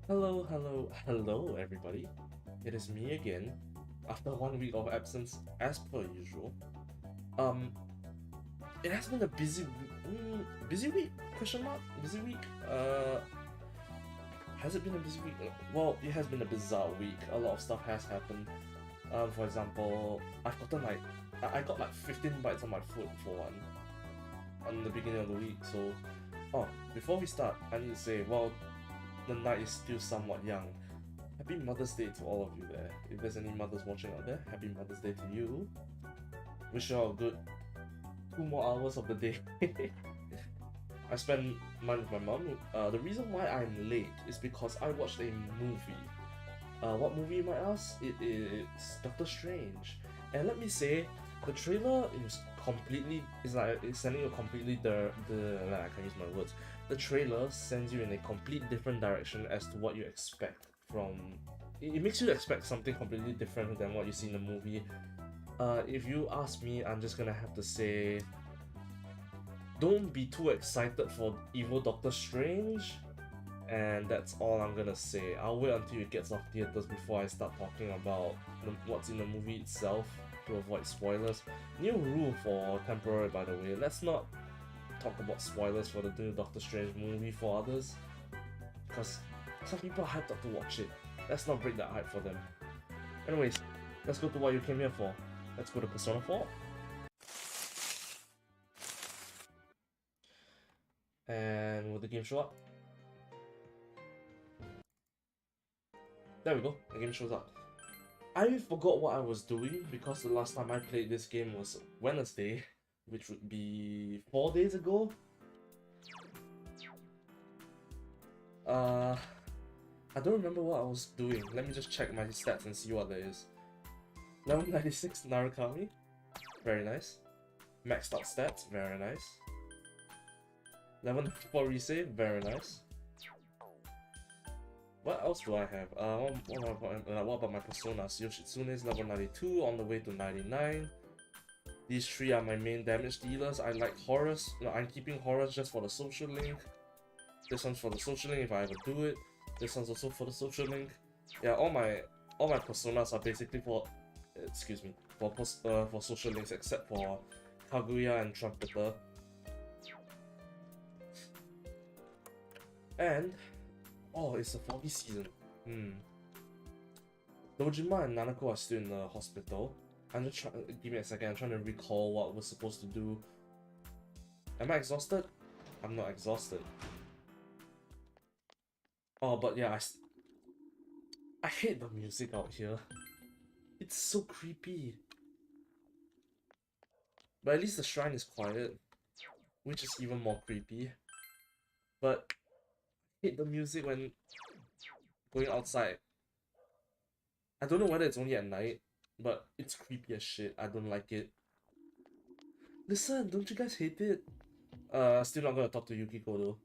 Hello, everybody. It is me again, after 1 week of absence, as per usual. Um, it has been a busy week? Question mark? Busy week? Has it been a busy week? Well, it has been a bizarre week. A lot of stuff has happened. For example, I've gotten like, I got like 15 bites on my foot for one, on the beginning of the week. So, before we start, I need to say, well, the night is still somewhat young. Happy Mother's Day to all of you there. If there's any mothers watching out there, Happy Mother's Day to you. Wish you all a good 2 more hours of the day. I spent mine with my mom. The reason why I'm late is because I watched a movie. What movie you might ask? It is Doctor Strange. And let me say, the trailer is it's sending you completely I can use my words. The trailer sends you in a complete different direction as to what you expect from. It makes you expect something completely different than what you see in the movie. If you ask me, I'm just gonna have to say, don't be too excited for evil Doctor Strange, and that's all I'm gonna say. I'll wait until it gets off theaters before I start talking about what's in the movie itself to avoid spoilers. New rule for temporary, by the way. Let's not talk about spoilers for the new Doctor Strange movie for others, because some people are hyped up to watch it. Let's not break that hype for them. Anyways, let's go to what you came here for. Let's go to Persona 4. And will the game show up? There we go, the game shows up. I forgot what I was doing because the last time I played this game was Wednesday, which would be 4 days ago. I don't remember what I was doing. Let me just check my stats and see what there is. Level 96 Narukami, very nice. Maxed out stats, very nice. Level 94 Rise, very nice. What else do I have? What about my personas? Yoshitsune is level 92, on the way to 99. These three are my main damage dealers. I like Horus. No, I'm keeping Horus just for the social link. This one's for the social link if I ever do it. This one's also for the social link. Yeah, all my personas are basically for, for social links except for Kaguya and Trumpeter. And oh, it's a foggy season. Dojima and Nanako are still in the hospital. I'm just trying. Give me a second. I'm trying to recall what we're supposed to do. Am I exhausted? I'm not exhausted. Oh, but yeah, I hate the music out here. It's so creepy. But at least the shrine is quiet, which is even more creepy. But I hate the music when going outside. I don't know whether it's only at night, but it's creepy as shit. I don't like it. Listen, don't you guys hate it? Still not gonna talk to Yukiko though.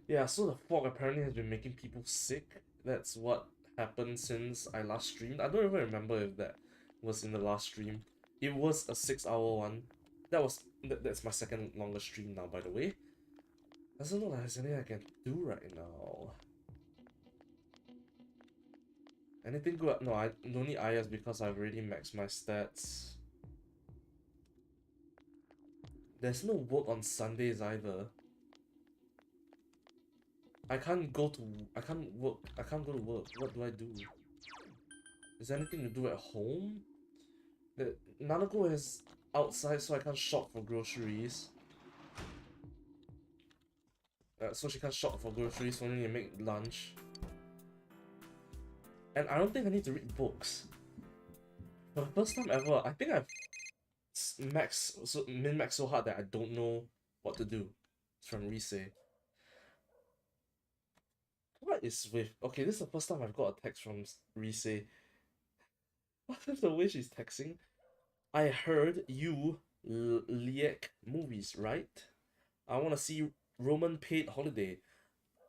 Yeah, so the fog apparently has been making people sick. That's what happened since I last streamed. I don't even remember if that was in the last stream. It was a 6-hour one. That's my second longest stream now, by the way. Doesn't look like there's anything I can do right now. Anything good? No, I don't need IS because I've already maxed my stats. There's no work on Sundays either. I can't go to work. What do I do? Is there anything to do at home? The Nanako is outside, so I can't shop for groceries. So she can't shop for groceries, so I need to make lunch. And I don't think I need to read books. For the first time ever, I think I've min-max so hard that I don't know what to do. It's from Rise. What is with... Okay, this is the first time I've got a text from Rise. What is the way she's texting? I heard you like movies, right? I want to see Roman paid holiday.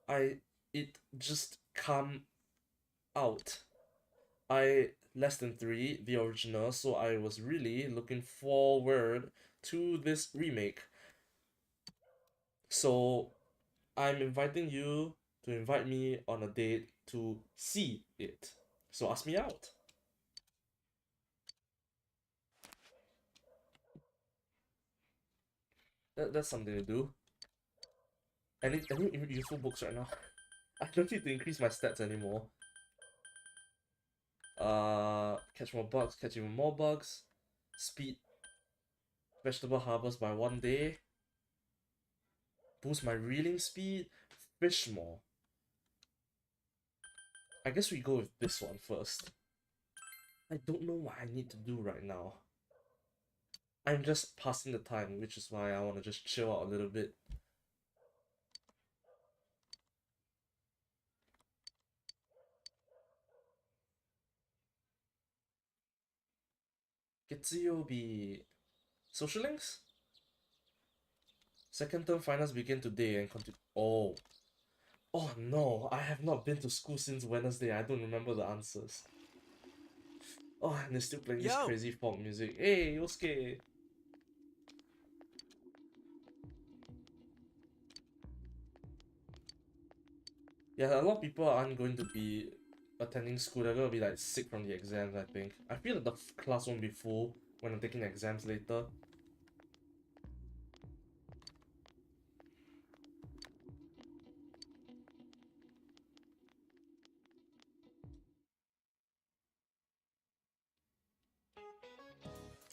It just come out. I less than 3, the original, so I was really looking forward to this remake. So I'm inviting you to invite me on a date to see it. So ask me out. That's something to do. Any useful books right now? I don't need to increase my stats anymore. Catch more bugs, catch even more bugs. Speed vegetable harvest by 1 day. Boost my reeling speed. Fish more. I guess we go with this one first. I don't know what I need to do right now. I'm just passing the time, which is why I want to just chill out a little bit. Getsuyobi. Social links? Second term finals begin today and continue. Oh. Oh no, I have not been to school since Wednesday. I don't remember the answers. Oh, and they're still playing this Yo! crazy folk music. Hey, Yosuke! Yeah, a lot of people aren't going to be attending school. They're going to be like sick from the exams, I think. I feel that the class won't be full when I'm taking exams later.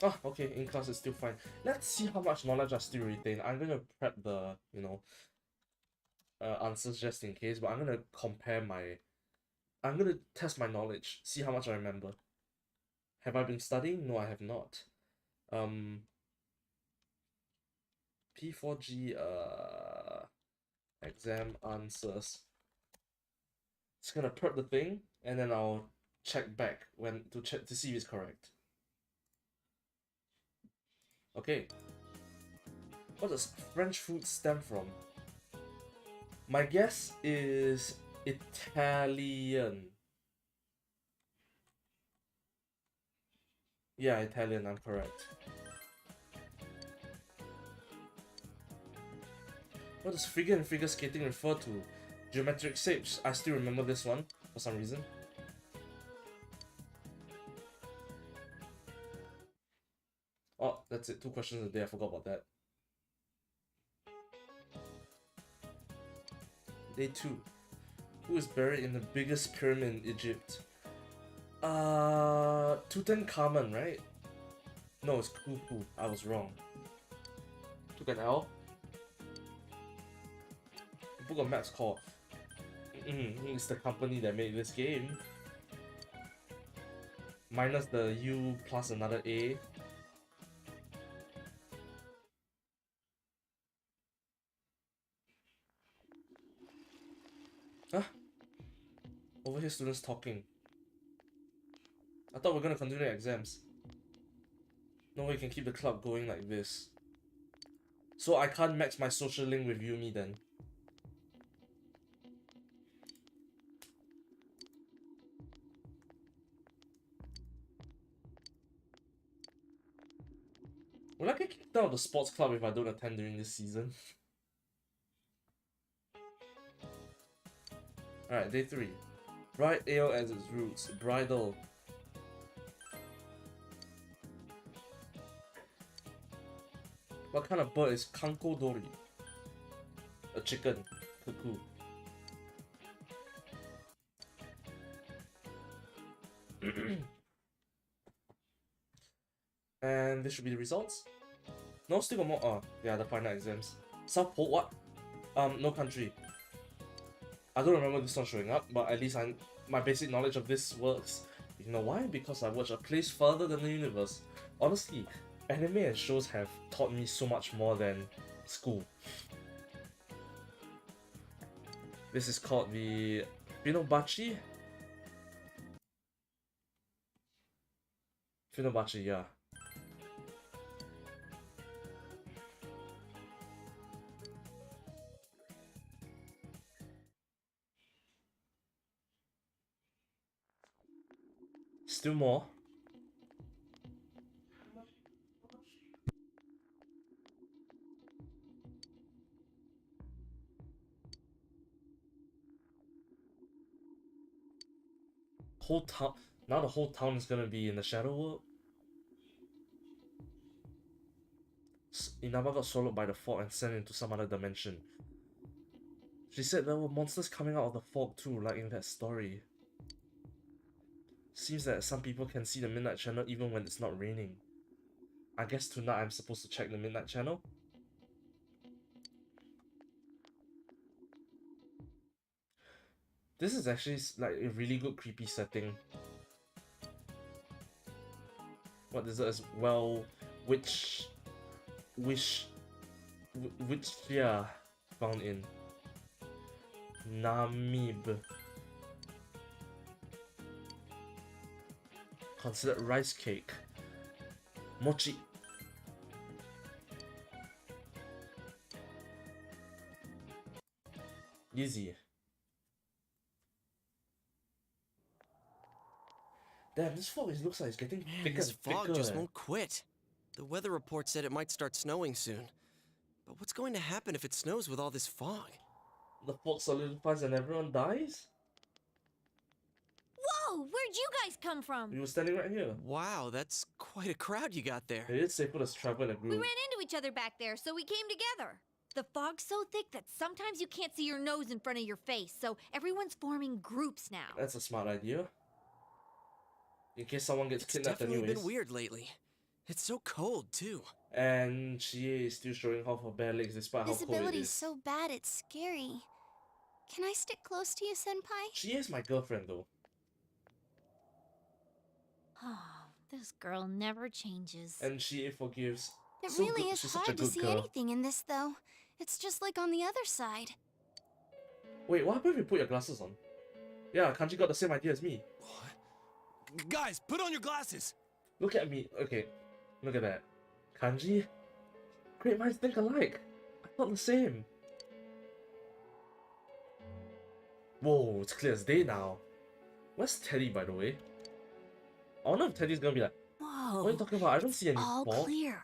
Oh, okay, in class is still fine. Let's see how much knowledge I still retain. I'm gonna prep the, answers just in case, but I'm gonna compare my... I'm gonna test my knowledge, see how much I remember. Have I been studying? No, I have not. P4G, exam answers. It's gonna prep the thing, and then I'll check back to see if it's correct. Okay. What does French food stem from? My guess is Italian. Yeah, Italian, I'm correct. What does figure and figure skating refer to? Geometric shapes. I still remember this one for some reason. Oh, that's it. 2 questions a day. I forgot about that. Day 2. Who is buried in the biggest pyramid in Egypt? Tutankhamun, right? No, it's Khufu. I was wrong. Took an L. The Book of Maps called. It's the company that made this game. Minus the U plus another A. Huh? Over here, students talking. I thought we are gonna continue exams. No way you can keep the club going like this. So I can't max my social link with Yumi then. Will I get kicked out of the sports club if I don't attend during this season? Alright, day 3. Bright ale as its roots. Bridal. What kind of bird is Kanko Dori? A chicken. Cuckoo. And this should be the results. No, still got more. Oh, yeah, the final exams. South Pole, what? No country. I don't remember this one showing up, but at least my basic knowledge of this works. You know why? Because I watch A Place Further Than the Universe. Honestly, anime and shows have taught me so much more than school. This is called the Finobachi? Finobachi, yeah. Still more. Whole town. Now the whole town is gonna be in the shadow world. Inaba got swallowed by the fog and sent into some other dimension. She said there were monsters coming out of the fog too, like in that story. Seems that some people can see the Midnight Channel even when it's not raining. I guess tonight I'm supposed to check the Midnight Channel? This is actually like a really good creepy setting. What is it as well? Which yeah, found in Namib. Considered rice cake. Mochi. Easy. Damn, this fog looks like it's getting thicker. This fog thicker. just won't quit. The weather report said it might start snowing soon. But what's going to happen if it snows with all this fog? The fog solidifies and everyone dies? Whoa! Where'd you guys come from? We were standing right here. Wow, that's quite a crowd you got there. It is safer to travel in a group. We ran into each other back there, so we came together. The fog's so thick that sometimes you can't see your nose in front of your face, so everyone's forming groups now. That's a smart idea. In case someone gets It's kidnapped definitely anyways. been weird lately. It's so cold, too. And she is still showing off her bare legs despite This how cold it ability's is. so bad it's scary. Can I stick close to you, Senpai? She is my girlfriend though. Oh, this girl never changes. And she forgives. It So really good. is She's such a hard to good see girl. anything in this, though. It's just like on the other side. Wait, what happened if you put your glasses on? Yeah, Kanji got the same idea as me. What? Guys, put on your glasses! Look at me. Okay, look at that. Kanji? Great minds think alike. I thought the same. Whoa, it's clear as day now. Where's Teddy, by the way? I wonder if Teddy's gonna be like, Whoa. what are you talking about? I don't see any All fog. clear.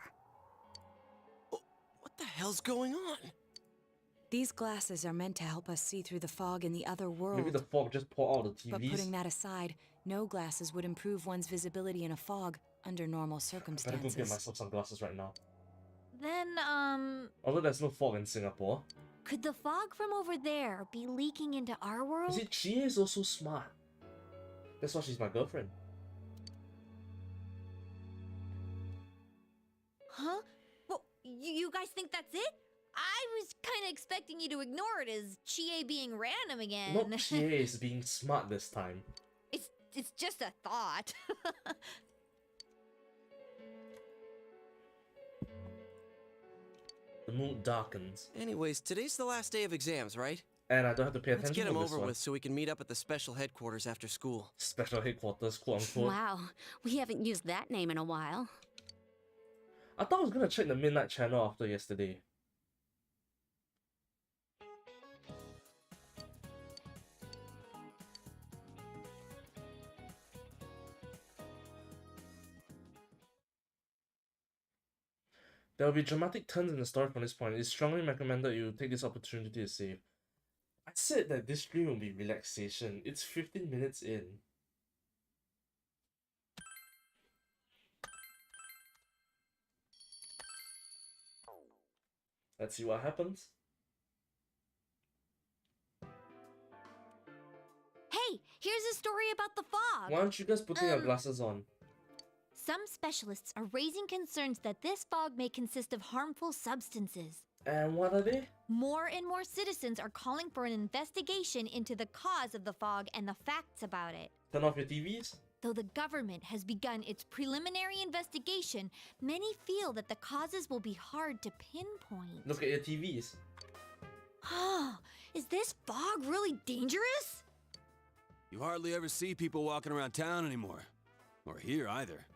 What the hell's going on? These glasses are meant to help us see through the fog in the other world. Maybe the fog just poured out of the But TVs. putting that aside, no glasses would improve one's visibility in a fog under normal I better go circumstances. get myself some glasses right now. Then, Although there's no fog in Singapore. could the fog from over there be leaking into our You world? see, she is also smart. That's why she's my girlfriend. Huh? Well, you guys think that's it? I was kind of expecting you to ignore it as Chie being random again. Not Chie is being smart this time. It's just a thought. The mood darkens. Anyways, today's the last day of exams, right? And I don't have to pay Let's attention get to them this over one. with so we can meet up at the special headquarters after school. Special headquarters, quote unquote. Wow, we haven't used that name in a while. I thought I was gonna check the Midnight Channel after yesterday. There will be dramatic turns in the story from this point. It's strongly recommended you take this opportunity to save. I said that this stream will be relaxation. It's 15 minutes in. Let's see what happens. Hey, here's a story about the fog. Why aren't you guys putting your glasses on? Some specialists are raising concerns that this fog may consist of harmful substances. And what are they? More and more citizens are calling for an investigation into the cause of the fog and the facts about it. Turn off your TVs? Though the government has begun its preliminary investigation, many feel that the causes will be hard to pinpoint. Look at your TVs. Oh, is this fog really dangerous? You hardly ever see people walking around town anymore. Or here either.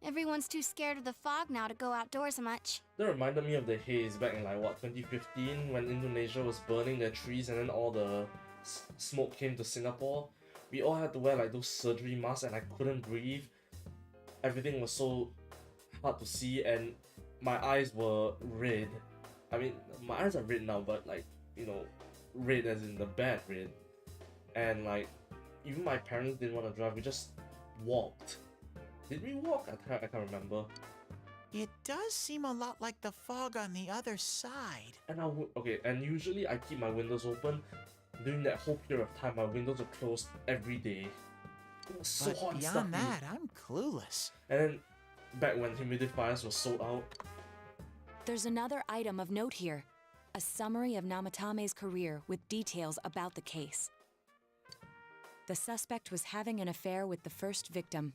Everyone's too scared of the fog now to go outdoors much. That reminded me of the haze back in like what, 2015 when Indonesia was burning their trees and then all the smoke came to Singapore. we all had to wear like those surgery masks, and I couldn't breathe. Everything was so hard to see, and my eyes were red. I mean, my eyes are red now, but like, you know, red as in the bad red. And like, even my parents didn't want to drive. We just walked. Did we walk? I can't remember. It does seem a lot like the fog on the other side. And okay, and usually I keep my windows open. During that whole period of time, my windows were closed every day. It was so But hot and beyond stuffy. that, I'm clueless. And then, back when humidifiers were sold out, There's another item of note here. A summary of Namatame's career with details about the case. The suspect was having an affair with the first victim.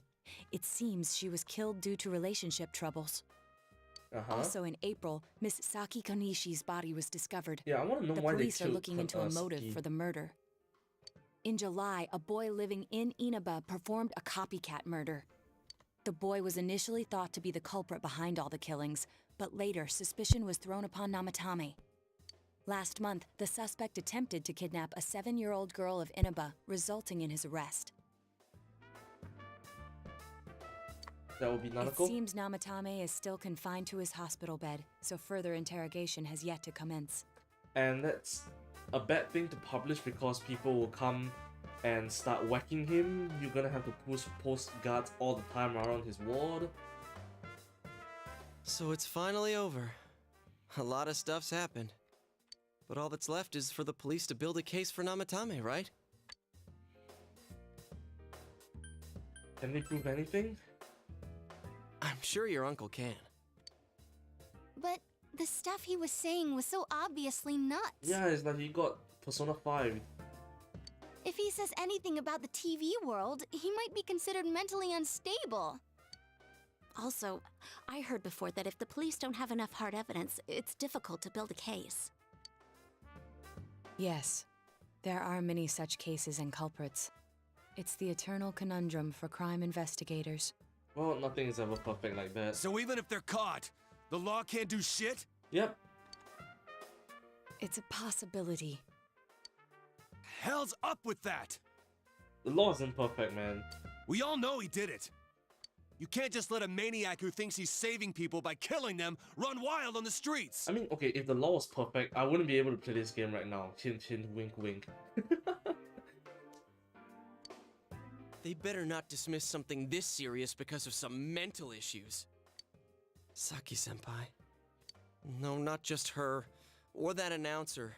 It seems she was killed due to relationship troubles. Also in April, Miss Saki Konishi's body was discovered. yeah, I want to know The why they police are killed looking into a motive Saki. for the murder. In July, a boy living in Inaba performed a copycat murder. The boy was initially thought to be the culprit behind all the killings, but later suspicion was thrown upon Namatame. Last month, the suspect attempted to kidnap a 7-year-old girl of Inaba, resulting in his arrest. That would be It Nanako. seems Namatame is still confined to his hospital bed, so further interrogation has yet to commence. And that's a bad thing to publish because people will come and start whacking him. You're gonna have to post guards all the time around his ward. So it's finally over. A lot of stuff's happened. But all that's left is for the police to build a case for Namatame, right? Can they prove anything? I'm sure your uncle can. But the stuff he was saying was so obviously nuts. Yeah, it's like he got Persona 5. If he says anything about the TV world, he might be considered mentally unstable. Also, I heard before that if the police don't have enough hard evidence, it's difficult to build a case. Yes, there are many such cases and culprits. It's the eternal conundrum for crime investigators. Well, nothing is ever perfect like that. So even if they're caught, the law can't do shit? Yep. It's a possibility. Hell's up with that? The law isn't perfect, man. We all know he did it. You can't just let a maniac who thinks he's saving people by killing them run wild on the streets. I mean, okay, if the law was perfect, I wouldn't be able to play this game right now. Hint, hint, wink, wink. They better not dismiss something this serious because of some mental issues. Saki-senpai. No, not just her. Or that announcer.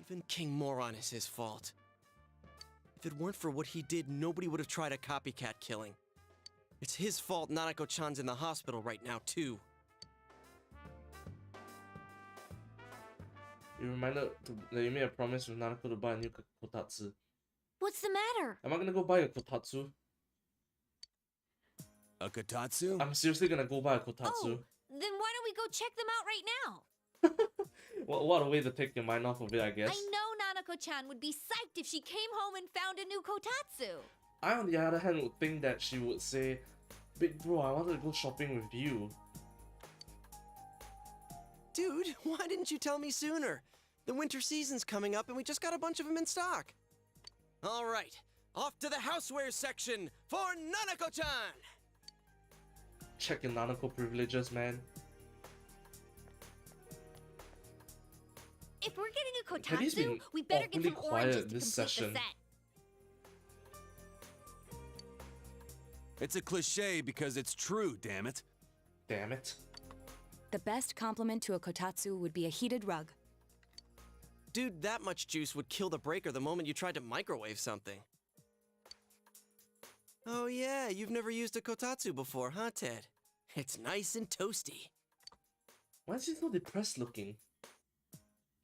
Even King Moron is his fault. If it weren't for what he did, nobody would have tried a copycat killing. It's his fault Nanako-chan's in the hospital right now, too. You that you made a promise with Nanako to buy a new kotatsu. What's the matter? Am I gonna go buy a kotatsu? A kotatsu? I'm seriously gonna go buy a kotatsu. Oh, then why don't we go check them out right now? What a way to take your mind off of it, I guess. I know Nanako-chan would be psyched if she came home and found a new kotatsu. I, on the other hand, would think that she would say, "Big bro, I wanted to go shopping with you." Dude, why didn't you tell me sooner? The winter season's coming up and we just got a bunch of them in stock. All right, off to the housewares section for Nanako-chan! Checkin Nanako privileges, man. If we're getting a Teddy's been kotatsu, we better get awfully some oranges quiet to this complete session. the set. It's a cliche because it's true, damn it. Damn it. The best compliment to a kotatsu would be a heated rug. Dude, that much juice would kill the breaker the moment you tried to microwave something. Oh yeah, you've never used a kotatsu before, huh, Ted? It's nice and toasty. Why is he so depressed looking?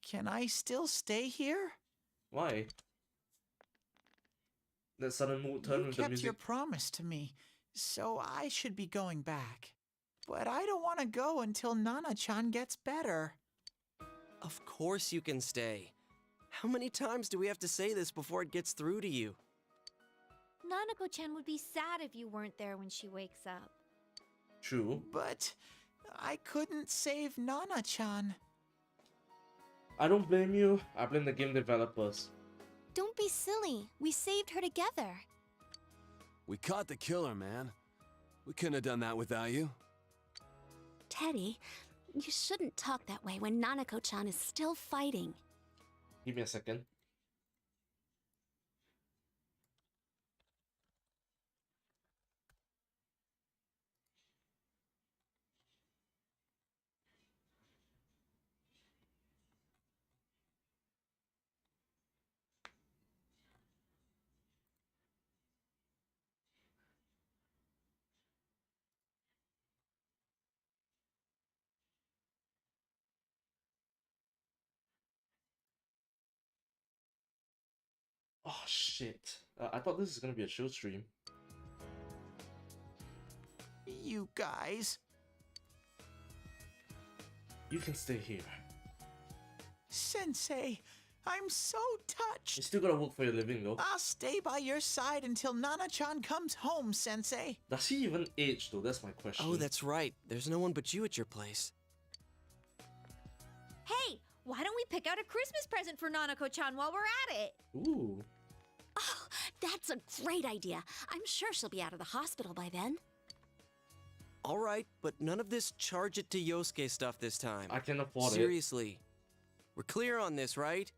Can I still stay here? Why? That sudden mood turn You with the kept music. your promise to me, so I should be going back. But I don't want to go until Nana-chan gets better. Of course you can stay. How many times do we have to say this before it gets through to you? Nanako-chan would be sad if you weren't there when she wakes up. True. But I couldn't save Nana-chan. I don't blame you. I blame the game developers. Don't be silly. We saved her together. We caught the killer, man. We couldn't have done that without you. Teddy, you shouldn't talk that way when Nanako-chan is still fighting. Give me a second. Oh shit. I thought this was gonna be a show stream. You guys. You can stay here. Sensei, I'm so You touched. still gotta work for your living though. I'll stay by your side until Nana-chan comes home, Sensei. Does he even age though? That's my question. Oh, that's right. There's no one but you at your place. Hey, why don't we pick out a Christmas present for Nanako-chan while we're at it? Ooh. Oh, that's a great idea. I'm sure she'll be out of the hospital by then. All right, but none of this charge it to Yosuke stuff this time. I can afford it. Seriously. We're clear on this, right?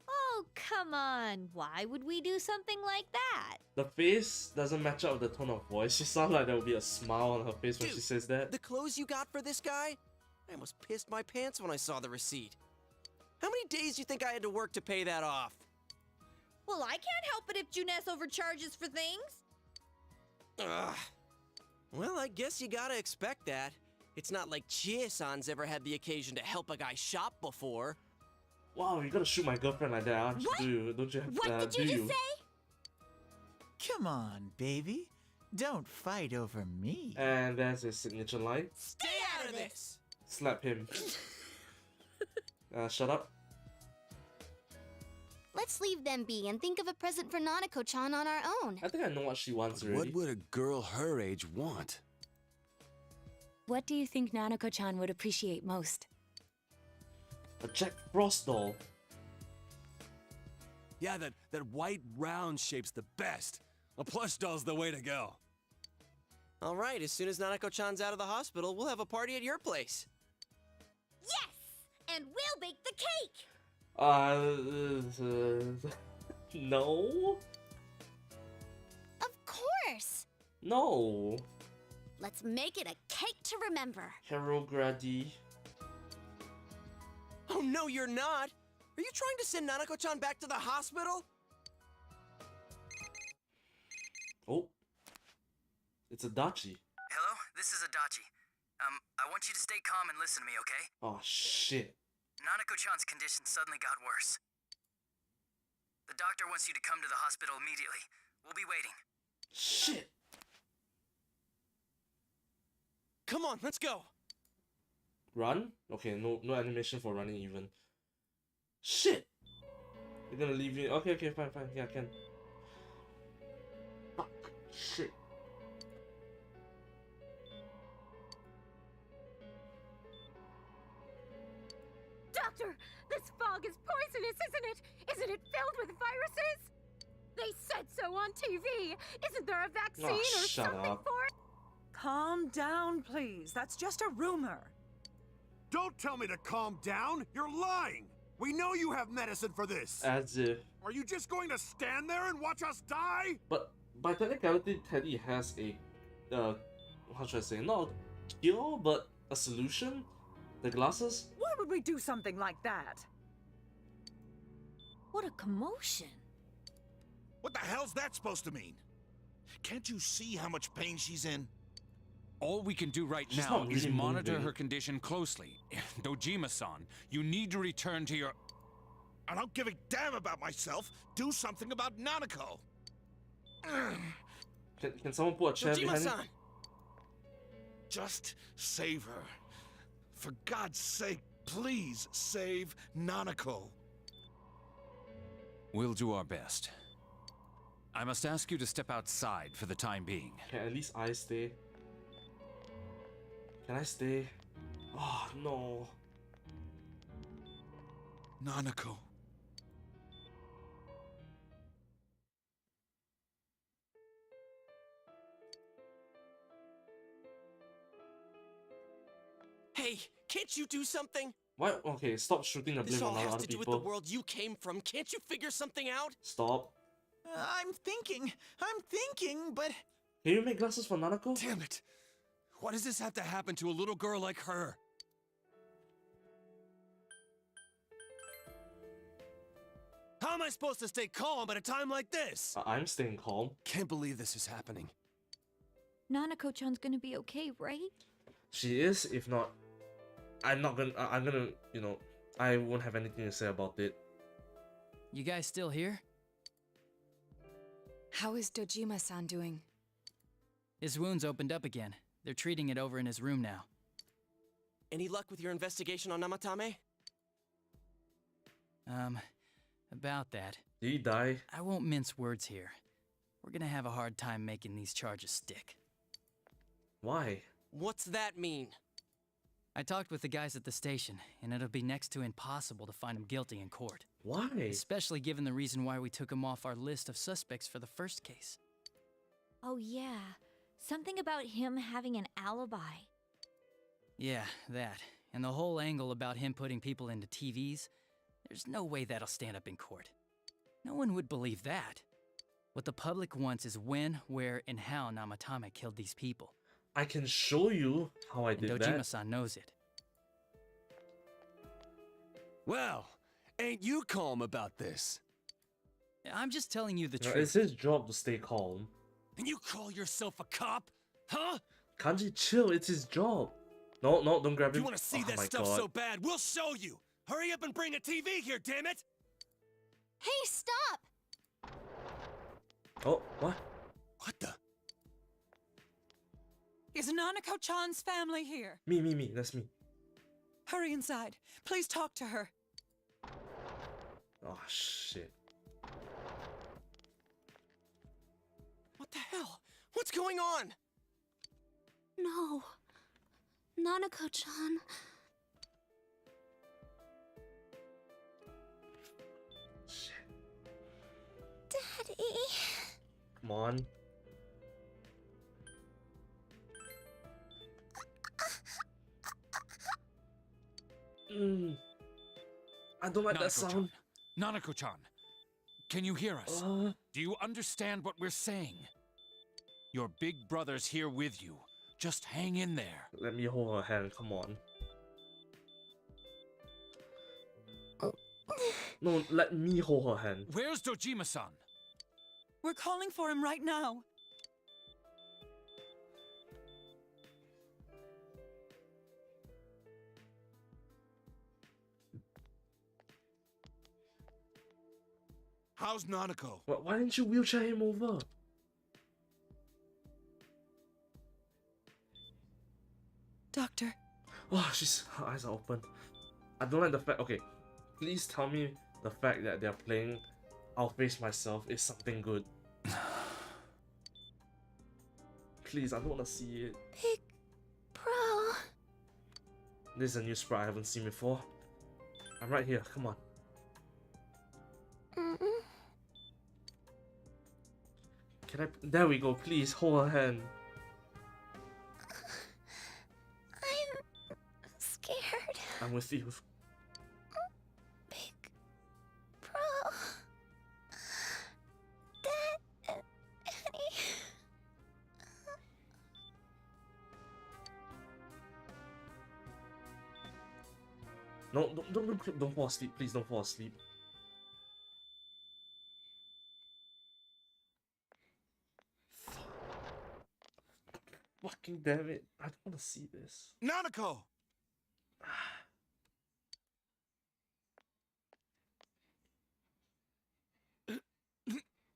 Oh, come on. Why would we do something like that? The face doesn't match up with the tone of voice. She sounds like there will be a smile on her face when Dude, she says that. The clothes you got for this guy? I almost pissed my pants when I saw the receipt. How many days do you think I had to work to pay that off? Well, I can't help it if Juness overcharges for things. Ugh. Well, I guess you gotta expect that. It's not like Chie-san's ever had the occasion to help a guy shop before. Wow, you gotta shoot my girlfriend like that, aren't What? you? Don't you have What did you do just you? say? Come on, baby. Don't fight over me. And there's his signature line. Stay out of this! Slap him. Shut up. Let's leave them be and think of a present for Nanako-chan on our own. I think I know what she wants already. What would a girl her age want? What do you think Nanako-chan would appreciate most? A Jack Frost doll. Yeah, that white round shape's the best. A plush doll's the way to go. All right, as soon as Nanako-chan's out of the hospital, we'll have a party at your place. Yes! And we'll bake the cake! No? Of course! No. Let's make it a cake to remember. Carol Grady. Oh, no, you're not! Are you trying to send Nanako-chan back to the hospital? Oh. It's Adachi. Hello, this is Adachi. I want you to stay calm and listen to me, okay? Oh shit. Nanako-chan's condition suddenly got worse. The doctor wants you to come to the hospital immediately. We'll be waiting. Shit. Come on, let's go! Run? Okay, no animation for running even. Shit! You're gonna leave me. Okay, fine. Yeah, I can. Fuck. Shit. Doctor, this fog is poisonous, isn't it? Isn't it filled with viruses? They said so on TV. Isn't there a vaccine or shut something up. for it? Calm down, please. That's just a rumor. Don't tell me to calm down! You're lying! We know you have medicine for this! As if. Are you just going to stand there and watch us die? But by technicality, Teddy has a, how should I say, not a cure, but a solution. The glasses. Why would we do something like that? What a commotion. What the hell's that supposed to mean? Can't you see how much pain she's in? All we can do right She's now not is really monitor moving. her condition closely. Dojima-san, you need to return to your... I don't give a damn about myself. Do something about Nanako. Can someone put a chair behind him? Dojima-san! Just save her. For God's sake, please save Nanako. We'll do our best. I must ask you to step outside for the time being. Can at least I stay? Can I stay? Oh no. Nanako. Hey, can't you do something? Why? Okay, stop shooting the This blame all on has other to do with people. the world you came from. Can't you figure something out? Stop. I'm thinking, but... Can you make glasses for Nanako? Damn it! Why does this have to happen to a little girl like her? How am I supposed to stay calm at a time like this? I'm staying calm. Can't believe this is happening. Nanako-chan's gonna be okay, right? She is. If not, I'm gonna, you know, I won't have anything to say about it. You guys still here? How is Dojima-san doing? His wound's opened up again. They're treating it over in his room now. Any luck with your investigation on Namatame? About that. Did he die? I won't mince words here. We're gonna have a hard time making these charges stick. Why? What's that mean? I talked with the guys at the station, and it'll be next to impossible to find him guilty in court. Why? Especially given the reason why we took him off our list of suspects for the first case. Oh yeah, something about him having an alibi. Yeah, that. And the whole angle about him putting people into TVs, there's no way that'll stand up in court. No one would believe that. What the public wants is when, where, and how Namatame killed these people. I can show you how I did that. Dojima-san knows it. Well, ain't you calm about this? I'm just telling you the No, truth. it's his job to stay calm. And you call yourself a cop? Huh? Kanji, chill. It's his job. No, don't grab him. You want to see Oh that my stuff God. so bad? We'll show you. Hurry up and bring a TV here, damn it! Hey, stop! Oh, what? What the? Is Nanako-chan's family here? Me. That's me. Hurry inside. Please talk to her. Oh, shit. What the hell? What's going on? No. Nanako-chan. Shit. Daddy. Come on. I don't like that sound. Nanako-chan, can you hear us? Do you understand what we're saying? Your big brother's here with you. Just hang in there. Let me hold her hand, come on. No, let me hold her hand. Where's Dojima-san? We're calling for him right now. How's Nanako? Why didn't you wheelchair him over? Doctor. Oh, her eyes are open. I don't like the fact. Okay, please tell me the fact that they're playing I'll Face Myself is something good. Please, I don't want to see it. Big bro. This is a new sprite I haven't seen before. I'm right here, come on. Can I? There we go, please hold her hand. I'm scared. I'm with you. Big bro. Dad and Annie. No, don't fall asleep, please don't fall asleep. Fucking damn it, I don't want to see this. Nanako!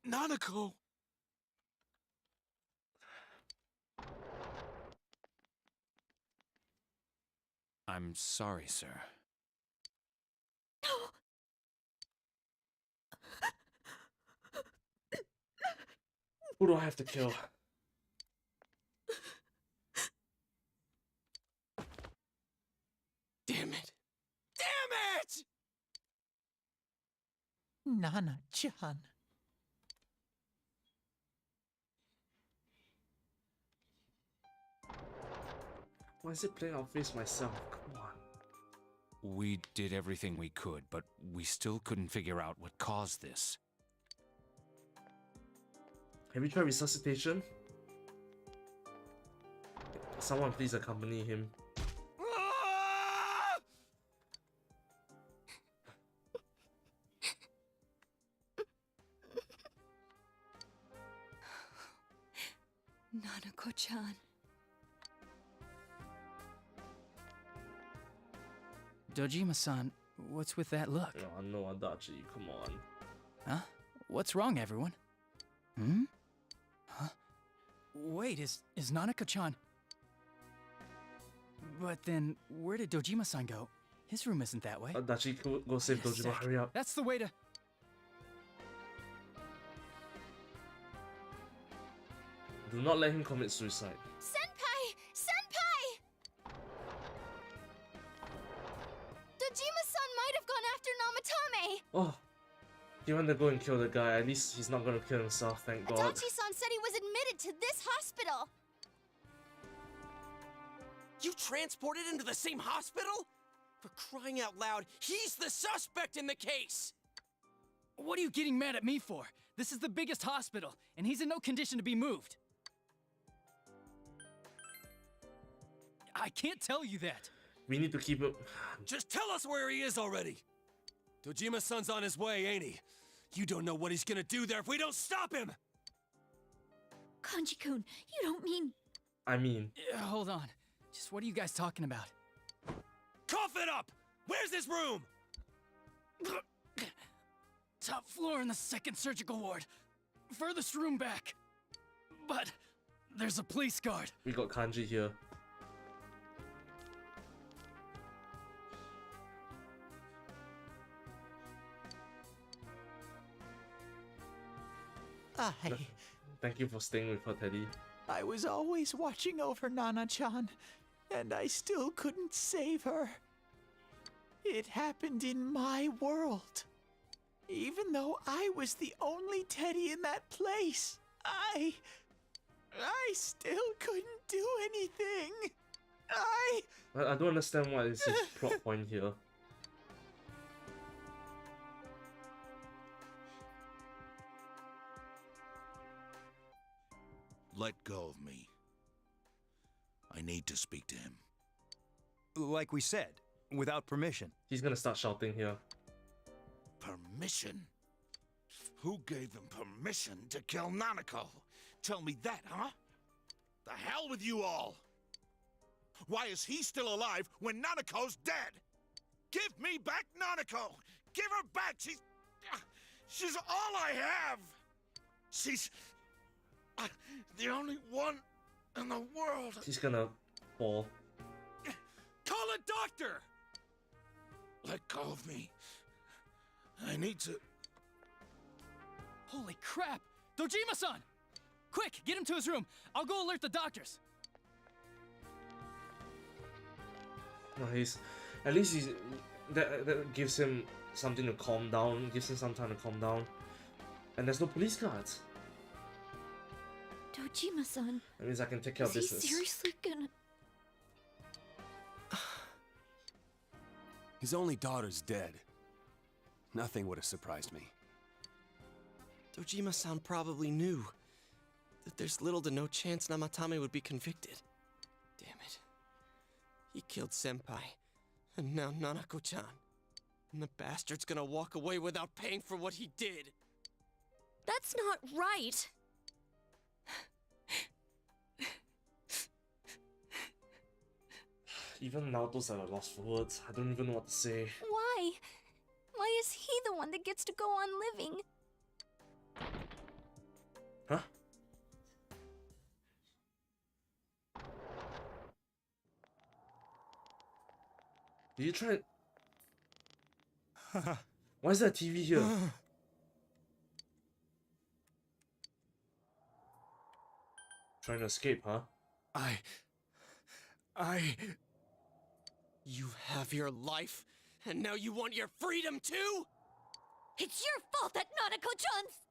Nanako! I'm sorry, sir. Who do I have to kill? Damn it! Damn it! Nana-chan. Why is it playing out face myself? Come on. We did everything we could, but we still couldn't figure out what caused this. Have you tried resuscitation? Someone please accompany him. Nanako-chan. Dojima-san, what's with that look? Oh no, Adachi, come on. Huh? What's wrong, everyone? Hmm? Huh? Wait, is Nanako-chan... But then, where did Dojima-san go? His room isn't that way. Adachi, go save Wait a Dojima, sec. hurry up. That's the way to... Do not let him commit suicide. Senpai! Senpai! Dojima-san might have gone after Namatame! Oh, he went to go and kill the guy. At least he's not gonna kill himself, thank God. Adachi-san said he was admitted to this hospital! You transported him to the same hospital? For crying out loud, he's the suspect in the case! What are you getting mad at me for? This is the biggest hospital, and he's in no condition to be moved. I can't tell you that. We need to keep it. Just tell us where he is already! Dojima-san's on his way, ain't he? You don't know what he's gonna do there if we don't stop him! Kanji-kun, you don't mean... I mean... Hold on. Just what are you guys talking about? Cough it up! Where's his room? Top floor in the second surgical ward. Furthest room back. But there's a police guard. We got Kanji here. Thank you for staying with her, Teddy. I was always watching over Nana-chan, and I still couldn't save her. It happened in my world. Even though I was the only Teddy in that place, I still couldn't do anything. I don't understand what is his plot point here. Let go of me. I need to speak to him. Like we said, without permission. He's gonna start shouting here. Permission? Who gave them permission to kill Nanako? Tell me that, huh? The hell with you all! Why is he still alive when Nanako's dead? Give me back Nanako! Give her back! She's all I have! She's... the only one in the world. He's gonna fall. Call a doctor! Let go of me. I need to... Holy crap! Dojima-san! Quick, get him to his room. I'll go alert the doctors. No, at least he's that gives him something to calm down. Gives him some time to calm down. And there's no police guards. Dojima-san. That means I can take care of Is he business. seriously gonna... His only daughter's dead. Nothing would have surprised me. Dojima-san probably knew that there's little to no chance Namatame would be convicted. Damn it. He killed Senpai, and now Nanako-chan. And the bastard's gonna walk away without paying for what he did. That's not right. Even Naoto's at a loss for words. I don't even know what to say. Why? Why is he the one that gets to go on living? Huh? Did you try? Why is there a TV here? Trying to escape, huh? You have your life, and now you want your freedom too? It's your fault that Nanako-chan's...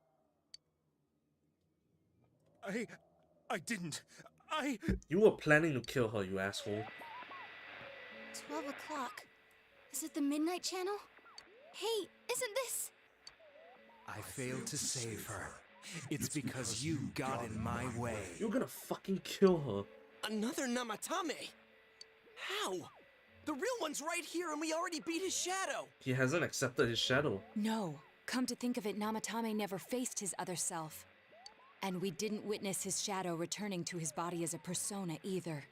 I didn't. You were planning to kill her, you asshole. 12 o'clock. Is it the Midnight Channel? Hey, isn't this... I failed to save her. It's because you got in my way. You're gonna fucking kill her. Another Namatame? How? The real one's right here and we already beat his shadow. He hasn't accepted his shadow. No. Come to think of it, Namatame never faced his other self. And we didn't witness his shadow returning to his body as a persona either.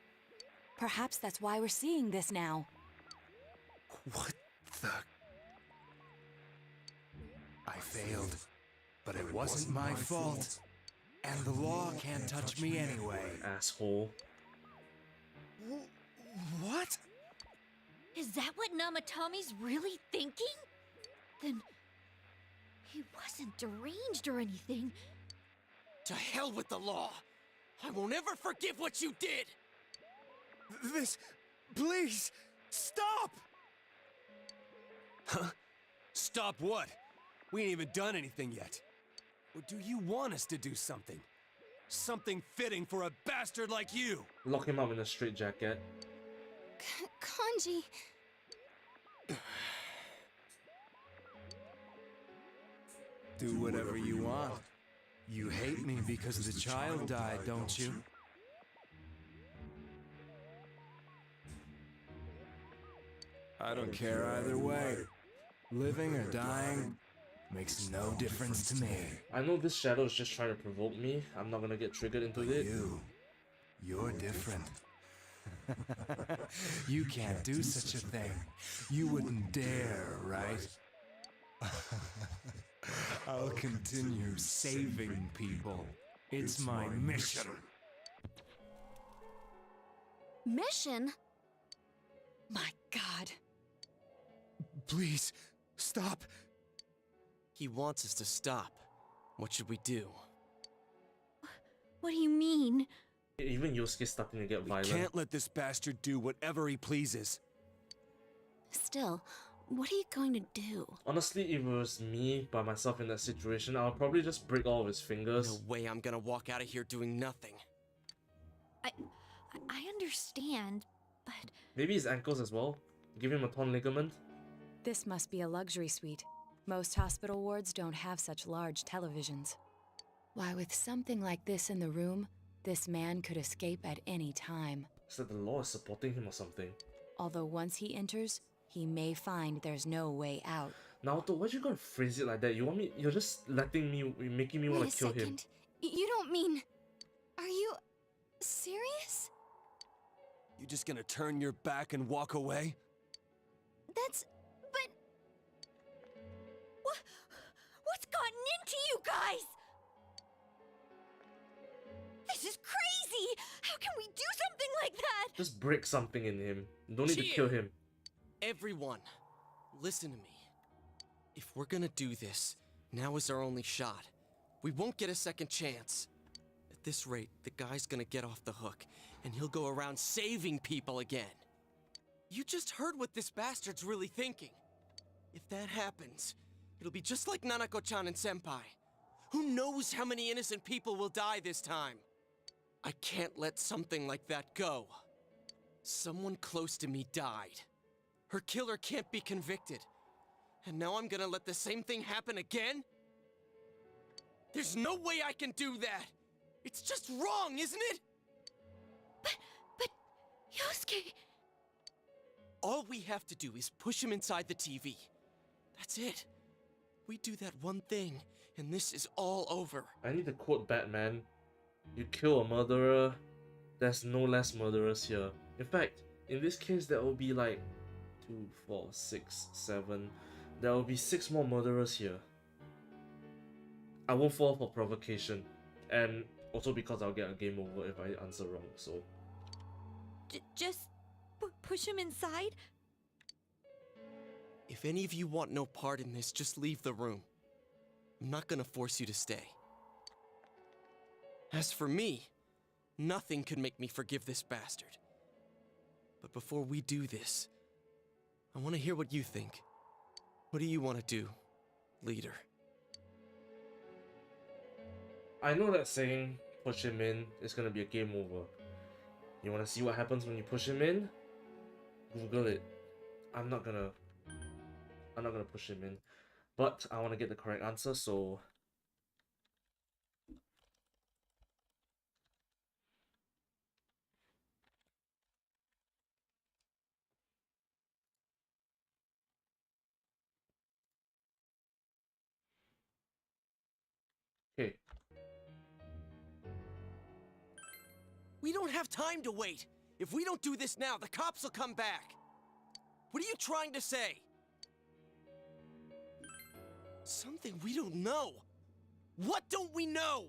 Perhaps that's why we're seeing this now. What the... I failed, but it wasn't my fault. And the law can't touch me anyway. Asshole. What? Is that what Namatame's really thinking? Then he wasn't deranged or anything. To hell with the law! I won't ever forgive what you did! This... please, stop! Huh? Stop what? We ain't even done anything yet. Or do you want us to do something? Something fitting for a bastard like you! Lock him up in a straitjacket. Kanji... Do whatever you want. You hate me because the child died, don't you? I don't care either way. Living or dying makes no difference to me. I know this shadow is just trying to provoke me. I'm not gonna get triggered into it. You're different. You can't do such a thing. You wouldn't dare, right? I'll continue saving people. It's my mission. Mission? My God. Please, stop. He wants us to stop. What should we do? What do you mean? Even Yosuke's starting to get violent. Can't let this bastard do whatever he pleases. Still, what are you going to do? Honestly, if it was me by myself in that situation, I would probably just break all of his fingers. No way I'm gonna walk out of here doing nothing. I understand, but... Maybe his ankles as well? Give him a torn ligament? This must be a luxury suite. Most hospital wards don't have such large televisions. Why, with something like this in the room, this man could escape at any time. So the law is supporting him or something. Although once he enters, he may find there's no way out. Naoto, why'd you gotta phrase it like that? You're just letting me, making me want to kill him. You don't mean... Are you... serious? You just gonna turn your back and walk away? But... What's gotten into you guys? This is crazy! How can we do something like that? Just break something in him. You don't need to kill him. Everyone, listen to me. If we're gonna do this, now is our only shot. We won't get a second chance. At this rate, the guy's gonna get off the hook, and he'll go around saving people again. You just heard what this bastard's really thinking. If that happens, it'll be just like Nanako-chan and Senpai. Who knows how many innocent people will die this time? I can't let something like that go. Someone close to me died. Her killer can't be convicted. And now I'm gonna let the same thing happen again? There's no way I can do that! It's just wrong, isn't it? But... Yosuke... All we have to do is push him inside the TV. That's it. We do that one thing, and this is all over. I need to quote Batman. You kill a murderer, there's no less murderers here. In fact, in this case, there will be like 2, 4, 6, 7. There will be 6 more murderers here. I won't fall for provocation, and also because I'll get a game over if I answer wrong, so... Just push him inside? If any of you want no part in this, just leave the room. I'm not gonna force you to stay. As for me, nothing could make me forgive this bastard. But before we do this, I want to hear what you think. What do you want to do, leader? I know that saying, push him in, is gonna be a game over. You wanna see what happens when you push him in? Google it. I'm not gonna push him in. But I wanna get the correct answer, so okay. We don't have time to wait. If we don't do this now, the cops will come back. What are you trying to say? Something we don't know. What don't we know?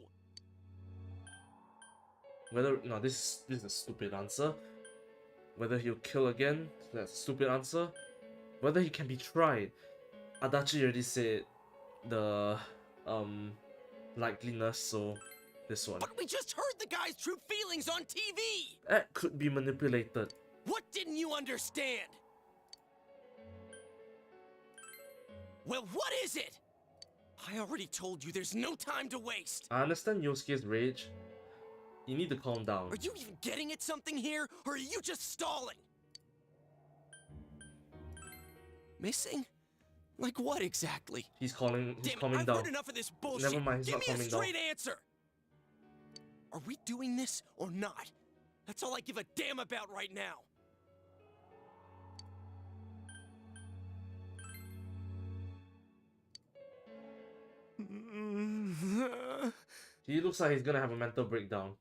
No, this is a stupid answer. Whether he'll kill again, that's a stupid answer. Whether he can be tried. Adachi already said the likeliness, so this one. But we just heard the guy's true feelings on TV! That could be manipulated. What didn't you understand? Well, what is it? I already told you there's no time to waste. I understand Yosuke's rage. You need to calm down. Are you even getting at something here, or are you just stalling? Missing? Like what exactly? He's calming I've down. heard enough of this bullshit. Never mind, he's Give not me a calming down. straight answer. Are we doing this or not? That's all I give a damn about right now. He looks like he's gonna have a mental breakdown.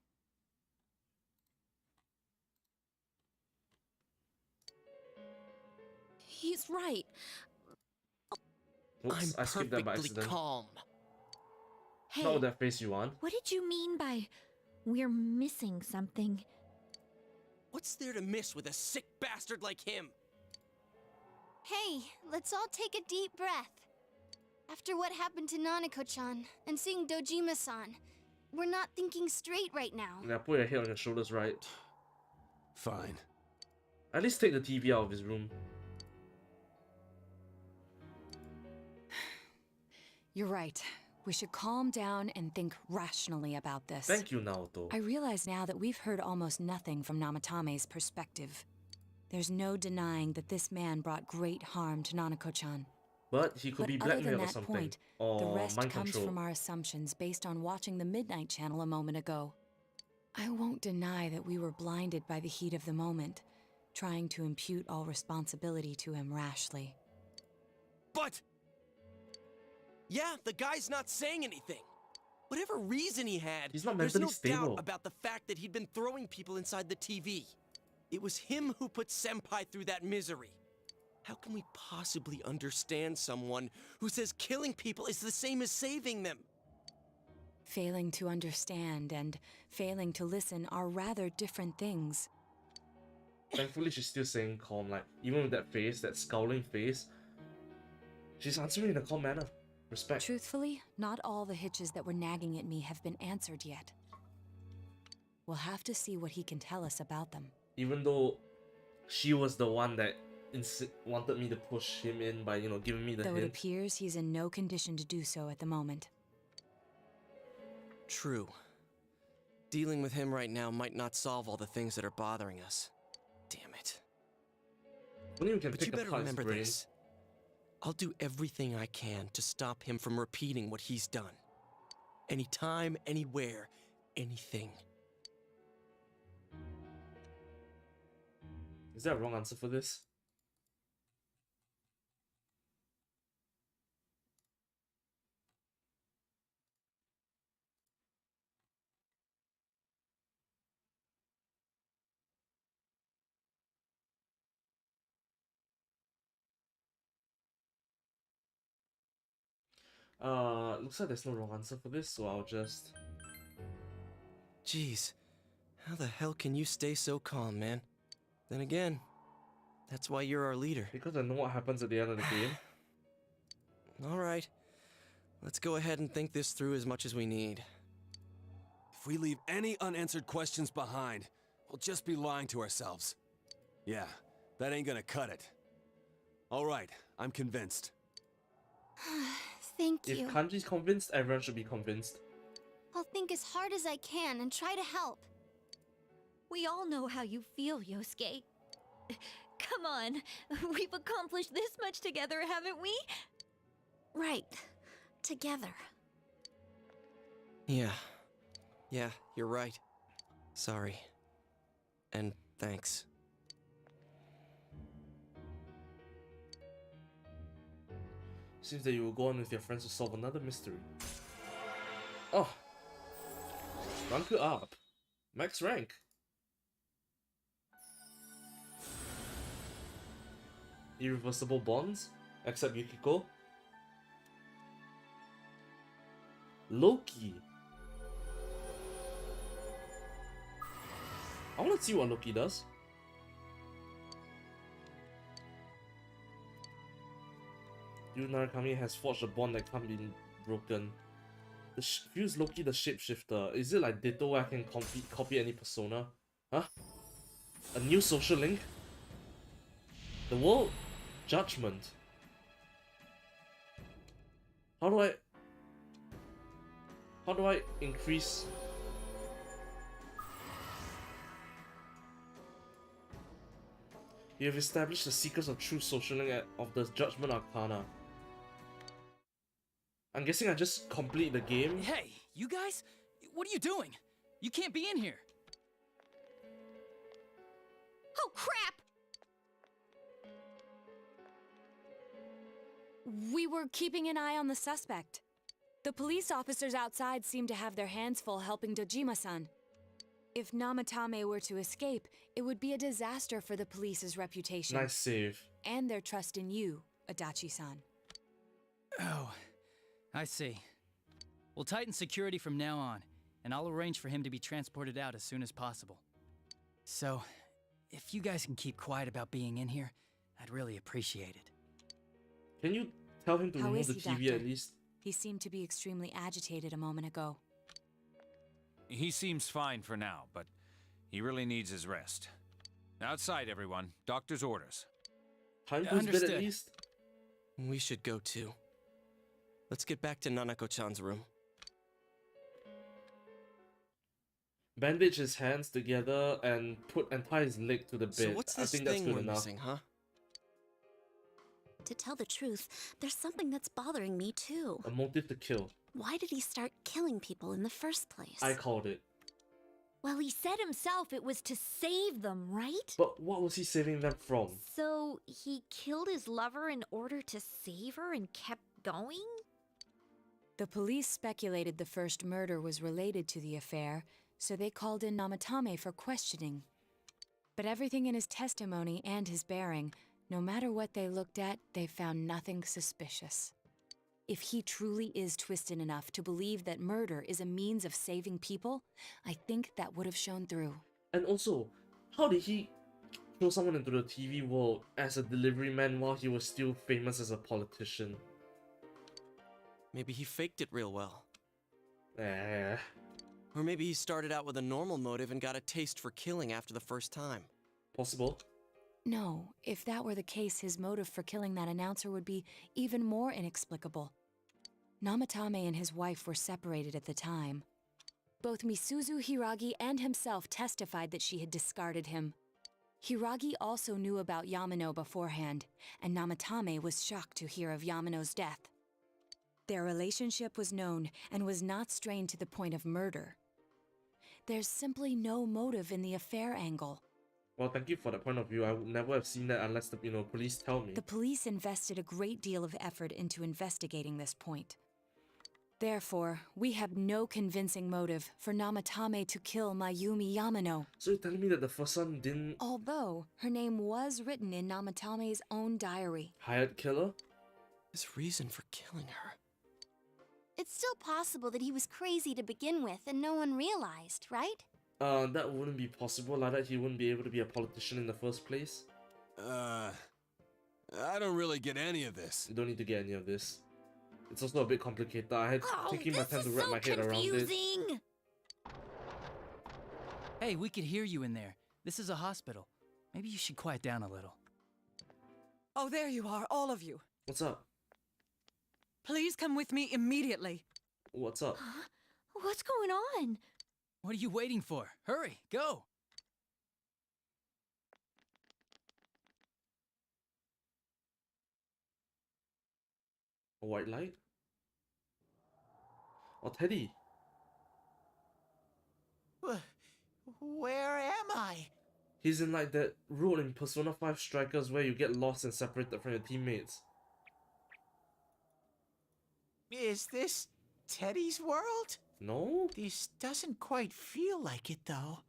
He's right. Oops, I skipped that by accident. Calm. Hey, Not with that face you want. what did you mean by we're missing something? What's there to miss with a sick bastard like him? Hey, let's all take a deep breath. After what happened to Nanako-chan and seeing Dojima-san, we're not thinking straight right now. Yeah, put your head on your shoulders, right? Fine. At least take the TV out of his room. You're right. We should calm down and think rationally about this. Thank you, Naoto. I realize now that we've heard almost nothing from Namatame's perspective. There's no denying that this man brought great harm to Nanako-chan. But he could be blackmailed or that something. point, or the rest mind comes control. from our assumptions based on watching the Midnight Channel a moment ago. I won't deny that we were blinded by the heat of the moment, trying to impute all responsibility to him rashly. But... yeah, the guy's not saying anything. Whatever reason he had, He's not there's mentally no stable. doubt about the fact that he'd been throwing people inside the TV. It was him who put Senpai through that misery. How can we possibly understand someone who says killing people is the same as saving them? Failing to understand and failing to listen are rather different things. Thankfully, she's still saying calm. Like, even with that face, that scowling face, she's answering in a calm manner. Respect. Truthfully, not all the hitches that were nagging at me have been answered yet. We'll have to see what he can tell us about them. Even though she was the one that wanted me to push him in by, giving me the Though it hint. appears he's in no condition to do so at the moment. True. Dealing with him right now might not solve all the things that are bothering us. Damn it. Only we can But pick you better apart his remember brain. this. I'll do everything I can to stop him from repeating what he's done. Anytime, anywhere, anything. Is there a wrong answer for this? Looks like there's no wrong answer for this, so I'll just... Jeez, how the hell can you stay so calm, man? Then again, that's why you're our leader. Because I know what happens at the end of the game. Alright, let's go ahead and think this through as much as we need. If we leave any unanswered questions behind, we'll just be lying to ourselves. Yeah, that ain't gonna cut it. All right, I'm convinced. Thank you. If Kanji's convinced, everyone should be convinced. I'll think as hard as I can and try to help. We all know how you feel, Yosuke. Come on, we've accomplished this much together, haven't we? Right. Together. Yeah. Yeah, you're right. Sorry. And thanks. Seems that you will go on with your friends to solve another mystery. Oh! Rank up! Max rank! Irreversible bonds? Except Yukiko? Loki! I wanna see what Loki does. You Narakami has forged a bond that can't be broken. Fuse Loki the shapeshifter. Is it like Ditto where I can copy any persona? Huh? A new social link? The world judgment. How do I increase? You have established the secrets of true social link of the Judgment Arcana. I'm guessing I just complete the game. Hey, you guys? What are you doing? You can't be in here. Oh, crap! We were keeping an eye on the suspect. The police officers outside seem to have their hands full helping Dojima-san. If Namatame were to escape, it would be a disaster for the police's reputation. Nice save. And their trust in you, Adachi-san. Oh, I see. We'll tighten security from now on, and I'll arrange for him to be transported out as soon as possible. So, if you guys can keep quiet about being in here, I'd really appreciate it. Can you tell him to How remove is the he, TV Doctor? at least? He seemed to be extremely agitated a moment ago. He seems fine for now, but he really needs his rest. Outside, everyone. Doctor's orders. Time goes bit at Understood. least. We should go too. Let's get back to Nanako-chan's room. Bandage his hands together and tie his leg to the bed. So what's this I think that's thing good we're enough. missing, huh? To tell the truth, there's something that's bothering me too. A motive to kill. Why did he start killing people in the first place? I called it. Well, he said himself it was to save them, right? But what was he saving them from? So, he killed his lover in order to save her and kept going? The police speculated the first murder was related to the affair, so they called in Namatame for questioning. But everything in his testimony and his bearing, no matter what they looked at, they found nothing suspicious. If he truly is twisted enough to believe that murder is a means of saving people, I think that would have shown through. And also, how did he throw someone into the TV world as a delivery man while he was still famous as a politician? Maybe he faked it real well. Eh. Or maybe he started out with a normal motive and got a taste for killing after the first time. Possible. No, if that were the case, his motive for killing that announcer would be even more inexplicable. Namatame and his wife were separated at the time. Both Misuzu Hiragi and himself testified that she had discarded him. Hiragi also knew about Yamano beforehand, and Namatame was shocked to hear of Yamano's death. Their relationship was known and was not strained to the point of murder. There's simply no motive in the affair angle. Well, thank you for that point of view. I would never have seen that unless the police tell me. The police invested a great deal of effort into investigating this point. Therefore, we have no convincing motive for Namatame to kill Mayumi Yamano. So you're telling me that the first one didn't... Although, her name was written in Namatame's own diary. Hired killer? His reason for killing her. It's still possible that he was crazy to begin with and no one realized, right? That wouldn't be possible. Like that, he wouldn't be able to be a politician in the first place. I don't really get any of this. You don't need to get any of this. It's also a bit complicated. I had taken my time to wrap my head around it. Hey, we could hear you in there. This is a hospital. Maybe you should quiet down a little. Oh, there you are, all of you. What's up? Please come with me immediately. What's up? What's going on? What are you waiting for? Hurry, go! A white light? Or Teddy? Where am I? He's in like that road in Persona 5 Strikers where you get lost and separated from your teammates. Is this Teddy's world? No? This doesn't quite feel like it, though.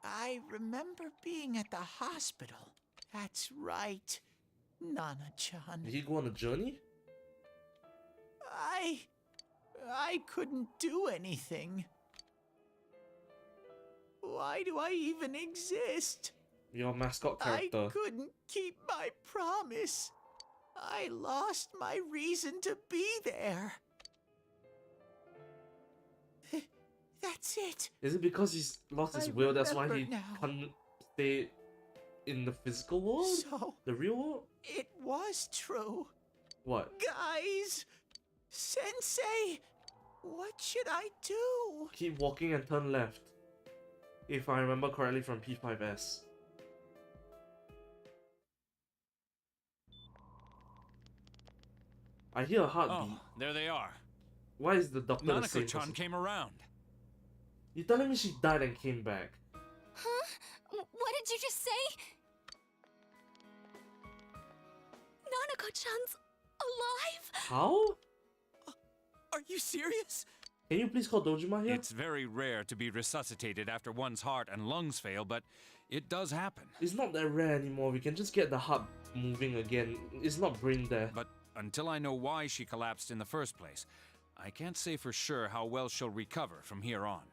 I remember being at the hospital. That's right, Nana-chan. Did he go on a journey? I couldn't do anything. Why do I even exist? Your mascot character. I couldn't keep my promise. I lost my reason to be there. That's it. Is it because he's lost his I will, that's why he remember now. can't stay in the physical world? So, the real world? it was true. What? Guys! Sensei! What should I do? Keep walking and turn left. If I remember correctly from P5S. I hear a heartbeat. Oh, there they are. Why is the doctor the same Nanako-chan person? came around. You telling me she died and came back? Huh? What did you just say? Nanako-chan's alive? How? Are you serious? Can you please call Dojima here? It's very rare to be resuscitated after one's heart and lungs fail, but it does happen. It's not that rare anymore. We can just get the heart moving again. It's not brain death. But until I know why she collapsed in the first place, I can't say for sure how well she'll recover from here on.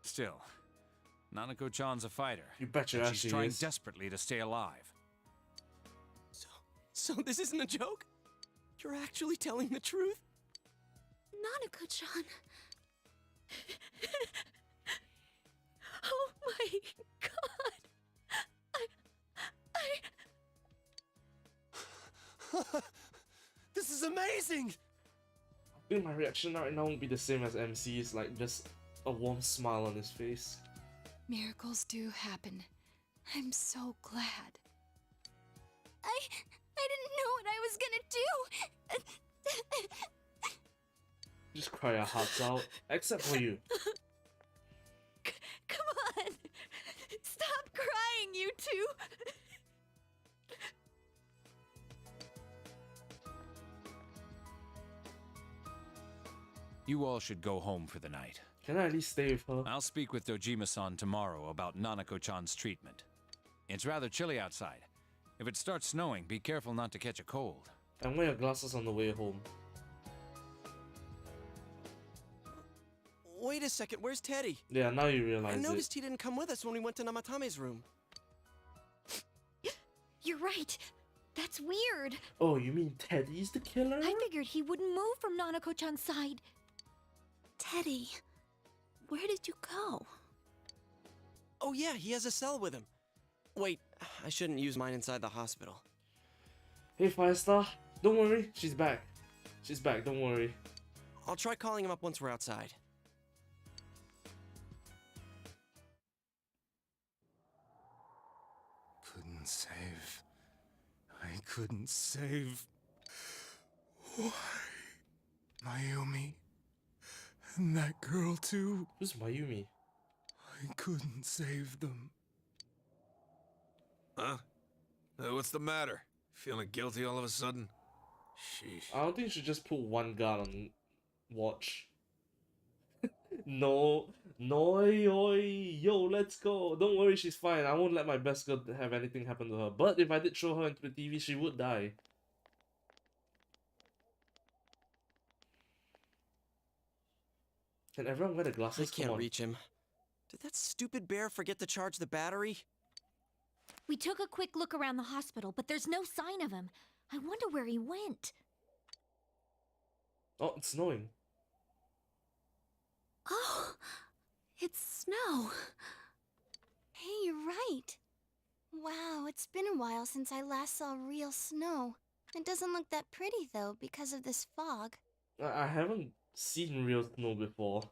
Still, Nanako-chan's a fighter. You bet your ass She's she trying is. desperately to stay alive. So this isn't a joke? You're actually telling the truth? Nanako-chan. Oh my god. This is amazing! I think my reaction right now won't be the same as MC's, like just a warm smile on his face. Miracles do happen. I'm so glad. I didn't know what I was gonna do. Just cry our hearts out. Except for you. Come on! Stop crying, you two! You all should go home for the night. Can I at least stay with her? I'll speak with Dojima-san tomorrow about Nanako-chan's treatment. It's rather chilly outside. If it starts snowing, be careful not to catch a cold. And wear your glasses on the way home. Wait a second, where's Teddy? Yeah, now you realize I it. noticed he didn't come with us when we went to Namatame's room. You're right. That's weird. Oh, you mean Teddy's the killer? I figured he wouldn't move from Nanako-chan's side. Teddy, where did you go? Oh yeah, he has a cell with him. Wait, I shouldn't use mine inside the hospital. Hey, Firestar. Don't worry, she's back. She's back, don't worry. I'll try calling him up once we're outside. Couldn't save. I couldn't save. Why? Mayumi. And that girl too. Who's Mayumi? I couldn't save them. Huh? What's the matter? Feeling guilty all of a sudden? Sheesh. I don't think you should just put one gun on watch. No, yo, let's go. Don't worry, she's fine. I won't let my best girl have anything happen to her. But if I did throw her into the TV, she would die. Can everyone wear the glasses? I can't reach him. Did that stupid bear forget to charge the battery? We took a quick look around the hospital, but there's no sign of him. I wonder where he went. Oh, it's snowing. Oh, it's snow. Hey, you're right. Wow, it's been a while since I last saw real snow. It doesn't look that pretty, though, because of this fog. I haven't seen real snow before.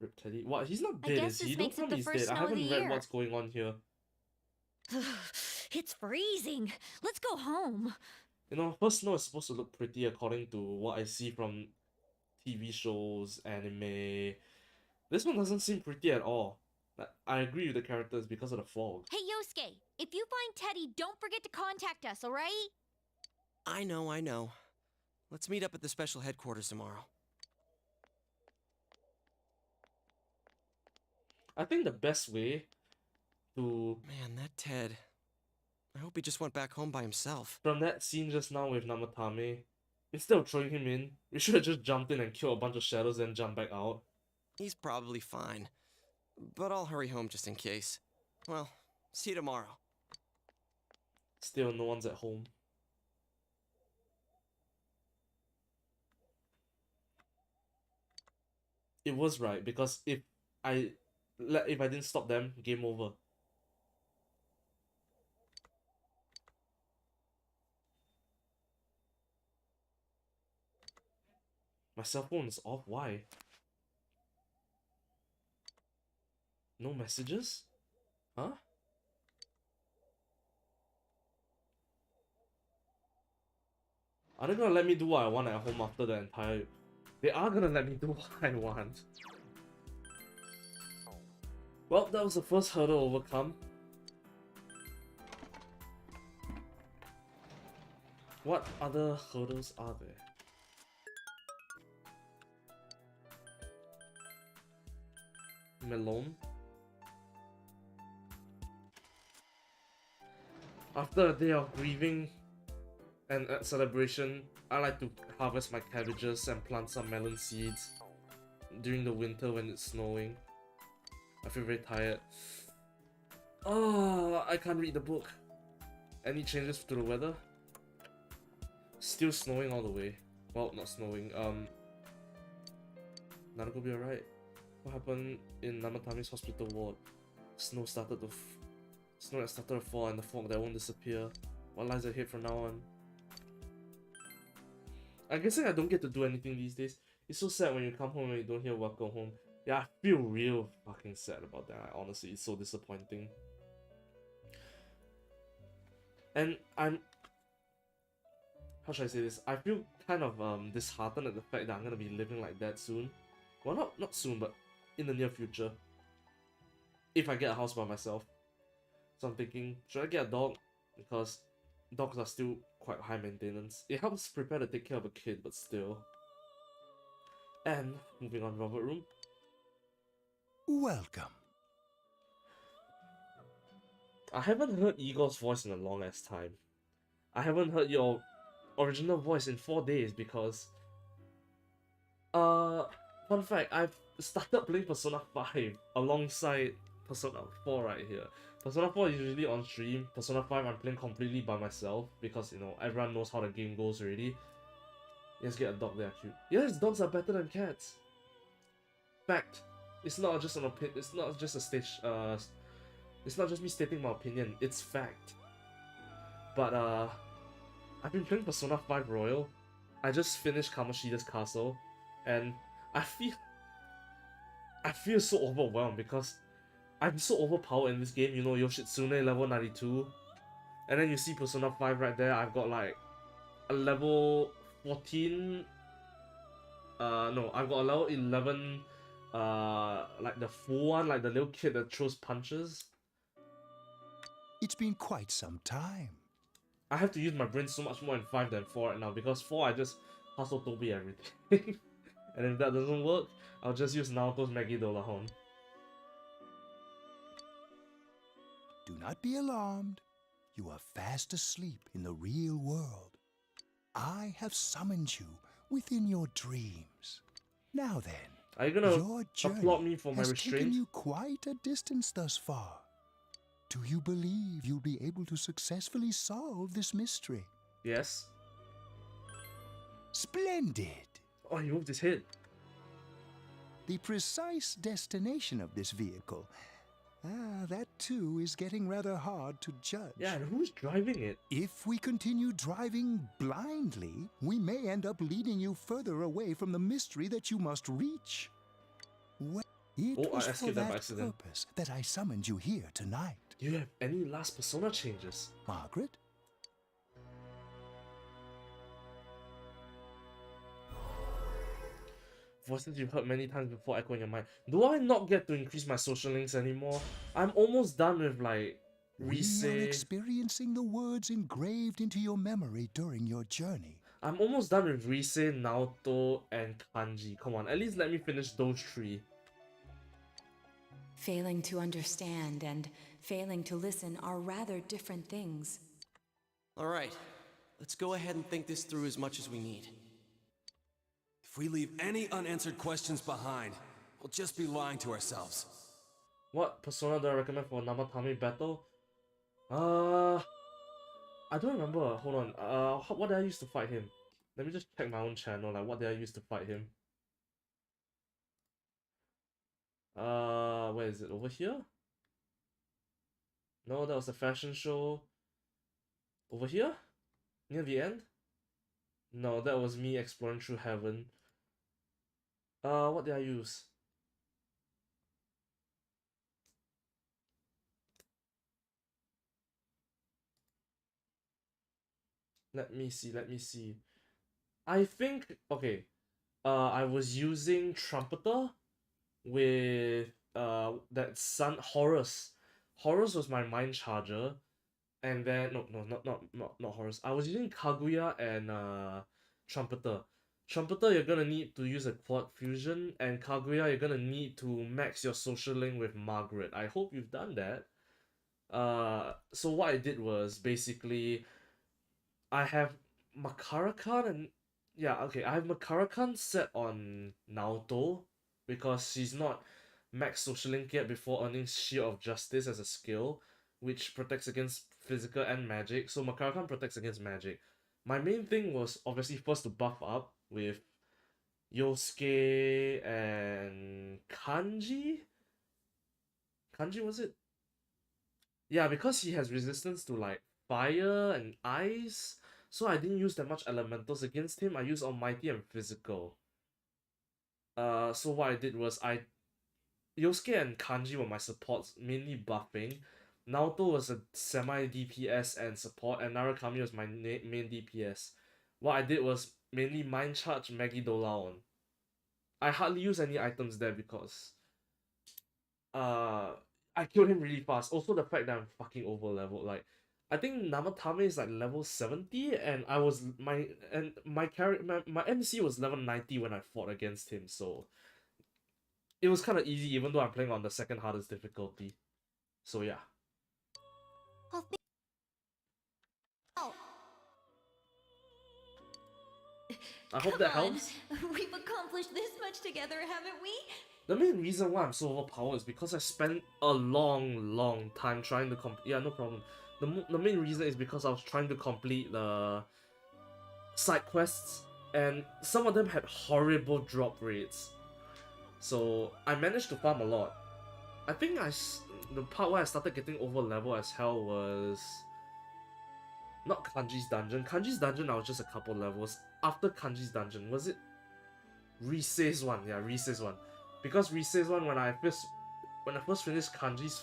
Rip Teddy. What? He's not dead, guess is he? this Don't makes tell it me the he's first dead. I snow of haven't the read year. what's going on here. It's freezing. Let's go home. You know, first snow is supposed to look pretty according to what I see from TV shows, anime. This one doesn't seem pretty at all. I agree with the characters because of the fog. Hey, Yosuke, if you find Teddy, don't forget to contact us, alright? I know. Let's meet up at the special headquarters tomorrow. I think the best way to... Man, that Ted. I hope he just went back home by himself. From that scene just now with Namatame, instead of throwing him in, we should have just jumped in and killed a bunch of shadows and jumped back out. He's probably fine. But I'll hurry home just in case. Well, see you tomorrow. Still, no one's at home. It was right, because if I didn't stop them, game over. My cell phone is off, why? No messages? Huh? Are they gonna let me do what I want at home after the entire... They are gonna let me do what I want. Well, that was the first hurdle overcome. What other hurdles are there? Melon? After a day of grieving and celebration, I like to harvest my cabbages and plant some melon seeds during the winter when it's snowing. I feel very tired. Oh, I can't read the book. Any changes to the weather? Still snowing all the way. Well, not snowing. Nanako be alright. What happened in Namatame's hospital ward? Snow started to fall and the fog that won't disappear. What lies ahead from now on? I'm guessing I don't get to do anything these days. It's so sad when you come home and you don't hear welcome home. Yeah, I feel real fucking sad about that. Honestly, it's so disappointing. And how should I say this? I feel kind of disheartened at the fact that I'm gonna be living like that soon. Well, not soon, but in the near future. If I get a house by myself. So I'm thinking, should I get a dog? Because dogs are still quite high maintenance. It helps prepare to take care of a kid, but still. And moving on, Robert Room. Welcome. I haven't heard Igor's voice in a long ass time. I haven't heard your original voice in 4 days because... fun fact, I've started playing Persona 5 alongside Persona 4 right here. Persona 4 is usually on stream. Persona 5 I'm playing completely by myself because, you know, everyone knows how the game goes already. Let's get a dog, they are cute. Yes, dogs are better than cats. Fact. It's not just an opinion. It's not just a stage. It's not just me stating my opinion. It's fact. But I've been playing Persona 5 Royal. I just finished Kamoshida's castle, and I feel so overwhelmed because I'm so overpowered in this game. You know, Yoshitsune level 92, and then you see Persona 5 right there. I've got like a level 14. No, I've got a level 11. Like the full one, like the little kid that throws punches. It's been quite some time. I have to use my brain so much more in 5 than 4 right now because 4 I just hustle Toby everything. And if that doesn't work, I'll just use Naoto's Maggie Dolahon. Do not be alarmed. You are fast asleep in the real world. I have summoned you within your dreams. Now then, are you gonna your applaud me for my has restraint? taken you quite a distance thus far. Do you believe you'll be able to successfully solve this mystery? Yes. Splendid! Oh, he moved his head. The precise destination of this vehicle, that too is getting rather hard to judge. Yeah, and who's driving it? If we continue driving blindly, we may end up leading you further away from the mystery that you must reach. Well, it was I for escaped that by that accident. purpose that I summoned you here tonight. Do you have any last Persona changes? Margaret? voices you've heard many times before echo in your mind. Do I not get to increase my social links anymore? I'm almost done with like We are experiencing the words engraved into your memory during your journey. I'm almost done with Rise, Naoto, and Kanji. Come on, at least let me finish those 3. Failing to understand and failing to listen are rather different things. Alright, let's go ahead and think this through as much as we need. If we leave any unanswered questions behind, we'll just be lying to ourselves. What persona do I recommend for Namatame battle? I don't remember. Hold on. What did I use to fight him? Let me just check my own channel. Like, what did I use to fight him? Where is it? Over here? No, that was a fashion show. Over here? Near the end? No, that was me exploring through heaven. What did I use? Let me see. I think, okay, I was using Trumpeter with, that Sun, Horus. Horus was my mind charger, and then, not Horus. I was using Kaguya and, Trumpeter. Trumpeter, you're gonna need to use a quad fusion, and Kaguya, you're gonna need to max your social link with Margaret. I hope you've done that. So what I did was, basically, I have Makarakan and I have Makarakan set on Naoto because she's not max social link yet before earning Shield of Justice as a skill, which protects against physical and magic. So Makarakan protects against magic. My main thing was obviously first to buff up with Yosuke and Kanji. Kanji, was it? Yeah, because he has resistance to like fire and ice, so I didn't use that much elementals against him. I used Almighty and Physical. So what I did was Yosuke and Kanji were my supports, mainly buffing. Naoto was a semi-DPS and support, and Narukami was my main DPS. What I did was mainly Mind Charge Megiddola on. I hardly use any items there because I killed him really fast. Also the fact that I'm fucking over leveled. Like, I think Namatame is like level 70, and my MC was level 90 when I fought against him, so it was kind of easy even though I'm playing on the second hardest difficulty. So yeah. I hope that helps. We've accomplished this much together, haven't we? The main reason why I'm so overpowered is because I spent a long time trying to yeah, no problem. The main reason is because I was trying to complete the side quests, and some of them had horrible drop rates. So I managed to farm a lot. I think the part where I started getting over level as hell was not Kanji's dungeon. Kanji's dungeon I was just a couple levels. After Kanji's dungeon, was it Rise's one? Yeah, Rise's one. Because Rise's one, when I first finished Kanji's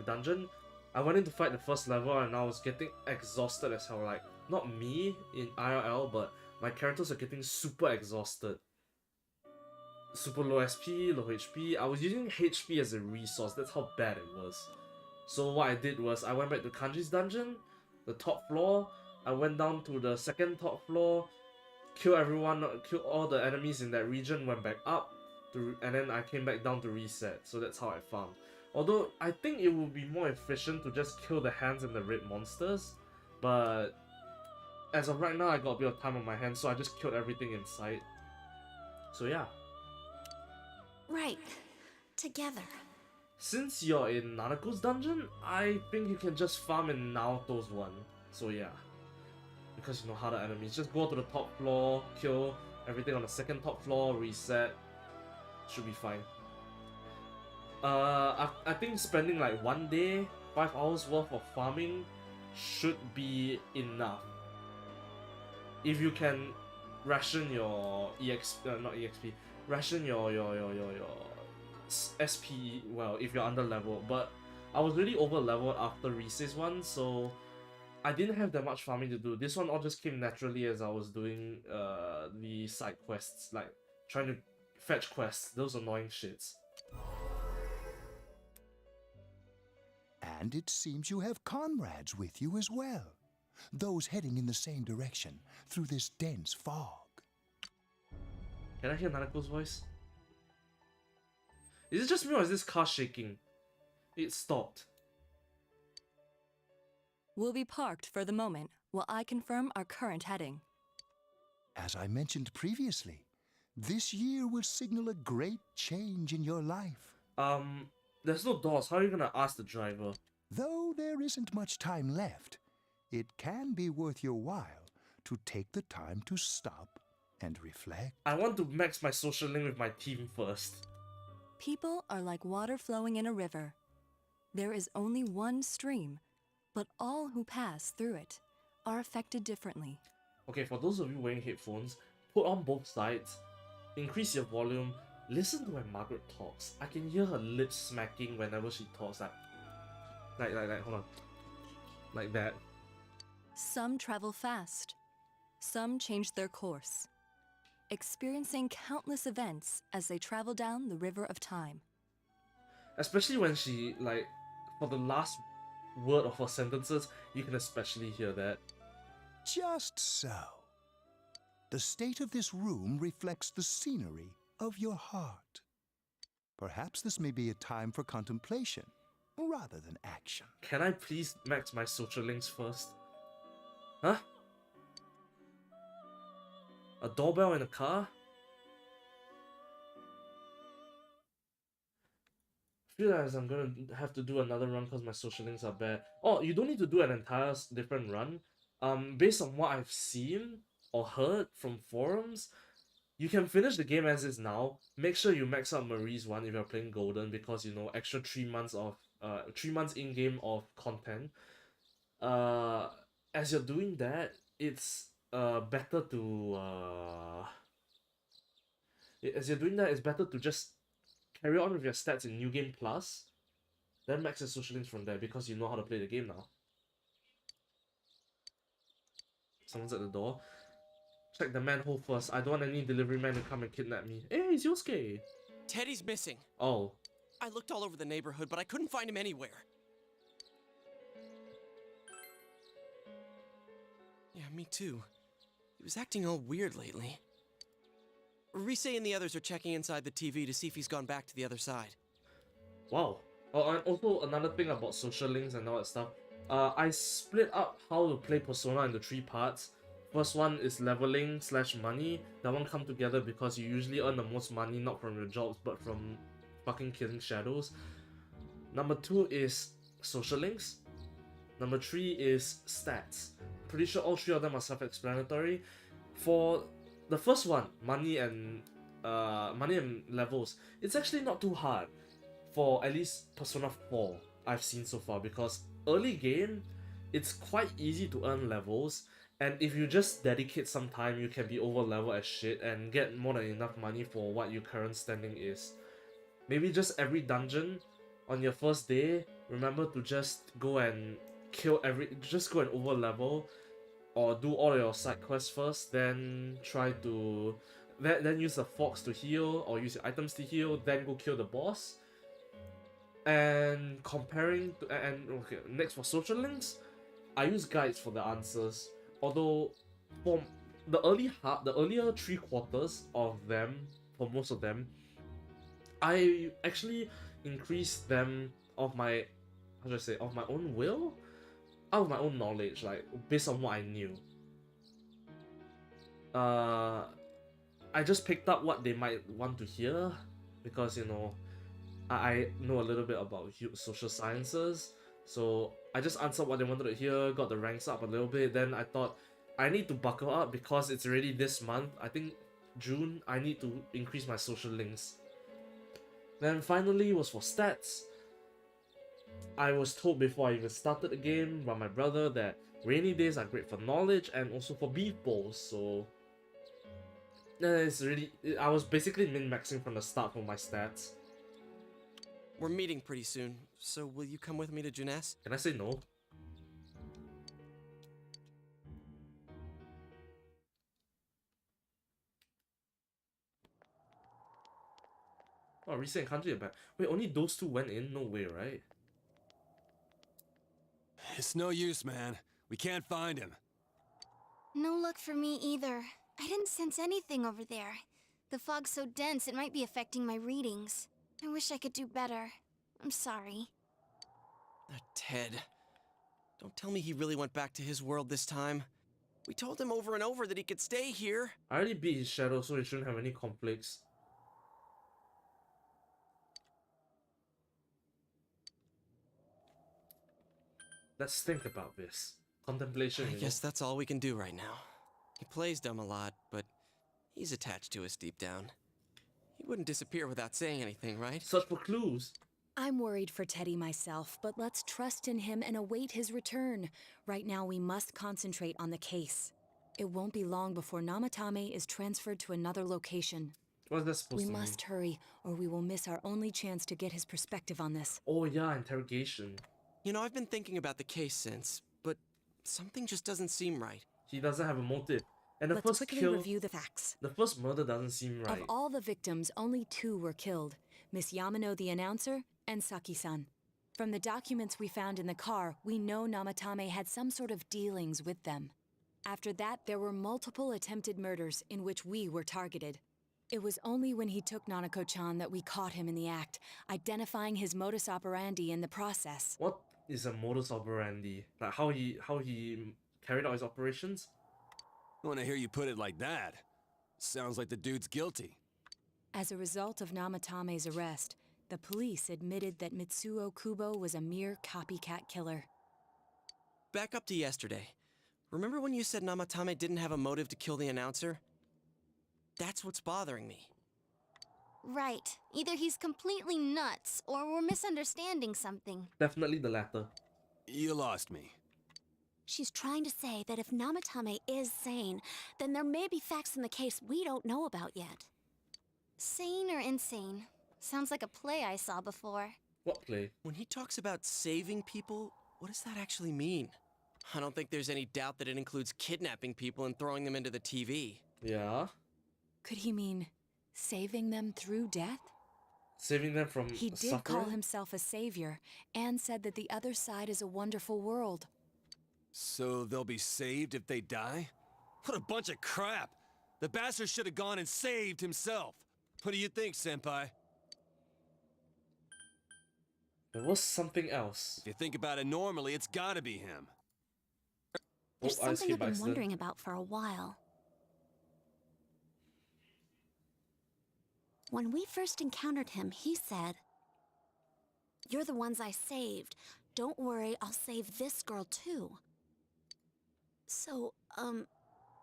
dungeon, I went in to fight the first level and I was getting exhausted as hell. Like, not me in IRL, but my characters are getting super exhausted. Super low SP, low HP. I was using HP as a resource, that's how bad it was. So what I did was, I went back to Kanji's dungeon, the top floor, I went down to the second top floor, killed all the enemies in that region, went back up, and then I came back down to reset. So that's how I farmed. Although, I think it would be more efficient to just kill the hands and the red monsters, but as of right now, I got a bit of time on my hands, so I just killed everything in sight. So yeah. Right. Together. Since you're in Nanako's dungeon, I think you can just farm in Naoto's one. So yeah. Because you know how the enemies. Just go to the top floor, kill everything on the second top floor, reset. Should be fine. I think spending like 1 day, 5 hours worth of farming should be enough. If you can ration your ration your SP well if you're under level. But I was really over leveled after Reese's one, so I didn't have that much farming to do. This one all just came naturally as I was doing the side quests, like trying to fetch quests, those annoying shits. And it seems you have comrades with you as well. Those heading in the same direction through this dense fog. Can I hear Nanako's voice? Is it just me or is this car shaking? It stopped. We'll be parked for the moment while I confirm our current heading. As I mentioned previously, this year will signal a great change in your life. There's no doors. How are you gonna ask the driver? Though there isn't much time left, it can be worth your while to take the time to stop and reflect. I want to max my social link with my team first. People are like water flowing in a river. There is only one stream, but all who pass through it are affected differently. Okay, for those of you wearing headphones, put on both sides, increase your volume, listen to when Margaret talks. I can hear her lips smacking whenever she talks, like, hold on. Like that. Some travel fast. Some change their course, experiencing countless events as they travel down the river of time. Especially when she, like, for the last word of her sentences, you can especially hear that. Just so. The state of this room reflects the scenery of your heart. Perhaps this may be a time for contemplation rather than action. Can I please max my social links first? Huh? A doorbell in a car? I feel as I'm gonna have to do another run because my social links are bad. Oh, you don't need to do an entire different run. Based on what I've seen or heard from forums, you can finish the game as is now. Make sure you max out Marie's one if you're playing Golden, because you know, extra 3 months of 3 months in game of content. As you're doing that, it's better to as you're doing that, it's better to just carry on with your stats in New Game Plus, then max your social links from there because you know how to play the game now. Someone's at the door. Check the manhole first. I don't want any delivery man to come and kidnap me. Hey, it's Yosuke! Teddy's missing. Oh. I looked all over the neighborhood, but I couldn't find him anywhere. Yeah, me too. He was acting all weird lately. Rise and the others are checking inside the TV to see if he's gone back to the other side. Wow. Oh, and also another thing about social links and all that stuff. I split up how to play Persona into 3 parts. First one is leveling / money. That one come together because you usually earn the most money not from your jobs but from fucking killing shadows. Number 2 is social links. Number 3 is stats. Pretty sure all 3 of them are self-explanatory. For the first one, money and levels, it's actually not too hard for at least Persona 4 I've seen so far, because early game, it's quite easy to earn levels, and if you just dedicate some time, you can be over level as shit and get more than enough money for what your current standing is. Maybe just every dungeon on your first day, remember to just go and just go and over level, or do all your side quests first, then try to then use the fox to heal, or use your items to heal, then go kill the boss. And comparing to, okay, next for social links, I use guides for the answers. Although for the earlier 3 quarters of them, for most of them, I actually increased them of my, how should I say, of my own will, out of my own knowledge, like based on what I knew. I just picked up what they might want to hear because, you know, I know a little bit about social sciences, so I just answered what they wanted to hear, got the ranks up a little bit. Then I thought I need to buckle up because it's already this month, I think June, I need to increase my social links. Then finally was for stats. I was told before I even started the game by my brother that rainy days are great for knowledge and also for beef bowls, so it's really, I was basically min-maxing from the start for my stats. We're meeting pretty soon, so will you come with me to Jeunesse? Can I say no? Oh, reset and country back. Wait, only those two went in? No way, right? It's no use, man. We can't find him. No luck for me either. I didn't sense anything over there. The fog's so dense it might be affecting my readings. I wish I could do better. I'm sorry. That Ted. Don't tell me he really went back to his world this time. We told him over and over that he could stay here. I already beat his shadow, so he shouldn't have any conflicts. Let's think about this. Contemplation. I guess that's all we can do right now. He plays dumb a lot, but he's attached to us deep down. He wouldn't disappear without saying anything, right? Search for clues. I'm worried for Teddy myself, but let's trust in him and await his return. Right now, we must concentrate on the case. It won't be long before Namatame is transferred to another location. What's that supposed to mean? We must hurry, or we will miss our only chance to get his perspective on this. Oh yeah, interrogation. You know, I've been thinking about the case since, but something just doesn't seem right. He doesn't have a motive. And the Let's first quickly kill, review the facts. the first murder doesn't seem right. Of all the victims, only 2 were killed. Miss Yamano the announcer, and Saki-san. From the documents we found in the car, we know Namatame had some sort of dealings with them. After that, there were multiple attempted murders in which we were targeted. It was only when he took Nanako-chan that we caught him in the act, identifying his modus operandi in the process. What is a modus operandi? Like how he carried out his operations? When I hear you put it like that, sounds like the dude's guilty. As a result of Namatame's arrest, the police admitted that Mitsuo Kubo was a mere copycat killer. Back up to yesterday. Remember when you said Namatame didn't have a motive to kill the announcer? That's what's bothering me. Right. Either he's completely nuts, or we're misunderstanding something. Definitely the latter. You lost me. She's trying to say that if Namatame is sane, then there may be facts in the case we don't know about yet. Sane or insane? Sounds like a play I saw before. What play? When he talks about saving people, what does that actually mean? I don't think there's any doubt that it includes kidnapping people and throwing them into the TV. Yeah? Could he mean saving them through death? Saving them from He did suffering? call himself a savior, and said that the other side is a wonderful world. So they'll be saved if they die? What a bunch of crap! The bastard should have gone and saved himself. What do you think, Senpai? There was something else. If you think about it normally, it's gotta be him. There's Oh, ice something I've cube been accident. wondering about for a while. When we first encountered him, he said, "You're the ones I saved. Don't worry, I'll save this girl too." So,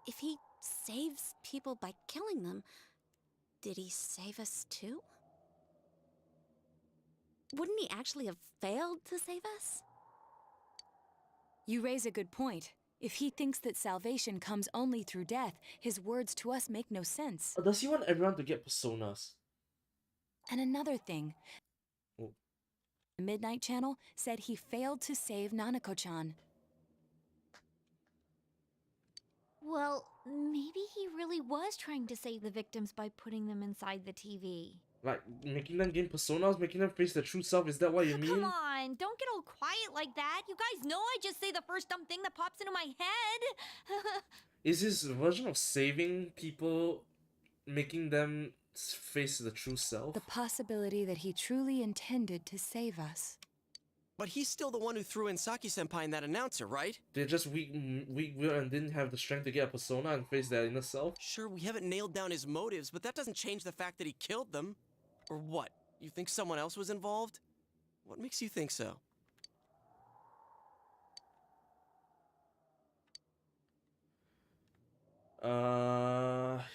if he saves people by killing them, did he save us too? Wouldn't he actually have failed to save us? You raise a good point. If he thinks that salvation comes only through death, his words to us make no sense. Or does he want everyone to get personas? And another thing, Oh. the Midnight Channel said he failed to save Nanako-chan. Well, maybe he really was trying to save the victims by putting them inside the TV. Like, making them gain personas, making them face their true self, is that what you mean? Come on, don't get all quiet like that. You guys know I just say the first dumb thing that pops into my head. Is his version of saving people making them face the true self? The possibility that he truly intended to save us. But he's still the one who threw in Saki-senpai and that announcer, right? They're just weak-willed and didn't have the strength to get a persona and face their inner self? Sure, we haven't nailed down his motives, but that doesn't change the fact that he killed them. Or what? You think someone else was involved? What makes you think so?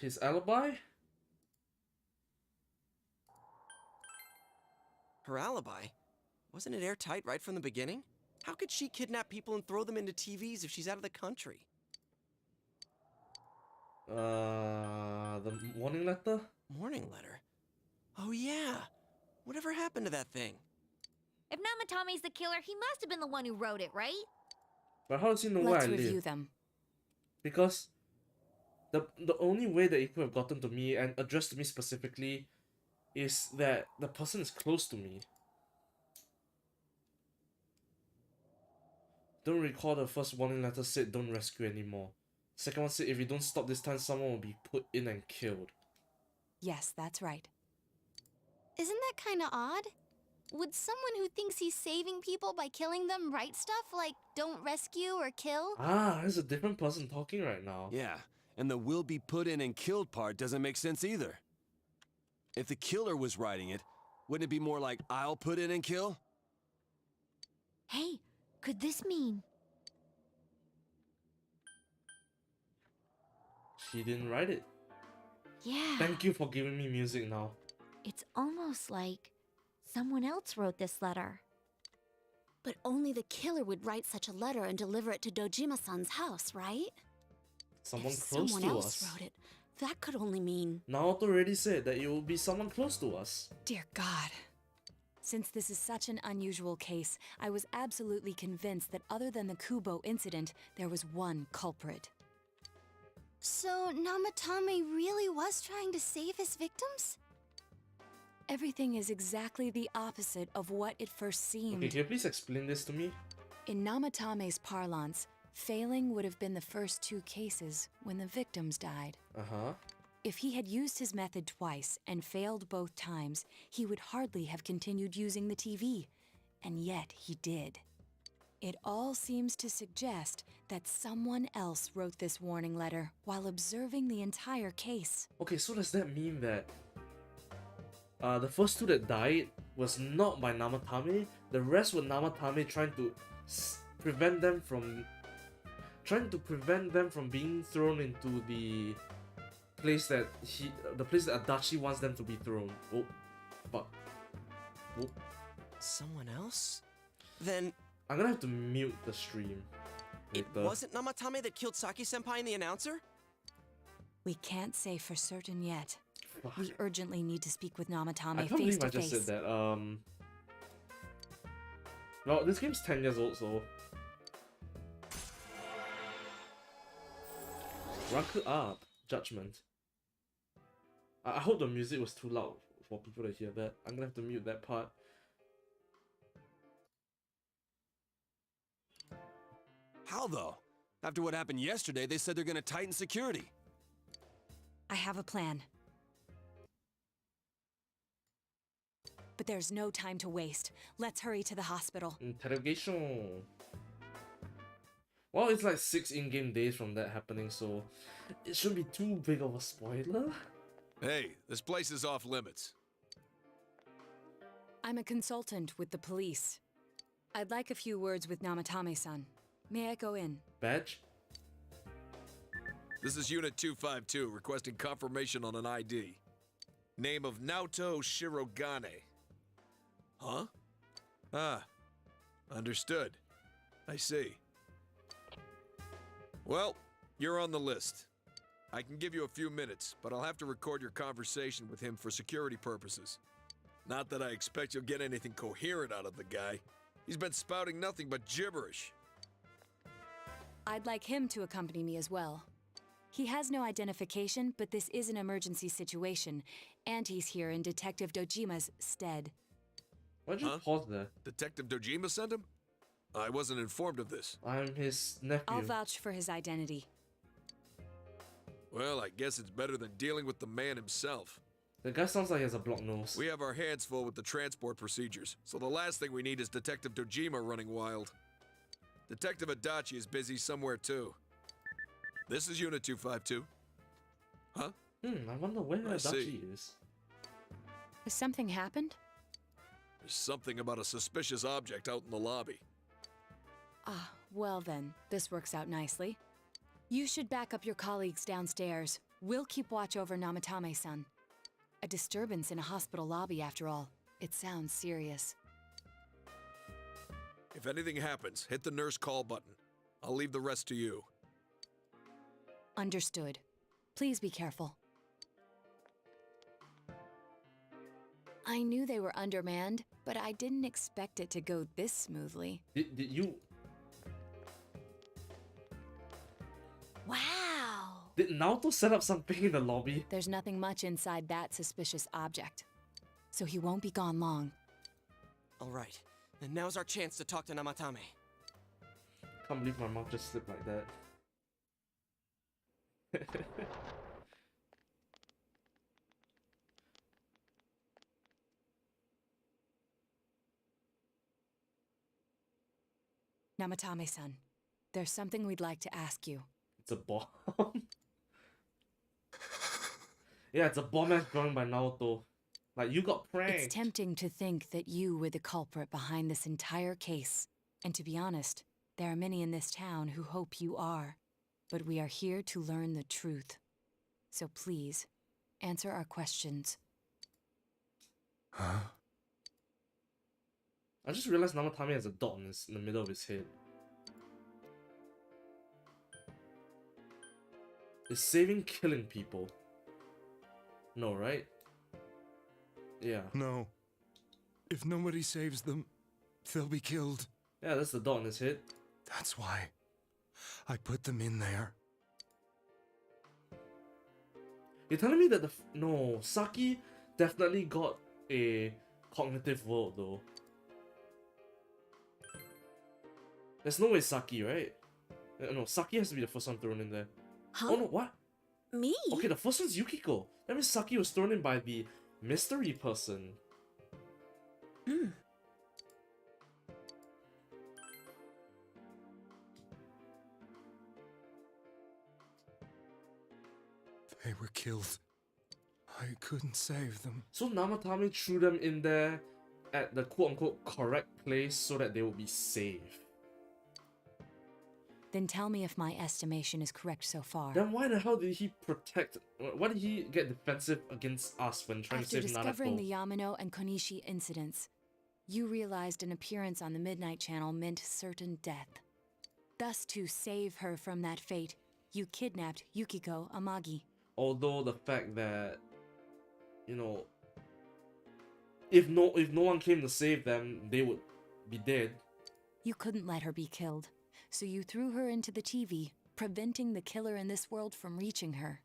His alibi? Her alibi? Wasn't it airtight right from the beginning? How could she kidnap people and throw them into TVs if she's out of the country? The warning letter? Warning letter? Oh yeah! Whatever happened to that thing? If Namatame's the killer, he must have been the one who wrote it, right? But how does he know where I Let's review live? them. Because the only way that he could have gotten to me and addressed to me specifically is that the person is close to me. Don't recall the first warning letter said don't rescue anymore. Second one said if you don't stop this time, someone will be put in and killed. Yes, that's right. Isn't that kind of odd? Would someone who thinks he's saving people by killing them write stuff like don't rescue or kill? Ah, there's a different person talking right now. Yeah, and the will be put in and killed part doesn't make sense either. If the killer was writing it, wouldn't it be more like I'll put in and kill? Hey, could this mean? She didn't write it. Yeah. Thank you for giving me music now. It's almost like someone else wrote this letter. But only the killer would write such a letter and deliver it to Dojima-san's house, right? Someone If close someone to else us. wrote it, that could only mean... Naoto already said that it will be someone close to us. Dear God. Since this is such an unusual case, I was absolutely convinced that other than the Kubo incident, there was one culprit. So Namatame really was trying to save his victims? Everything is exactly the opposite of what it first seemed. Okay, can you please explain this to me? In Namatame's parlance, failing would have been the first two cases when the victims died. Uh-huh. If he had used his method twice and failed both times, he would hardly have continued using the TV. And yet he did. It all seems to suggest that someone else wrote this warning letter while observing the entire case. Okay, so does that mean that the first two that died was not by Namatame? The rest were Namatame trying to prevent them from being thrown into the place that Adachi wants them to be thrown. Oh, fuck. Oh. Someone else? Then I'm gonna have to mute the stream it later. wasn't Namatame that killed Saki-senpai and the announcer? We can't say for certain yet. Fuck. We urgently need to speak with I Namatame can't face believe to I just face. said that. Well, this game's 10 years old, so Raku up. Judgment. I hope the music was too loud for people to hear that. I'm gonna have to mute that part. How though? After what happened yesterday, they said they're gonna tighten security. I have a plan. But there's no time to waste. Let's hurry to the hospital. Interrogation. Well, it's like 6 in-game days from that happening, so it shouldn't be too big of a spoiler. Hey, this place is off limits. I'm a consultant with the police. I'd like a few words with Namatame-san. May I go in? Badge? This is Unit 252, requesting confirmation on an ID. Name of Naoto Shirogane. Huh? Ah, understood. I see. Well, you're on the list. I can give you a few minutes, but I'll have to record your conversation with him for security purposes. Not that I expect you'll get anything coherent out of the guy. He's been spouting nothing but gibberish. I'd like him to accompany me as well. He has no identification, but this is an emergency situation, and he's here in Detective Dojima's stead. Why'd you pause there? Detective Dojima sent him? I wasn't informed of this. I'm his nephew. I'll vouch for his identity. Well, I guess it's better than dealing with the man himself. The guy sounds like he has a blocked nose. We have our hands full with the transport procedures, so the last thing we need is Detective Dojima running wild. Detective Adachi is busy somewhere too. This is Unit 252. Huh? I wonder where I see. Adachi is. Has something happened? There's something about a suspicious object out in the lobby. Ah, well then, this works out nicely. You should back up your colleagues downstairs. We'll keep watch over Namatame-san. A disturbance in a hospital lobby, after all. It sounds serious. If anything happens, hit the nurse call button. I'll leave the rest to you. Understood. Please be careful. I knew they were undermanned, but I didn't expect it to go this smoothly. Did you... Wow! Did Naoto set up something in the lobby? There's nothing much inside that suspicious object. so he won't be gone long. All right, and now's our chance to talk to Namatame. Can't believe my mouth just slipped like that. Namatame-san, there's something we'd like to ask you. It's a bomb. Yeah, it's a bomb as grown by Naoto. Like, you got pranked. It's tempting to think that you were the culprit behind this entire case. And to be honest, there are many in this town who hope you are. But we are here to learn the truth. So please, answer our questions. Huh? I just realized Namatame has a dot in the middle of his head. Is saving killing people? No, right? Yeah. No. If nobody saves them, they'll be killed. Yeah, that's the dot in his head. That's why I put them in there. You're telling me that no, Saki definitely got a cognitive world though. There's no way Saki, right? No, Saki has to be the first one thrown in there. Huh? Oh no, what? Me? Okay, the first one's Yukiko. That means Saki was thrown in by the mystery person. They were killed. I couldn't save them. So Namatame threw them in there at the quote-unquote correct place so that they would be safe. Then tell me if my estimation is correct so far. Then why the hell did he protect... Why did he get defensive against us when trying After to save discovering Nanako? the Yamano and Konishi incidents, you realized an appearance on the Midnight Channel meant certain death. Thus, to save her from that fate, you kidnapped Yukiko Amagi. Although the fact that, you know, if no one came to save them, they would be dead. You couldn't let her be killed, so you threw her into the TV, preventing the killer in this world from reaching her.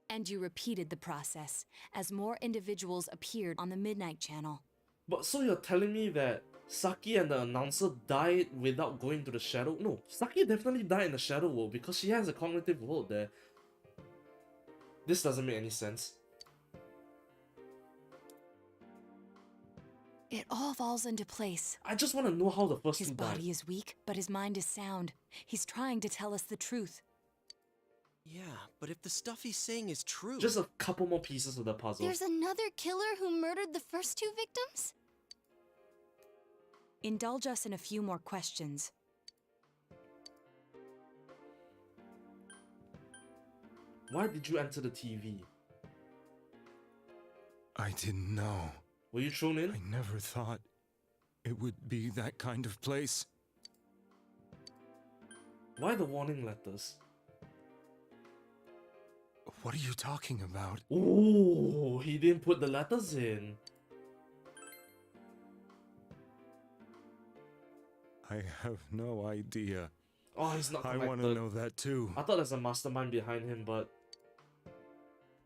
And you repeated the process, as more individuals appeared on the Midnight Channel. But so you're telling me that Saki and the announcer died without going to the shadow? No, Saki definitely died in the shadow world because she has a cognitive world there. This doesn't make any sense. It all falls into place. I just want to know how the first His two died. body is weak, but his mind is sound. He's trying to tell us the truth. Yeah, but if the stuff he's saying is true... Just a couple more pieces of the puzzle. There's another killer who murdered the first two victims? Indulge us in a few more questions. Why did you enter the TV? I didn't know. Were you thrown in? I never thought it would be that kind of place. Why the warning letters? What are you talking about? Oh, he didn't put the letters in. I have no idea. Oh, he's not I connected. want to know that too. I thought there's a mastermind behind him, but...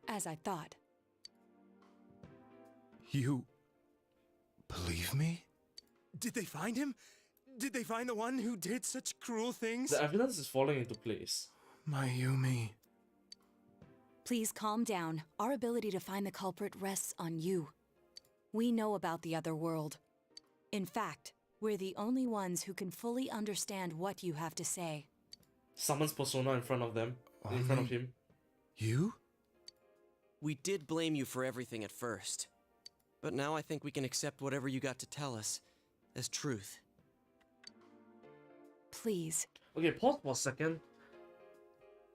As I thought. You believe me? Did they find him? Did they find the one who did such cruel things? The evidence is falling into place. Mayumi. Please calm down. Our ability to find the culprit rests on you. We know about the other world. In fact, we're the only ones who can fully understand what you have to say. Summons Persona in front of them. In front of him. You? We did blame you for everything at first. But now I think we can accept whatever you got to tell us as truth. Please. Okay, pause for a second.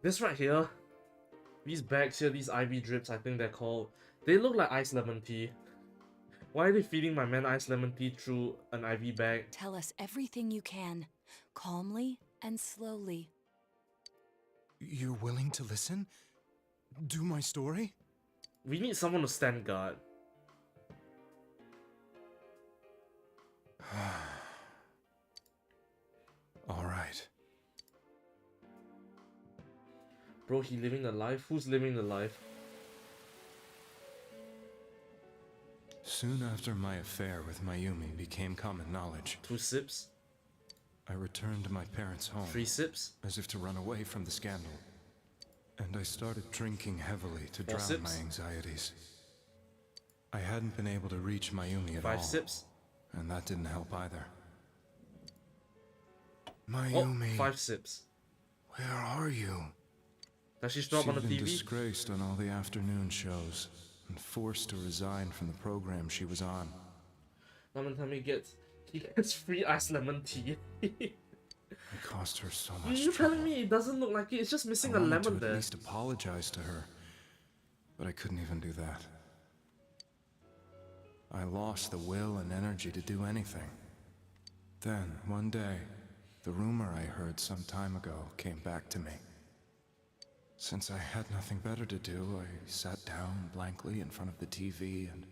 This right here, these bags here, these IV drips, I think they're called, they look like iced lemon tea. Why are they feeding my man iced lemon tea through an IV bag? Tell us everything you can, calmly and slowly. You're willing to listen? Do my story? We need someone to stand guard. All right. Bro, he living the life? Who's living the life? So Soon after my affair with Mayumi became common knowledge, 2 sips. I returned to my parents' home. 3 sips. As if to run away from the scandal. And I started drinking heavily to 4 drown sips. my anxieties. I hadn't been able to reach Mayumi at all. 5 sips. And that didn't help either. Oh, Mayumi. 5 sips. Where are you? Does she stop on the She'd been TV? disgraced on all the afternoon shows and forced to resign from the program she was on. Namatame gets free iced lemon tea. It cost her so much You're trouble. telling me it doesn't look like it? It's just missing I a wanted lemon to there. at least apologize to her, but I couldn't even do that. I lost the will and energy to do anything. Then, one day, the rumor I heard some time ago came back to me. Since I had nothing better to do, I sat down blankly in front of the TV and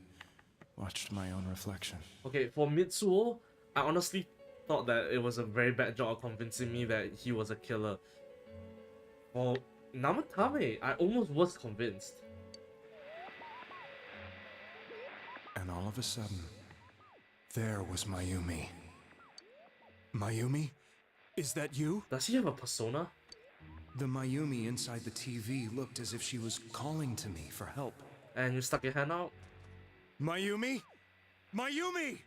watched my own reflection. Okay, for Mitsuo, I honestly thought that it was a very bad job of convincing me that he was a killer. For Namatame, I almost was convinced. And all of a sudden, there was Mayumi. Mayumi? Is that you? Does he have a persona? The Mayumi inside the TV looked as if she was calling to me for help. And you stuck your hand out? Mayumi? Mayumi!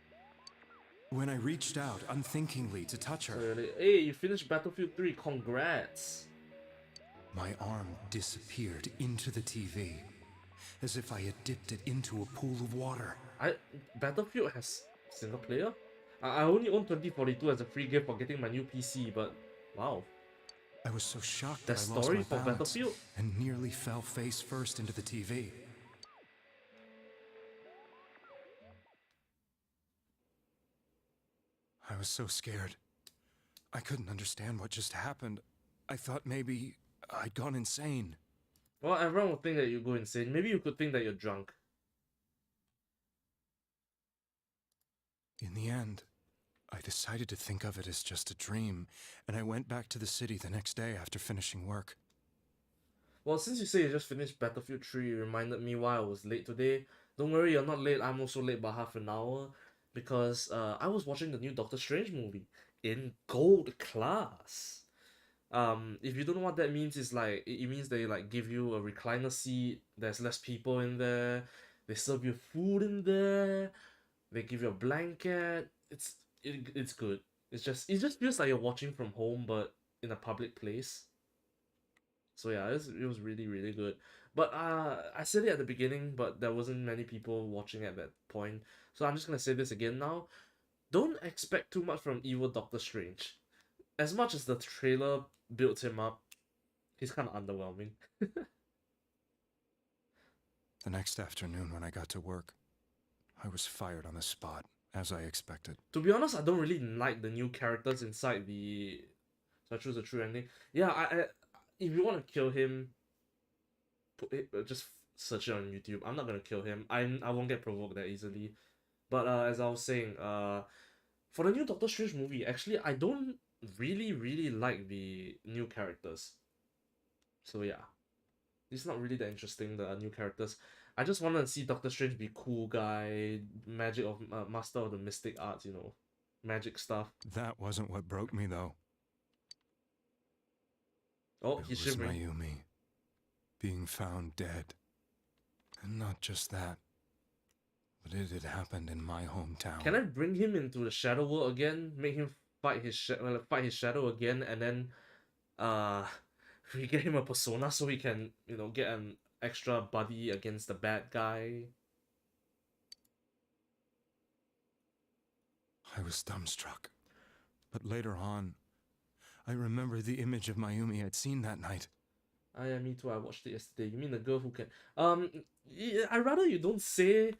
When I reached out unthinkingly to touch her, Really? Hey, you finished Battlefield 3, congrats! my arm disappeared into the TV, as if I had dipped it into a pool of water. Battlefield has single player? I only own 2042 as a free gift for getting my new PC, but wow. I was so shocked The that I lost story my for balance Battlefield? and nearly fell face first into the TV. I was so scared. I couldn't understand what just happened. I thought maybe I'd gone insane. Well, everyone will think that you go insane. Maybe you could think that you're drunk. In the end, I decided to think of it as just a dream, and I went back to the city the next day after finishing work. Well, since you say you just finished Battlefield 3, you reminded me why I was late today. Don't worry, you're not late. I'm also late by half an hour. Because I was watching the new Doctor Strange movie in gold class. If you don't know what that means, it's like it means they like give you a recliner seat. There's less people in there. They serve you food in there. They give you a blanket. It's good. It just feels like you're watching from home, but in a public place. So yeah, it was really, really good. But I said it at the beginning, but there wasn't many people watching at that point. So I'm just gonna say this again now. Don't expect too much from evil Doctor Strange. As much as the trailer builds him up, he's kind of underwhelming. The next afternoon when I got to work, I was fired on the spot, as I expected. To be honest, I don't really like the new characters inside the... So I choose a true ending. Yeah, I if you want to kill him, just search it on YouTube. I'm not gonna kill him. I won't get provoked that easily. But as I was saying, for the new Doctor Strange movie, actually I don't really like the new characters. So yeah, it's not really that interesting, the new characters. I just want to see Doctor Strange be cool guy, magic of master of the mystic arts, you know, magic stuff. That wasn't what broke me though. Oh, It he's was shivering. Mayumi being found dead. And not just that, but it had happened in my hometown. Can I bring him into the shadow world again? Make him fight his shadow again, and then we get him a persona so he can, you know, get an extra buddy against the bad guy. I was dumbstruck. But later on, I remember the image of Mayumi I'd seen that night. Yeah, me too. I watched it yesterday. You mean the girl who can... yeah, I'd rather you don't say...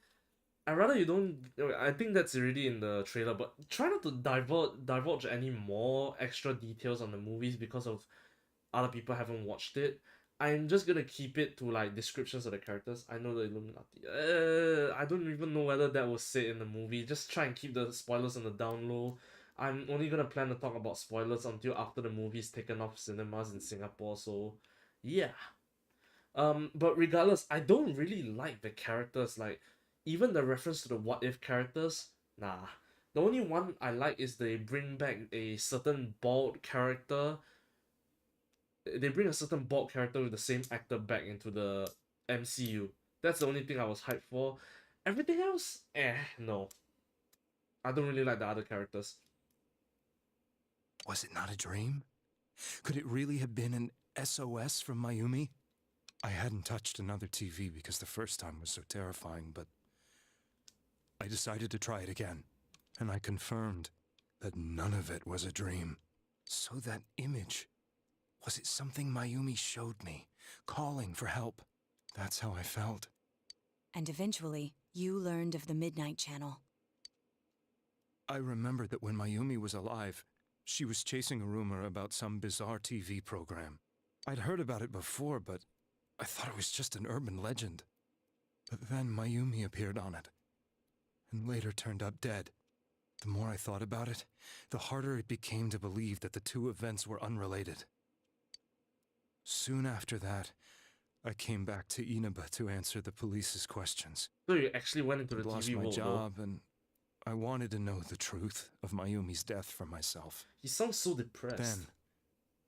I'd rather you don't... I think that's already in the trailer, but try not to divulge any more extra details on the movies because of other people haven't watched it. I'm just gonna keep it to, like, descriptions of the characters. I know the Illuminati. I don't even know whether that was said in the movie. Just try and keep the spoilers on the down low. I'm only gonna plan to talk about spoilers until after the movie's taken off cinemas in Singapore, so... yeah. But regardless, I don't really like the characters. Like, even the reference to the what if characters, nah. The only one I like is they bring back a certain bald character. They bring a certain bald character with the same actor back into the MCU. That's the only thing I was hyped for. Everything else, no. I don't really like the other characters. Was it not a dream? Could it really have been an SOS from Mayumi? I hadn't touched another TV because the first time was so terrifying, but I decided to try it again, and I confirmed that none of it was a dream. So that image, was it something Mayumi showed me, calling for help? That's how I felt. And eventually, you learned of the Midnight Channel. I remembered that when Mayumi was alive, she was chasing a rumor about some bizarre TV program. I'd heard about it before, but I thought it was just an urban legend. But then Mayumi appeared on it, and later turned up dead. The more I thought about it, the harder it became to believe that the two events were unrelated. Soon after that, I came back to Inaba to answer the police's questions. So you actually went into the I'd lost TV my world, job, and I wanted to know the truth of Mayumi's death for myself. He sounds so depressed. Then,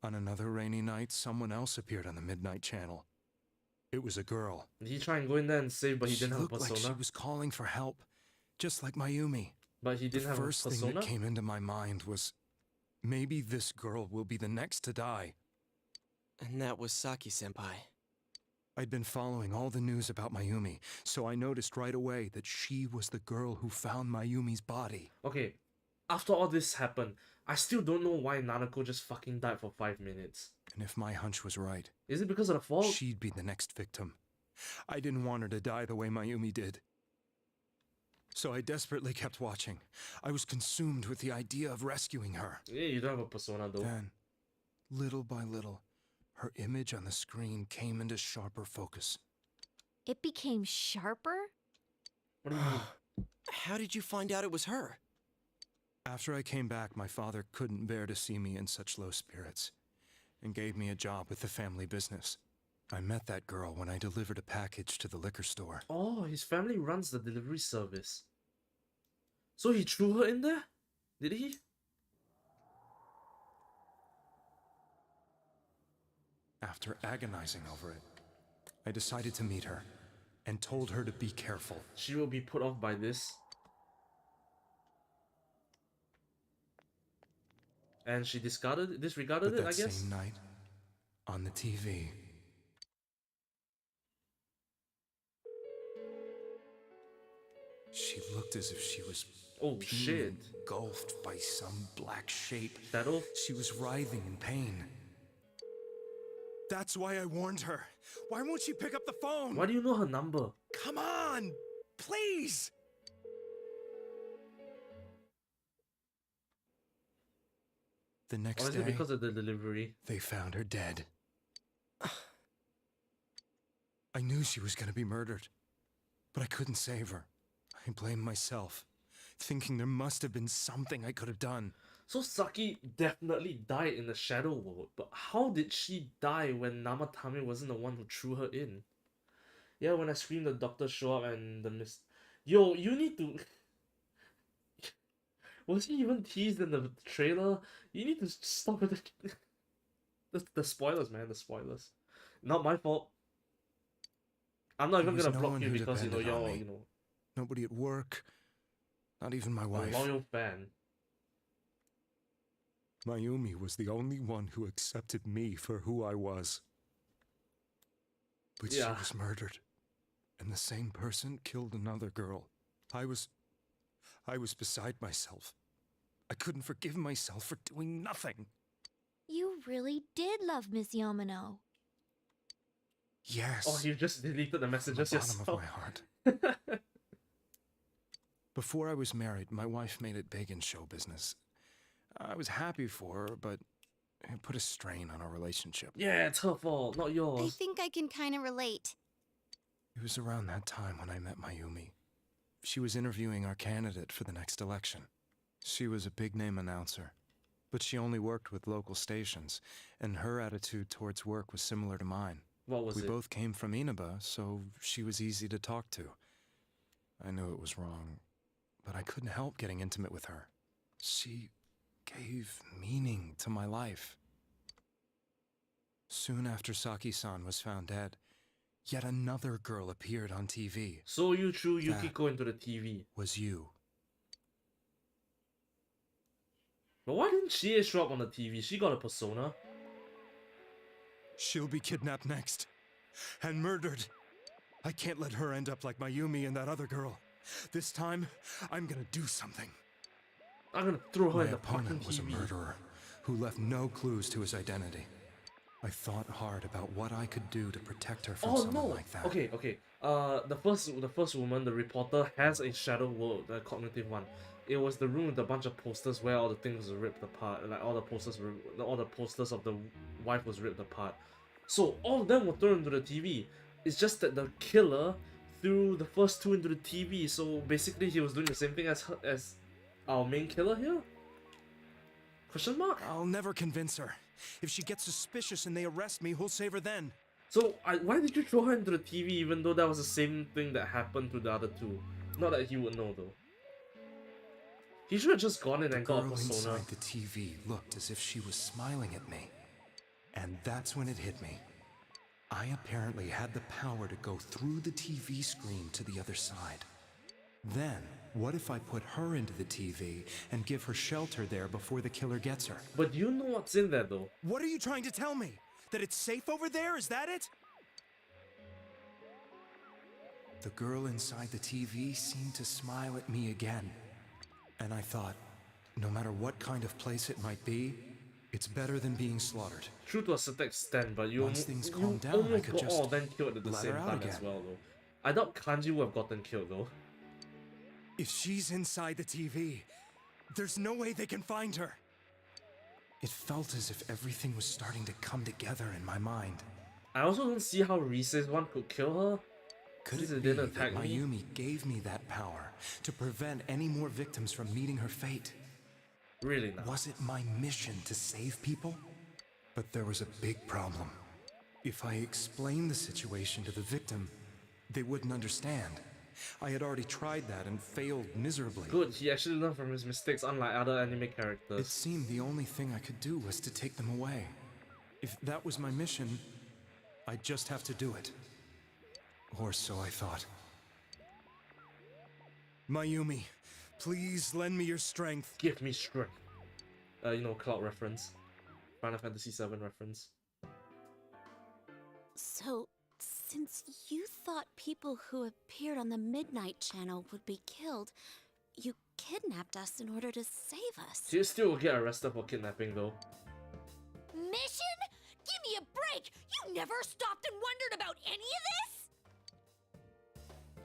on another rainy night, someone else appeared on the Midnight Channel. It was a girl. Did he try and go in there and save, but he didn't have a She looked persona? like she was calling for help, just like Mayumi. But he didn't have a The first persona? thing that came into my mind was, maybe this girl will be the next to die. And that was Saki-senpai. I'd been following all the news about Mayumi, so I noticed right away that she was the girl who found Mayumi's body. Okay, after all this happened, I still don't know why Nanako just fucking died for 5 minutes. And if my hunch was right, is it because of the fault? She'd be the next victim. I didn't want her to die the way Mayumi did. So I desperately kept watching. I was consumed with the idea of rescuing her. Yeah, you don't have a persona though. Then, little by little, her image on the screen came into sharper focus. It became sharper? What do you mean? How did you find out it was her? After I came back, my father couldn't bear to see me in such low spirits, and gave me a job with the family business. I met that girl when I delivered a package to the liquor store. Oh, his family runs the delivery service. So he threw her in there? Did he? After agonizing over it, I decided to meet her, and told her to be careful. She will be put off by this. And she disregarded it, I guess? That same night, on the TV, she looked as if she was engulfed by some black shape. Shadow? She was writhing in pain. That's why I warned her. Why won't she pick up the phone? Why do you know her number? Come on! Please! The next Or is day, it because of the delivery? they found her dead. I knew she was going to be murdered, but I couldn't save her. I blamed myself, thinking there must have been something I could have done. So Saki definitely died in the Shadow World, but how did she die when Namatame wasn't the one who threw her in? Yeah, when I screamed, the doctor show up and the mist. Yo, you need to. Was he even teased in the trailer? You need to stop with the spoilers, man. The spoilers. Not my fault. I'm not even There was gonna no block one you who because depended on you're me. Nobody at work, not even my wife. a loyal fan. Mayumi was the only one who accepted me for who I was. But Yeah. she was murdered, and the same person killed another girl. I was beside myself. I couldn't forgive myself for doing nothing. You really did love Miss Yamano. Yes. Oh, you just deleted the messages From the bottom yourself. of my heart. Before I was married, my wife made it big in show business. I was happy for her, but it put a strain on our relationship. Yeah, it's her fault, not yours. I think I can kind of relate. It was around that time when I met Mayumi. She was interviewing our candidate for the next election. She was a big-name announcer, but she only worked with local stations, and her attitude towards work was similar to mine. What was we it? both came from Inaba, so she was easy to talk to. I knew it was wrong, but I couldn't help getting intimate with her. She gave meaning to my life. Soon after Saki-san was found dead, yet another girl appeared on TV. So you threw Yukiko into the TV. Was you. But why didn't she show up on the TV? She got a persona. She'll be kidnapped next. And murdered. I can't let her end up like Mayumi and that other girl. This time, I'm gonna do something. I'm gonna throw her My in the fucking opponent was a TV. murderer who left no clues to his identity. I thought hard about what I could do to protect her from someone like that. Okay. The first woman, the reporter, has a shadow world, the cognitive one. It was the room with a bunch of posters where all the things were ripped apart. Like all the posters of the wife was ripped apart. So all of them were thrown into the TV. It's just that the killer threw the first two into the TV. So basically, he was doing the same thing as our main killer here. Question mark? I'll never convince her. If she gets suspicious and they arrest me, who'll save her then? So why did you throw her into the TV even though that was the same thing that happened to the other two? Not that he would know though. He should have just gone in and got a girl persona. inside the TV looked as if she was smiling at me. And that's when it hit me. I apparently had the power to go through the TV screen to the other side. Then, what if I put her into the TV and give her shelter there before the killer gets her? But you know what's in there though. What are you trying to tell me? That it's safe over there? Is that it? The girl inside the TV seemed to smile at me again. And I thought, no matter what kind of place it might be, it's better than being slaughtered. True to a certain extent, but you Once things calm down, almost I could got just all of them killed at the let same her out time as again. well though. I doubt Kanji would have gotten killed though. If she's inside the TV, there's no way they can find her. It felt as if everything was starting to come together in my mind. I also don't see how Rise's one could kill her. Could Since it it be didn't that attack me? Mayumi gave me that power to prevent any more victims from meeting her fate? Really not. Was it my mission to save people? But there was a big problem. If I explained the situation to the victim, they wouldn't understand. I had already tried that and failed miserably. Good, he actually learned from his mistakes unlike other anime characters. It seemed the only thing I could do was to take them away. If that was my mission, I'd just have to do it. Or so I thought. Mayumi, please lend me your strength. Give me strength. Cloud reference. Final Fantasy VII reference. So, since you thought people who appeared on the Midnight Channel would be killed, you kidnapped us in order to save us. She still will get arrested for kidnapping though. Mission? Give me a break! You never stopped and wondered about any of this?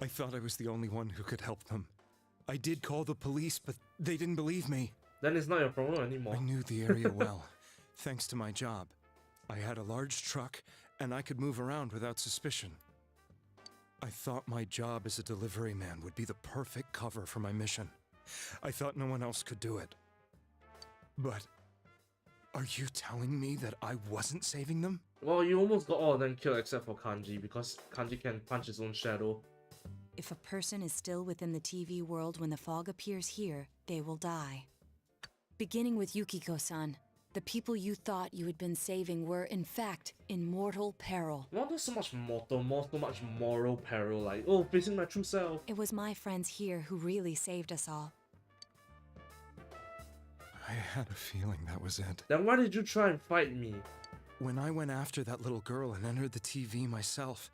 I thought I was the only one who could help them. I did call the police, but they didn't believe me. Then it's not your problem anymore. I knew the area well, thanks to my job. I had a large truck, and I could move around without suspicion. I thought my job as a delivery man would be the perfect cover for my mission. I thought no one else could do it. But are you telling me that I wasn't saving them? Well, you almost got all of them killed except for Kanji, because Kanji can punch his own shadow. If a person is still within the TV world when the fog appears here, they will die. Beginning with Yukiko-san, the people you thought you had been saving were, in fact, in mortal peril. Not just so much mortal, more so much moral peril, like, oh, facing my true self. It was my friends here who really saved us all. I had a feeling that was it. Then why did you try and fight me? When I went after that little girl and entered the TV myself,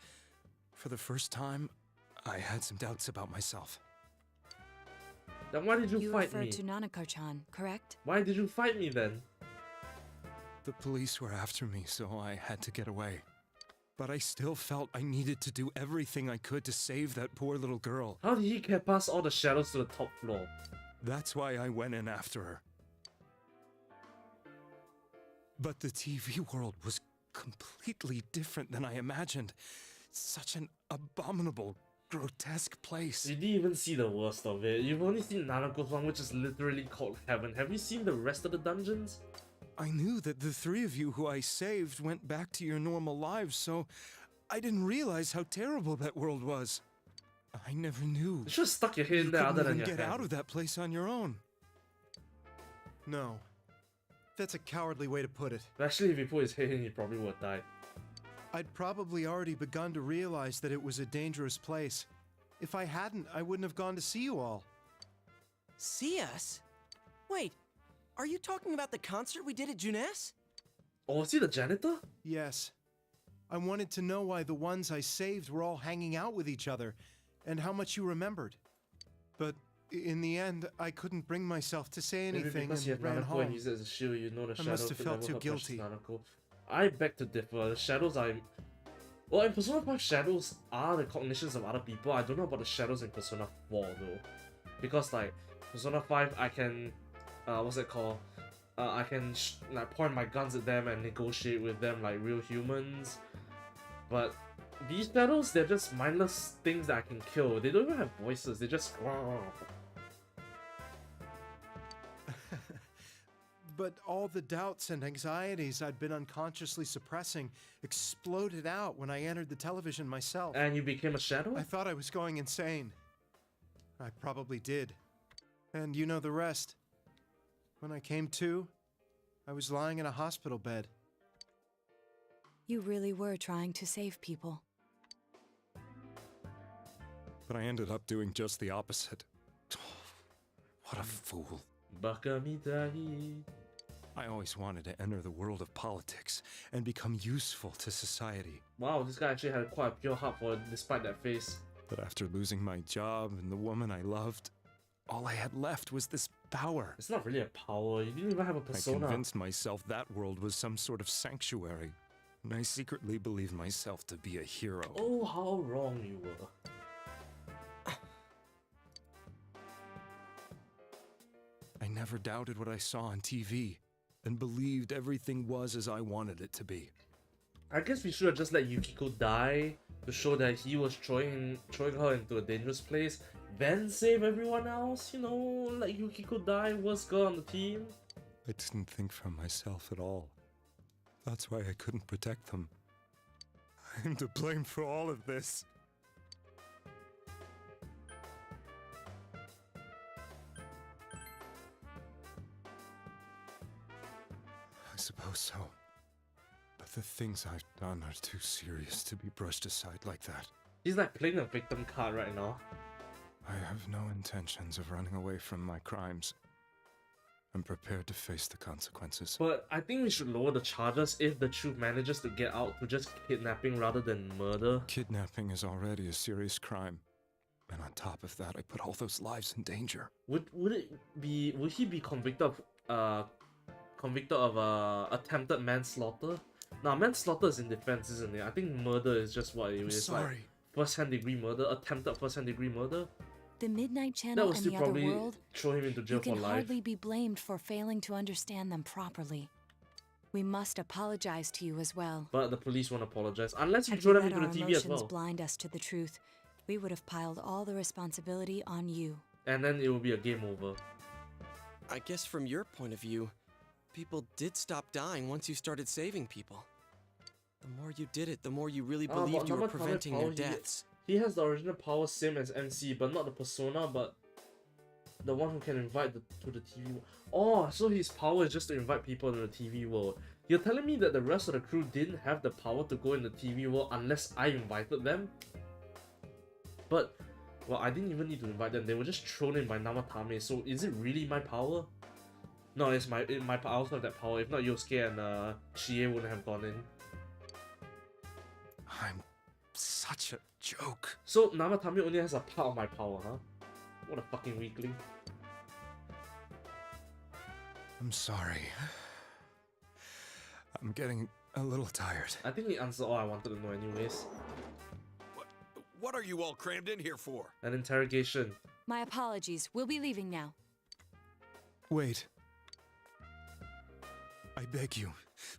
for the first time, I had some doubts about myself. Then why did you fight referred me? to Nanako-chan, correct? Why did you fight me then? The police were after me, so I had to get away. But I still felt I needed to do everything I could to save that poor little girl. How did he get past all the shadows to the top floor? That's why I went in after her. But the TV world was completely different than I imagined. Such an abominable, grotesque place. You didn't even see the worst of it. You've only seen Nanako's one, which is literally called Heaven. Have you seen the rest of the dungeons? I knew that the three of you who I saved went back to your normal lives, so I didn't realize how terrible that world was. I never knew. You should have stuck your head You in there couldn't other than even your get hand. out of that place on your own. No. That's a cowardly way to put it. Actually, if he put his head in, he probably would have died. I'd probably already begun to realize that it was a dangerous place. If I hadn't, I wouldn't have gone to see you all. See us? Wait, are you talking about the concert we did at Juness? Oh, was he the janitor? Yes. I wanted to know why the ones I saved were all hanging out with each other, and how much you remembered. But in the end, I couldn't bring myself to say Maybe anything because you and have ran Nanako home. and use it as a shield, you know the I shadows must have could felt never too hurt precious guilty. Nanako. I beg to differ. The shadows are... Well, in Persona 5, shadows are the cognitions of other people. I don't know about the shadows in Persona 4, though. Because, like, Persona 5, I can... what's it called? I can, like, point my guns at them and negotiate with them like real humans. But these shadows, they're just mindless things that I can kill. They don't even have voices. They just... But all the doubts and anxieties I'd been unconsciously suppressing exploded out when I entered the television myself. And you became a shadow? I thought I was going insane. I probably did. And you know the rest. When I came to, I was lying in a hospital bed. You really were trying to save people. But I ended up doing just the opposite. What a fool. Baka mitai. I always wanted to enter the world of politics and become useful to society. Wow, this guy actually had quite a pure heart for it, despite that face. But after losing my job and the woman I loved, all I had left was this power. It's not really a power, you didn't even have a persona. I convinced myself that world was some sort of sanctuary, and I secretly believed myself to be a hero. Oh, how wrong you were. I never doubted what I saw on TV, and believed everything was as I wanted it to be. I guess we should have just let Yukiko die to show that he was throwing her into a dangerous place, then save everyone else, you know, let Yukiko die, worst girl on the team. I didn't think for myself at all. That's why I couldn't protect them. I'm to blame for all of this. I suppose so. But the things I've done are too serious to be brushed aside like that. He's like playing a victim card right now. I have no intentions of running away from my crimes. I'm prepared to face the consequences. But I think we should lower the charges if the truth manages to get out to just kidnapping rather than murder. Kidnapping is already a serious crime. And on top of that, I put all those lives in danger. Would he be convicted of attempted manslaughter? Now manslaughter is in defense, isn't it? I think murder is just what it is. Sorry. Like first-hand degree murder, attempted first-hand degree murder. The Midnight That Channel would and still the other probably world, throw him into jail you for can life. hardly be blamed for failing to understand them properly. We must apologize to you as well. But the police won't apologize unless you Had throw we them let into the our TV as emotions well. blind us to the truth, we would have piled all the responsibility on you. And then it will be a game over. I guess from your point of view, people did stop dying once you started saving people. The more you did it, the more you really believed you were preventing their deaths. He has the original power same as MC, but not the persona, but the one who can invite to the TV world. Oh, so his power is just to invite people to the TV world. You're telling me that the rest of the crew didn't have the power to go in the TV world unless I invited them? But, well, I didn't even need to invite them. They were just thrown in by Namatame, so is it really my power? No, it's my power. I also have that power. If not, Yosuke and Chie wouldn't have gone in. I'm such a joke. So Namatame only has a part of my power, huh? What a fucking weakling. I'm sorry. I'm getting a little tired. I think he answered all I wanted to know anyways. What are you all crammed in here for? An interrogation. My apologies. We'll be leaving now. Wait. I beg you,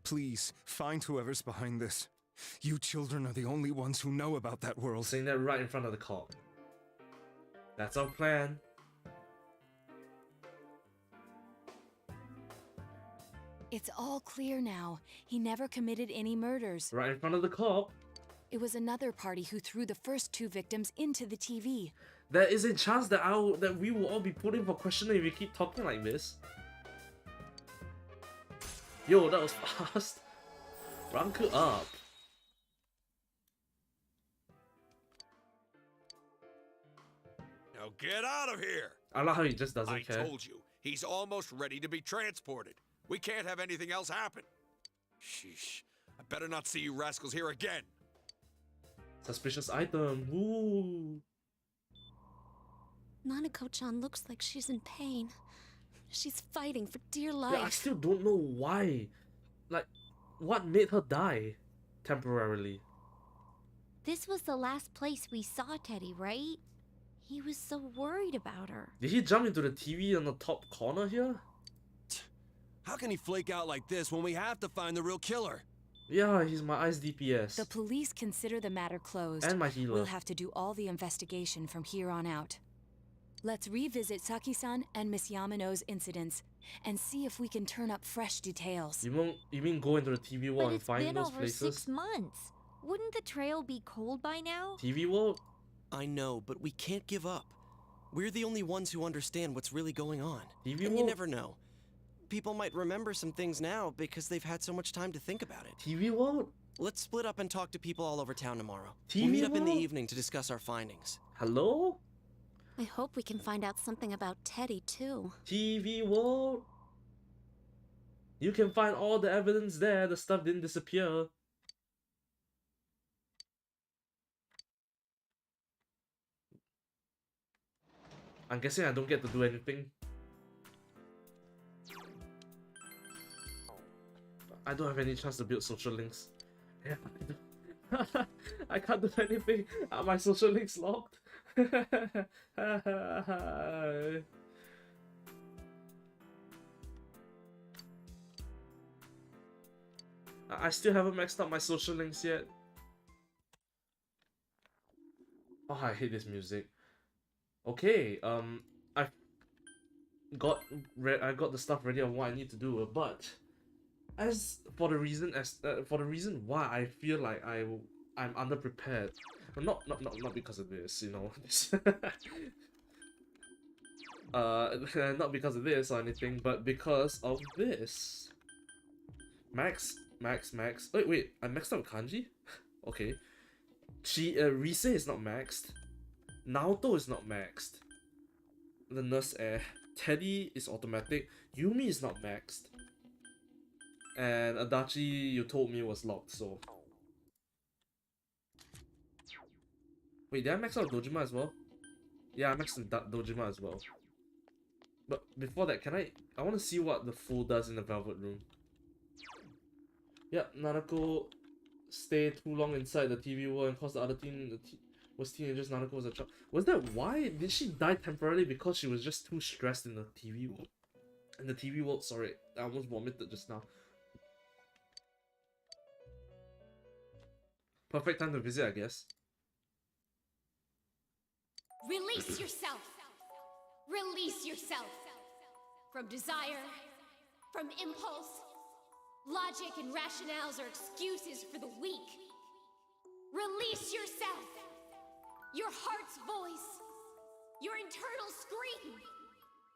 please, find whoever's behind this. You children are the only ones who know about that world. Saying that right in front of the cop. That's our plan. It's all clear now. He never committed any murders. Right in front of the cop. It was another party who threw the first 2 victims into the TV. There is a chance that we will all be put in for questioning if we keep talking like this. Yo, that was fast. Rank it up. Now get out of here! I like how he just doesn't I care. told you, he's almost ready to be transported. We can't have anything else happen. Sheesh. I better not see you rascals here again. Suspicious item. Ooh. Nanako-chan looks like she's in pain. She's fighting for dear Yeah, life. I still don't know why. Like, what made her die temporarily? This was the last place we saw Teddy, right? He was so worried about her. Did he jump into the TV in the top corner here? How can he flake out like this when we have to find the real killer? Yeah, he's my eyes DPS. The police consider the matter closed. And my healer. We'll have to do all the investigation from here on out. Let's revisit Saki-san and Miss Yamano's incidents and see if we can turn up fresh details. You mean go into the TV wall But and find it's been those over places? 6 months. Wouldn't the trail be cold by now? TV wall? I know, but we can't give up. We're the only ones who understand what's really going on. TV and wall? you never know. People might remember some things now because they've had so much time to think about it. TV wall? Let's split up and talk to people all over town tomorrow. TV We'll meet up in the wall? evening to discuss our findings. Hello? I hope we can find out something about Teddy, too. TV wall? You can find all the evidence there. The stuff didn't disappear. I'm guessing I don't get to do anything. I don't have any chance to build social links. Yeah, I can't do anything. Are my social links locked? I still haven't maxed out my social links yet. Oh, I hate this music. Okay, I got the stuff ready on what I need to do, but for the reason why I feel like I'm underprepared, not because of this, you know, not because of this or anything, but because of this. Max. Wait, I maxed out kanji? Okay. Rise is not maxed. Naoto is not maxed. The Nurse Air. Teddy is automatic. Yumi is not maxed. And Adachi, you told me was locked, so... Wait, did I max out Dojima as well? Yeah, I maxed Dojima as well. But before that, I want to see what the fool does in the Velvet Room. Yep, Nanako stayed too long inside the TV world and caused the other was teenagers. Nanako was a child. Was that why? Did she die temporarily because she was just too stressed in the TV world? In the TV world, sorry, I almost vomited just now. Perfect time to visit, I guess. Release yourself. Release yourself. From desire, from impulse. Logic and rationales are excuses for the weak. Release yourself. Your heart's voice. Your internal scream.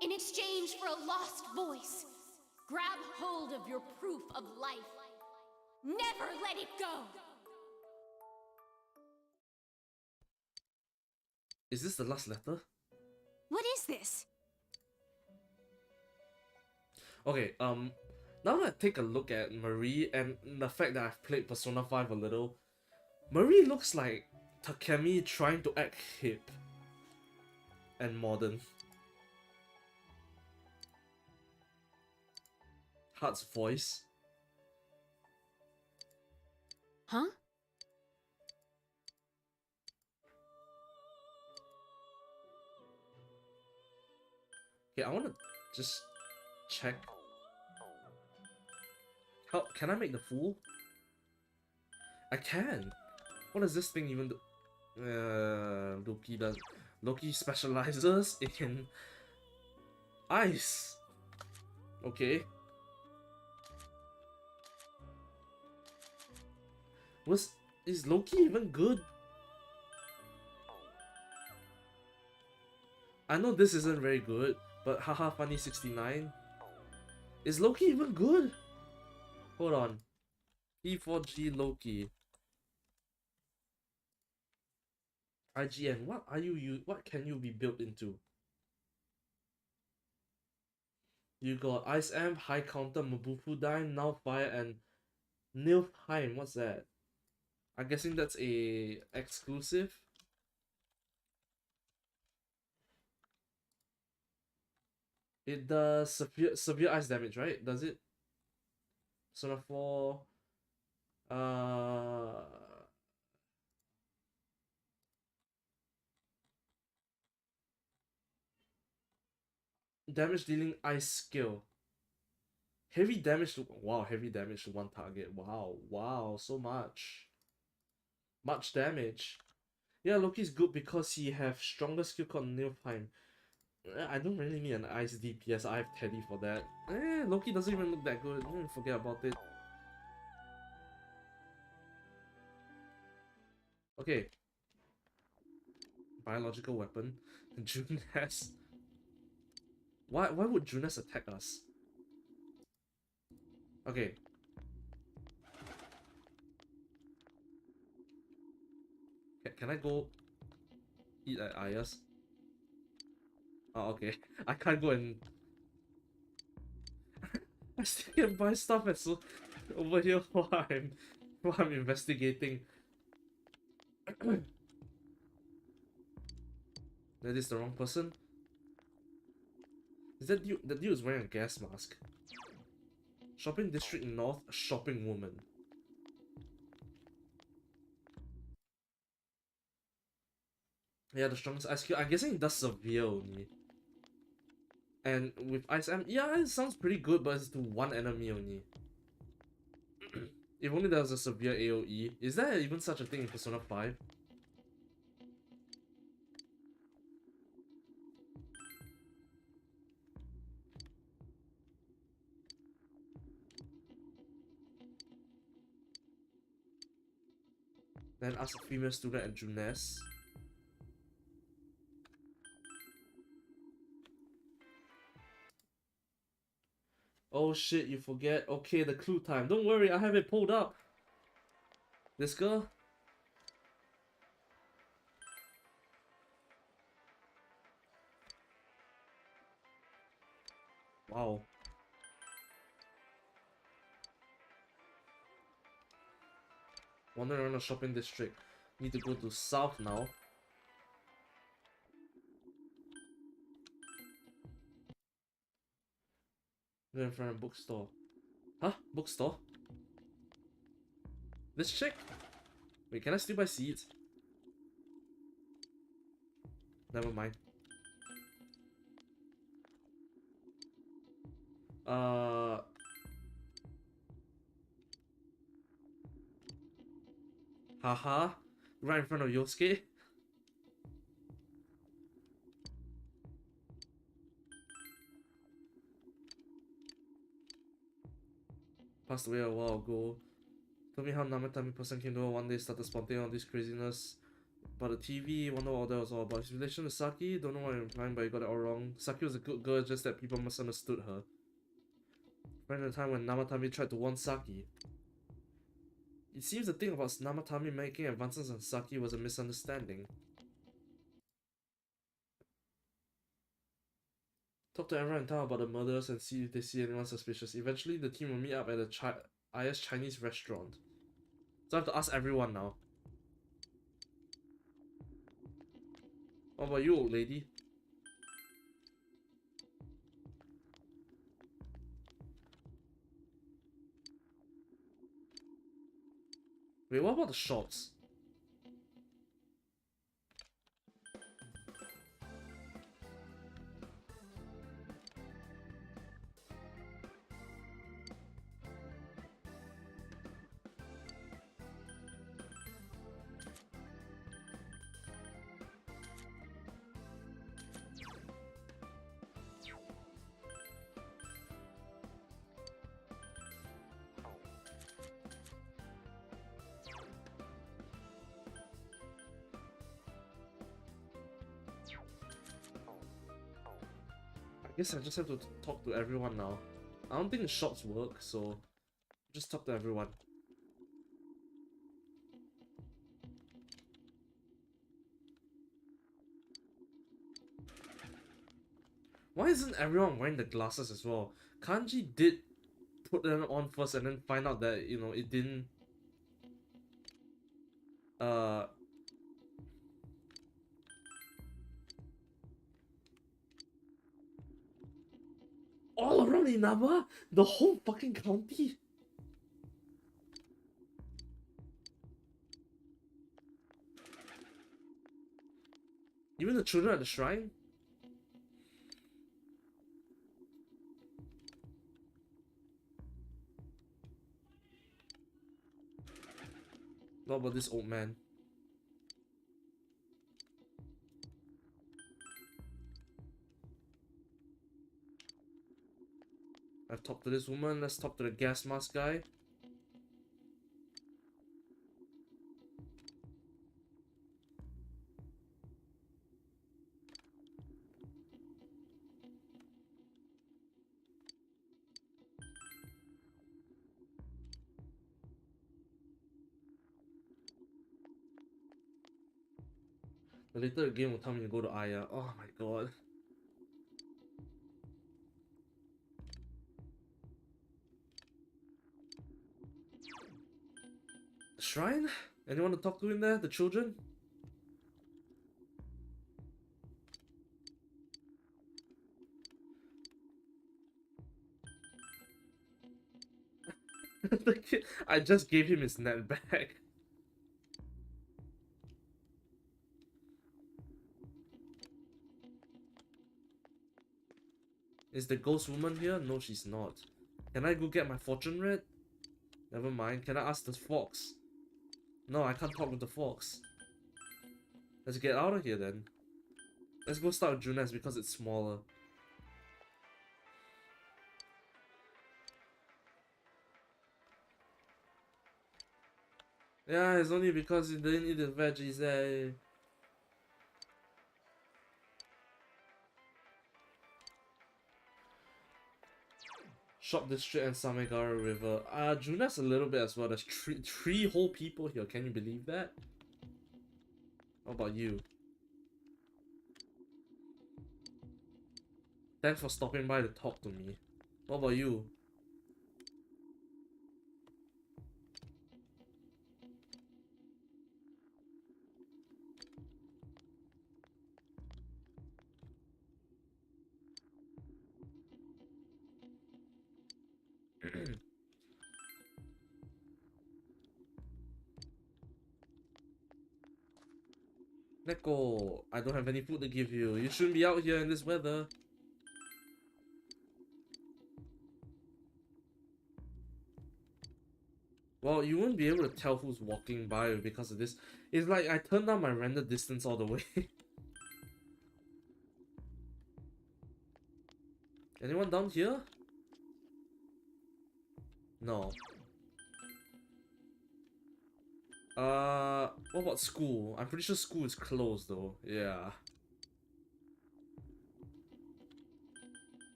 In exchange for a lost voice, grab hold of your proof of life. Never let it go. Is this the last letter? What is this? Okay, now that I take a look at Marie and the fact that I've played Persona 5 a little, Marie looks like Takemi trying to act hip and modern. Heart's voice. Huh? Okay, I wanna just check. How can I make the fool? I can. What does this thing even do? Loki specializes in ice. Okay. Is Loki even good? I know this isn't very good, but haha funny 69. Is Loki even good? Hold on. P4G Loki. IGN, what are you what can you be built into? You got Ice Amp, High Counter, Mabufu Dime, Now Fire, and Nilfheim. What's that? I'm guessing that's a exclusive. It does severe ice damage, right? Does it? Persona 4. Damage dealing ice skill. Heavy damage to heavy damage to one target. Wow, so much. Much damage. Yeah, Loki's good because he have stronger skill called Nilfheim. I don't really need an ice DPS. I have Teddy for that. Loki doesn't even look that good. Forget about it. Okay. Biological weapon. Junes. Why would Junes attack us? Okay. Can I go eat at Aya's? Oh, okay. I can't go and... I still can buy stuff at over here while I'm investigating. That is the wrong person. Is that dude? That dude is wearing a gas mask. Shopping District North, shopping woman. Yeah, the strongest ice skill. I'm guessing it does severe only. And with Ice Amp, yeah, it sounds pretty good, but it's to one enemy only. If only there was a severe AoE. Is there even such a thing in Persona 5? Then ask a female student at Junes. Oh shit, you forget. Okay, the clue time. Don't worry, I have it pulled up. This girl? Wow. Wandering around the shopping district. Need to go to south now. Go in front of a bookstore. Huh? Bookstore? This chick? Wait, can I still buy seeds? Never mind. Haha. Right in front of Yosuke. Passed away a while ago. Told me how Namatami person came to her one day, started spontaneous all this craziness. But the TV, wonder what that was all about. His relation to Saki, don't know what I'm implying, but you got it all wrong. Saki was a good girl, just that people misunderstood her. Right in the time when Namatami tried to warn Saki. It seems the thing about Namatami making advances on Saki was a misunderstanding. Talk to everyone in town about the murders and see if they see anyone suspicious. Eventually, the team will meet up at a Aya's Chinese restaurant. So I have to ask everyone now. What about you, old lady? Wait, what about the shops? Guess I just have to talk to everyone now. I don't think the shops work, so just talk to everyone. Why isn't everyone wearing the glasses as well? Kanji did put them on first and then find out that, you know, it didn't... All around Inaba? The whole fucking county? Even the children at the shrine? What about this old man? I've talked to this woman, let's talk to the gas mask guy. Later the game will tell me to go to Aya. Oh my god. The shrine? Anyone to talk to in there? The children? The kid, I just gave him his net back. Is the ghost woman here? No, she's not. Can I go get my fortune read? Never mind. Can I ask the fox? No, I can't talk with the fox. Let's get out of here then. Let's go start with Junes because it's smaller. Yeah, it's only because you didn't eat the veggies, eh? Shop District and Samegara River. Junes a little bit as well. There's three whole people here. Can you believe that? How about you? Thanks for stopping by to talk to me. What about you? Neko, I don't have any food to give you. You shouldn't be out here in this weather. Well, you won't be able to tell who's walking by because of this. It's like I turned down my render distance all the way. Anyone down here? No. What about school? I'm pretty sure school is closed though. Yeah.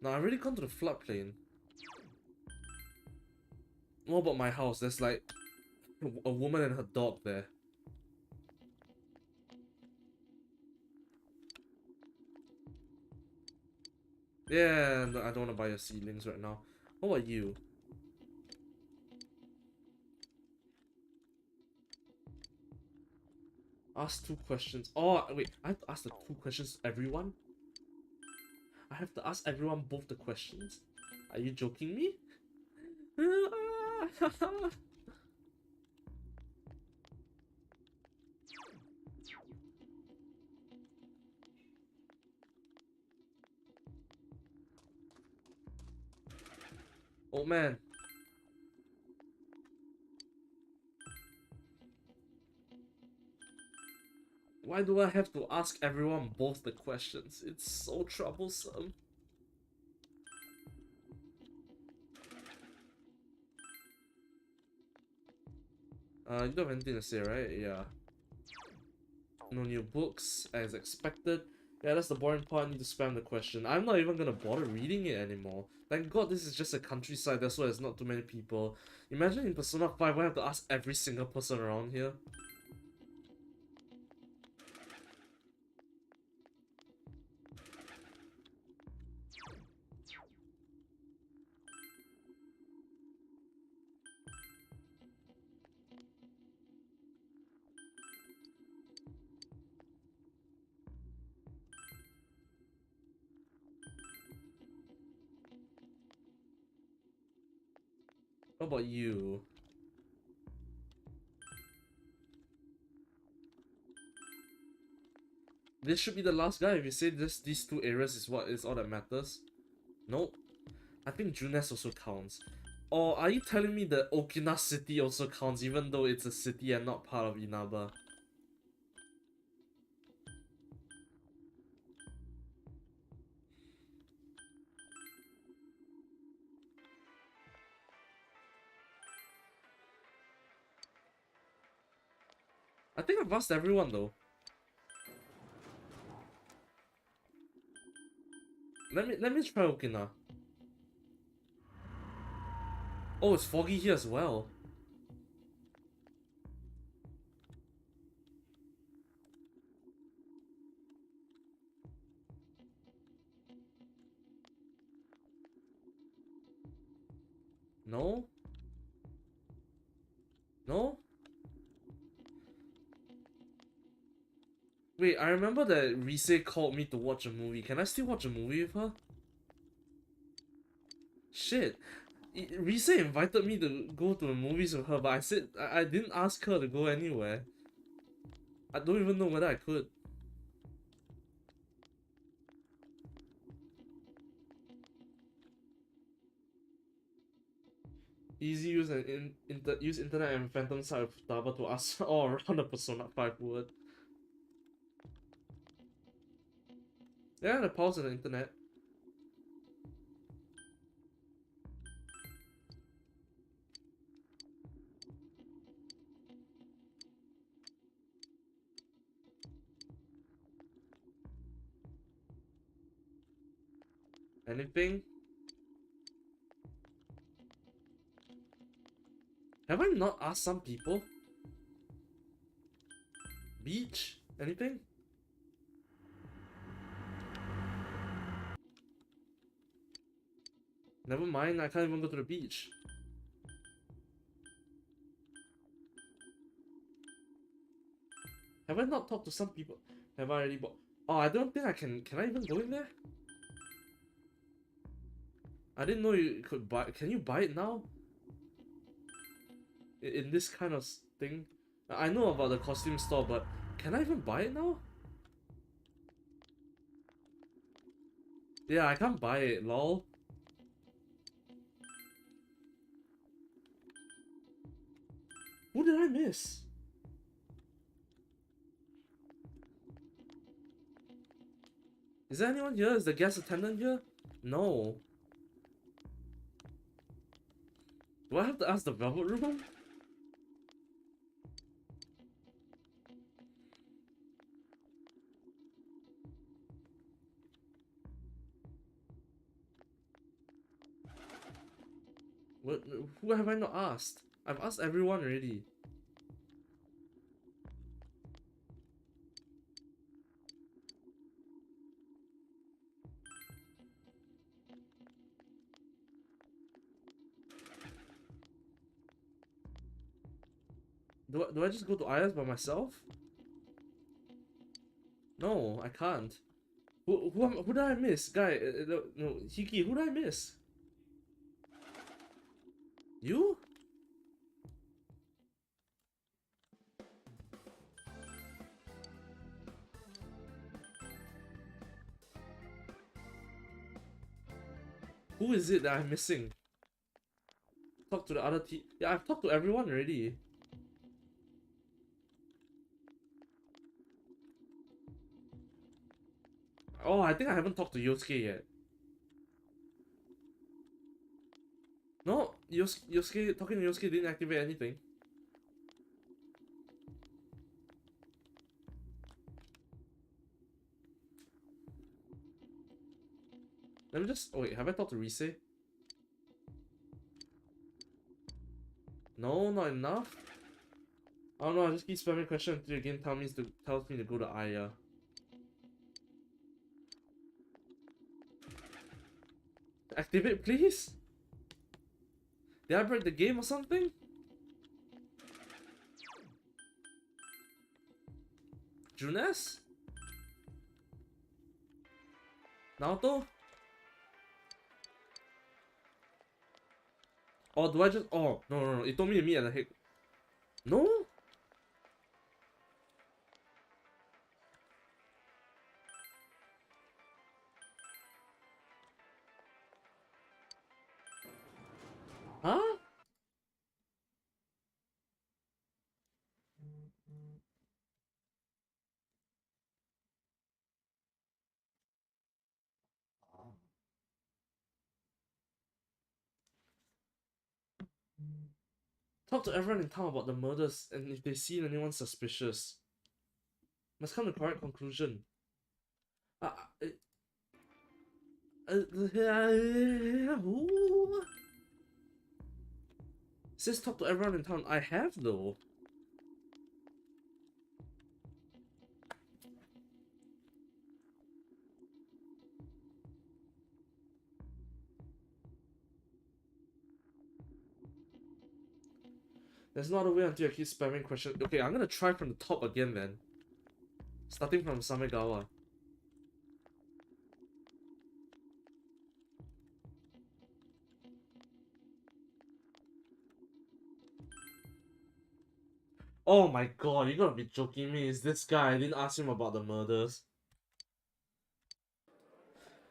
No, I've already gone to the floodplain. What about my house? There's like a woman and her dog there. Yeah, no, I don't want to buy your seedlings right now. What about you? Ask 2 questions. Oh, wait, I have to ask the 2 questions to everyone? I have to ask everyone both the questions? Are you joking me? Oh man. Why do I have to ask everyone both the questions? It's so troublesome. You don't have anything to say, right? Yeah. No new books, as expected. Yeah, that's the boring part. I need to spam the question. I'm not even gonna bother reading it anymore. Thank God this is just a countryside, that's why there's not too many people. Imagine in Persona 5 I have to ask every single person around here. How about you? This should be the last guy if you say this, these two areas is what is all that matters. Nope. I think Junes also counts. Or are you telling me that Okina City also counts even though it's a city and not part of Inaba? I think I've asked everyone though. Let me try Okina. Oh, it's foggy here as well. No? No? Wait, I remember that Rise called me to watch a movie. Can I still watch a movie with her? Shit. Rise invited me to go to the movies with her, but I said I didn't ask her to go anywhere. I don't even know whether I could. Easy use and use internet and phantom side of Futaba to ask all around the Persona 5 word. Yeah, the pause on the internet. Anything? Have I not asked some people? Beach? Anything? Never mind, I can't even go to the beach. Have I not talked to some people? Have I already bought? Oh, I don't think I can. Can I even go in there? I didn't know you could buy. Can you buy it now? In this kind of thing? I know about the costume store, but can I even buy it now? Yeah, I can't buy it, lol. Who did I miss? Is there anyone here? Is the guest attendant here? No. Do I have to ask the Velvet Room? What? Who have I not asked? I've asked everyone already. Do I just go to Aya's by myself? No, I can't. Who did I miss? Guy, no, Hiki, who did I miss? You? Who is it that I'm missing? Talk to the other team. Yeah, I've talked to everyone already. Oh, I think I haven't talked to Yosuke yet. No, Yosuke, talking to Yosuke didn't activate anything. Let me just... Oh wait, have I talked to Rise? No, not enough? I don't know, I just keep spamming question until again tells me to go to Aya. Activate, please? Did I break the game or something? Junes? Naoto? Or do I just... Oh, no, it told me to meet at the head. No? Huh? Talk to everyone in town about the murders, and if they see anyone suspicious, must come to correct conclusion. Who? Says talk to everyone in town. I have though. There's not a way until I keep spamming questions. Okay, I'm gonna try from the top again then. Starting from Samegawa. Oh my god, you gotta be joking me. Is this guy? I didn't ask him about the murders.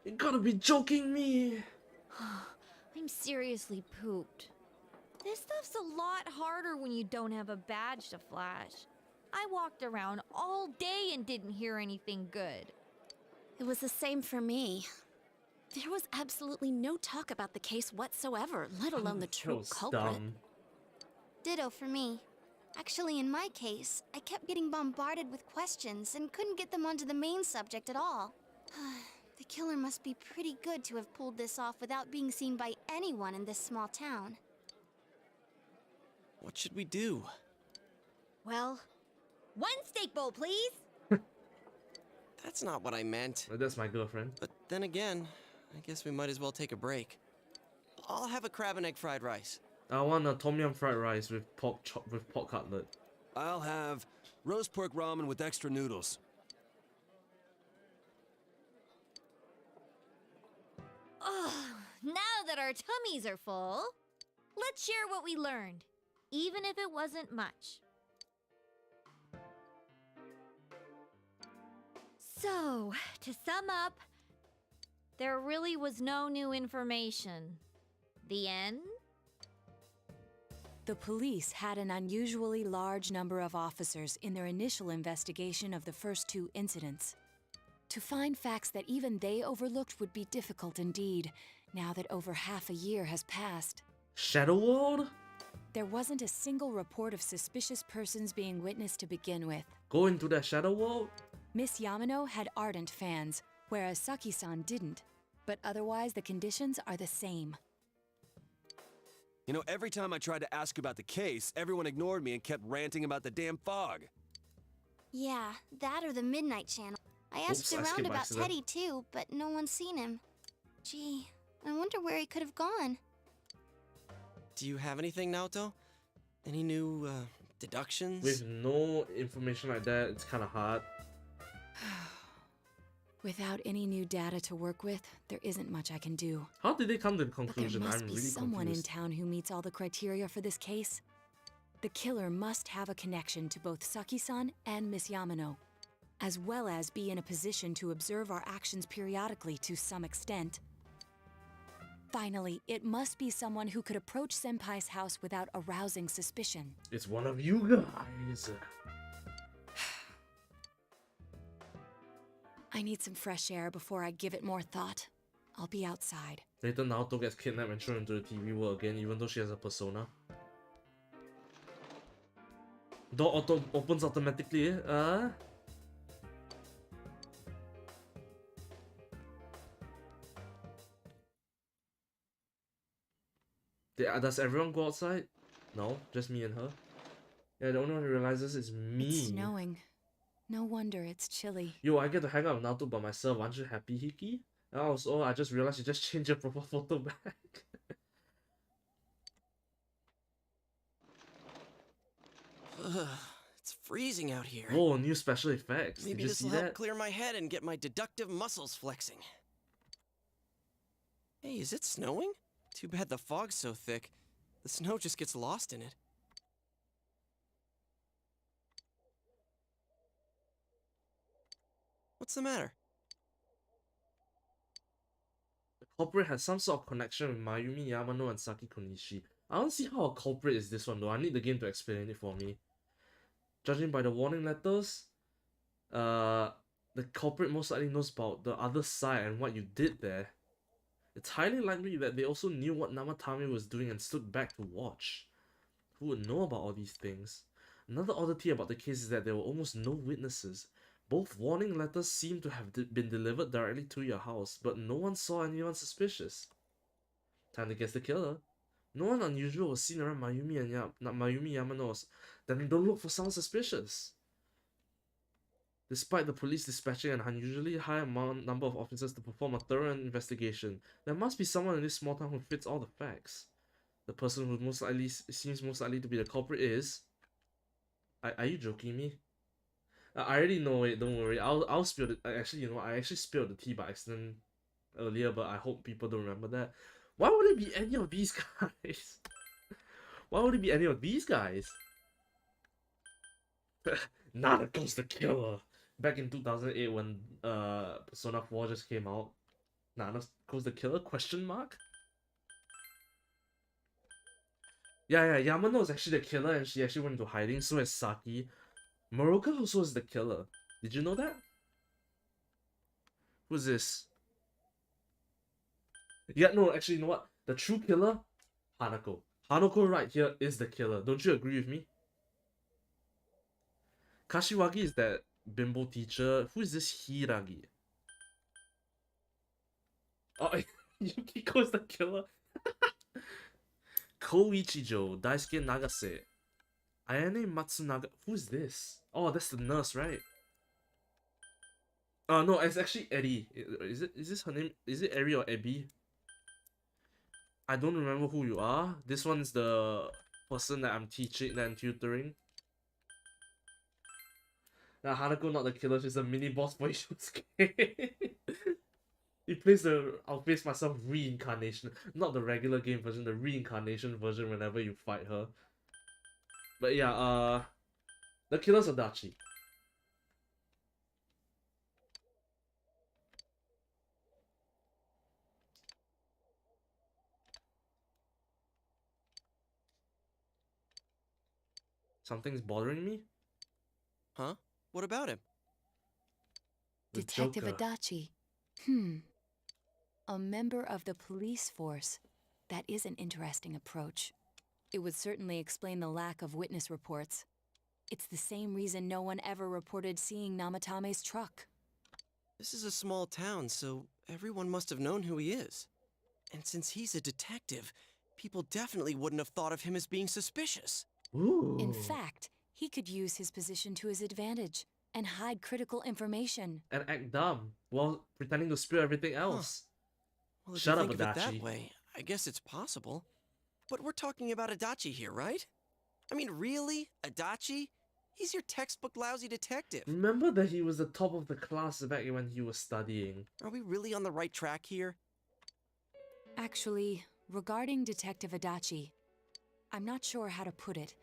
You gotta be joking me. I'm seriously pooped. This stuff's a lot harder when you don't have a badge to flash. I walked around all day and didn't hear anything good. It was the same for me. There was absolutely no talk about the case whatsoever, let alone the true culprit. Dumb. Ditto for me. Actually, in my case, I kept getting bombarded with questions and couldn't get them onto the main subject at all. The killer must be pretty good to have pulled this off without being seen by anyone in this small town. What should we do? Well, one steak bowl, please. That's not what I meant. That's my girlfriend. But then again, I guess we might as well take a break. I'll have a crab and egg fried rice. I want a tom yum fried rice with pork cutlet. I'll have roast pork ramen with extra noodles. Oh, now that our tummies are full, let's share what we learned, even if it wasn't much. So, to sum up, there really was no new information. The end? The police had an unusually large number of officers in their initial investigation of the first two incidents. To find facts that even they overlooked would be difficult indeed, now that over half a year has passed. Shadow World? There wasn't a single report of suspicious persons being witnessed to begin with. Go into that Shadow World? Miss Yamano had ardent fans, whereas Saki-san didn't. But otherwise, the conditions are the same. You know, every time I tried to ask about the case, everyone ignored me and kept ranting about the damn fog. Yeah, that or the Midnight Channel. I asked around about Teddy too, but no one's seen him. Gee, I wonder where he could have gone. Do you have anything, Naoto? Any new, deductions? With no information like that, it's kinda hard. Without any new data to work with, there isn't much I can do. How did they come to the conclusion? But there must I'm be really someone confused. in town who meets all the criteria for this case. The killer must have a connection to both Saki-san and Miss Yamano, as well as be in a position to observe our actions periodically to some extent. Finally, it must be someone who could approach Senpai's house without arousing suspicion. It's one of you guys. I need some fresh air before I give it more thought. I'll be outside. Later, Naoto gets kidnapped and thrown into the TV world again, even though she has a persona. Door opens automatically, Does everyone go outside? No, just me and her. Yeah, the only one who realizes is me. It's snowing. No wonder it's chilly. Yo, I get to hang out with Naruto by myself. Aren't you happy, Hiki? And also, I just realized you just changed your profile photo back. It's freezing out here. Whoa, new special effects. Maybe Did you this see will that? help clear my head and get my deductive muscles flexing. Hey, is it snowing? Too bad the fog's so thick. The snow just gets lost in it. What's the matter? The culprit has some sort of connection with Mayumi Yamano and Saki Konishi. I don't see how a culprit is this one though. I need the game to explain it for me. Judging by the warning letters, the culprit most likely knows about the other side and what you did there. It's highly likely that they also knew what Namatame was doing and stood back to watch. Who would know about all these things? Another oddity about the case is that there were almost no witnesses. Both warning letters seem to have been delivered directly to your house, but no one saw anyone suspicious. Time to guess the killer. No one unusual was seen around Mayumi and Mayumi Yamano's. Then don't look for someone suspicious. Despite the police dispatching an unusually high number of officers to perform a thorough investigation, there must be someone in this small town who fits all the facts. The person who seems most likely to be the culprit is... Are you joking me? I already know it, don't worry. I'll spill it. Actually, you know, I actually spilled the tea by accident earlier, but I hope people don't remember that. Why would it be any of these guys? Why would it be any of these guys? Nanako's the killer. Back in 2008 when Persona 4 just came out. Nanako's the killer? Question mark? Yeah, Yamano is actually the killer and she actually went into hiding, so is Saki. Moroka also is the killer. Did you know that? Who's this? Yeah, no, actually, you know what? The true killer? Hanako. Hanako right here is the killer. Don't you agree with me? Kashiwagi is that bimbo teacher. Who is this Hiragi? Oh, Yukiko is the killer. Koichijo, Daisuke Nagase. Ayane Matsunaga. Who's this? Oh, that's the nurse, right? No, it's actually Eddie. Is this her name? Is it Eri or Abby? I don't remember who you are. This one's the person that I'm teaching, that I'm tutoring. Now, Hanako not the killer, she's a mini boss for Ishusuke. He plays the I'll face myself reincarnation. Not the regular game version, the reincarnation version whenever you fight her. But yeah, the killer's Adachi. Something's bothering me? Huh? What about him? Detective Joker. Adachi. A member of the police force. That is an interesting approach. It would certainly explain the lack of witness reports. It's the same reason no one ever reported seeing Namatame's truck. This is a small town, so everyone must have known who he is. And since he's a detective, people definitely wouldn't have thought of him as being suspicious. Ooh. In fact, he could use his position to his advantage and hide critical information. And act dumb while pretending to spill everything else. Well, if Shut you up, think of it Adachi. that way, I guess it's possible. But we're talking about Adachi here, right? I mean, really? Adachi? He's your textbook lousy detective. Remember that he was the top of the class back when he was studying. Are we really on the right track here? Actually, regarding Detective Adachi, I'm not sure how to put it,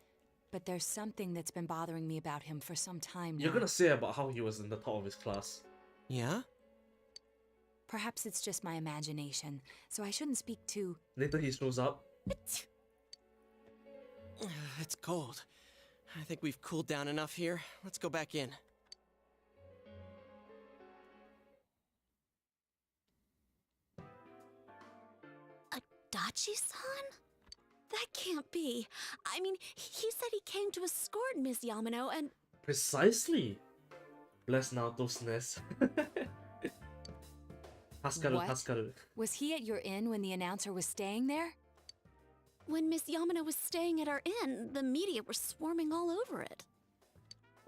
but there's something that's been bothering me about him for some time now. You're gonna say about how he was in the top of his class. Yeah? Perhaps it's just my imagination, so I shouldn't speak too... Later he shows up. It's cold. I think we've cooled down enough here. Let's go back in. Adachi-san? That can't be. I mean, he said he came to escort Miss Yamano and... Precisely. Bless Naoto's nest. Haskaru, What? Haskaru. Was he at your inn when the announcer was staying there? When Miss Yamano was staying at our inn, the media were swarming all over it.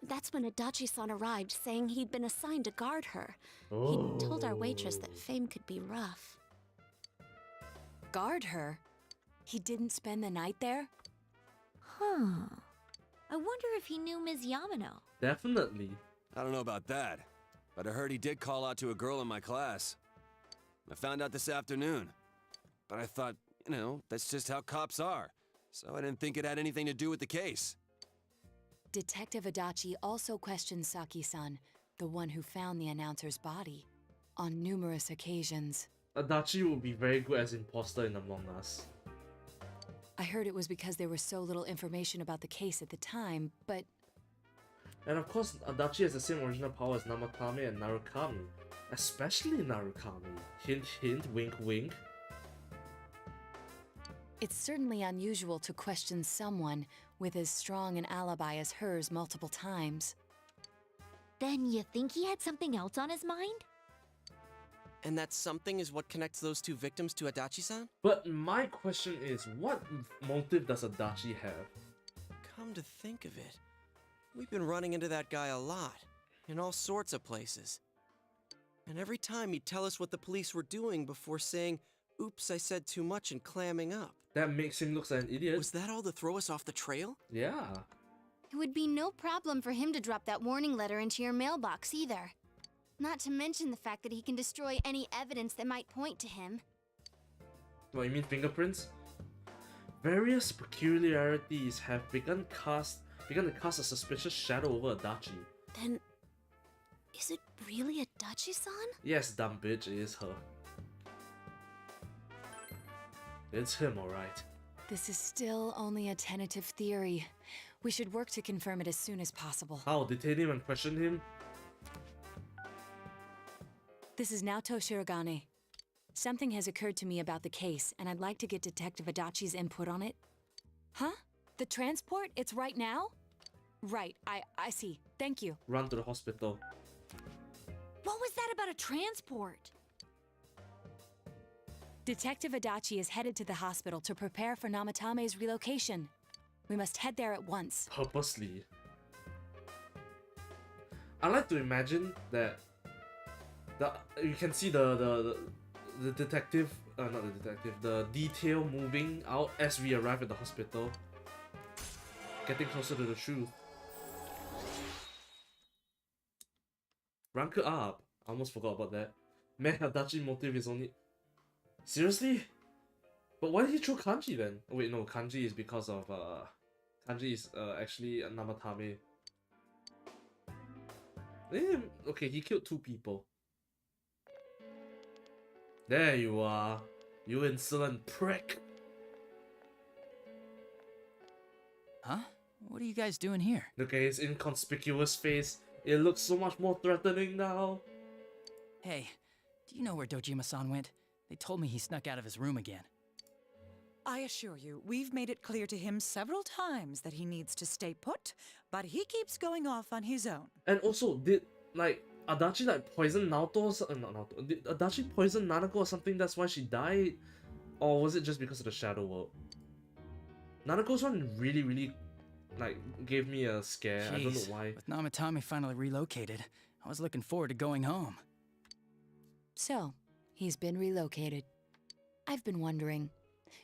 That's when Adachi-san arrived, saying he'd been assigned to guard her. He told our waitress that fame could be rough. Guard her? He didn't spend the night there? Huh. I wonder if he knew Ms. Yamano. Definitely. I don't know about that, but I heard he did call out to a girl in my class. I found out this afternoon. But I thought, you know, that's just how cops are. So I didn't think it had anything to do with the case. Detective Adachi also questioned Saki-san, the one who found the announcer's body, on numerous occasions. Adachi would be very good as imposter in Among Us. I heard it was because there was so little information about the case at the time, but... And of course, Adachi has the same original power as Namatame and Narukami. Especially Narukami. Hint hint, wink wink. It's certainly unusual to question someone with as strong an alibi as hers multiple times. Then you think he had something else on his mind? And that something is what connects those two victims to Adachi-san? But my question is, what motive does Adachi have? Come to think of it, we've been running into that guy a lot, in all sorts of places. And every time he'd tell us what the police were doing before saying, "Oops, I said too much," and clamming up. That makes him look like an idiot. Was that all to throw us off the trail? Yeah. It would be no problem for him to drop that warning letter into your mailbox either. Not to mention the fact that he can destroy any evidence that might point to him. What, you mean fingerprints? Various peculiarities have begun to cast a suspicious shadow over Adachi. Then, is it really Adachi-san? Yes, dumb bitch, it is her. It's him, alright. This is still only a tentative theory. We should work to confirm it as soon as possible. How? Detain him and question him? This is Naoto Shirogane. Something has occurred to me about the case, and I'd like to get Detective Adachi's input on it. Huh? The transport? It's right now? Right, I see. Thank you. Run to the hospital. What was that about a transport? Detective Adachi is headed to the hospital to prepare for Namatame's relocation. We must head there at once. Purposely. I like to imagine that you can see the detective, not the detective, the detail moving out as we arrive at the hospital. Getting closer to the truth. Rank it up. I almost forgot about that. Man, Adachi motive is only... Seriously? But why did he throw Kanji then? Oh wait, no, Kanji is because of, Kanji is actually a Namatame. Okay, he killed 2 people. There you are, you insolent prick! Huh? What are you guys doing here? Look at his inconspicuous face. It looks so much more threatening now. Hey, do you know where Dojima-san went? They told me he snuck out of his room again. I assure you, we've made it clear to him several times that he needs to stay put, but he keeps going off on his own. And also, did, like, Adachi, like, poison Naoto or not Naoto, did Adachi poison Nanako or something, that's why she died? Or was it just because of the Shadow World? Nanako's one really, like, gave me a scare. Jeez, I don't know why. With Namatame finally relocated, I was looking forward to going home. So, he's been relocated. I've been wondering.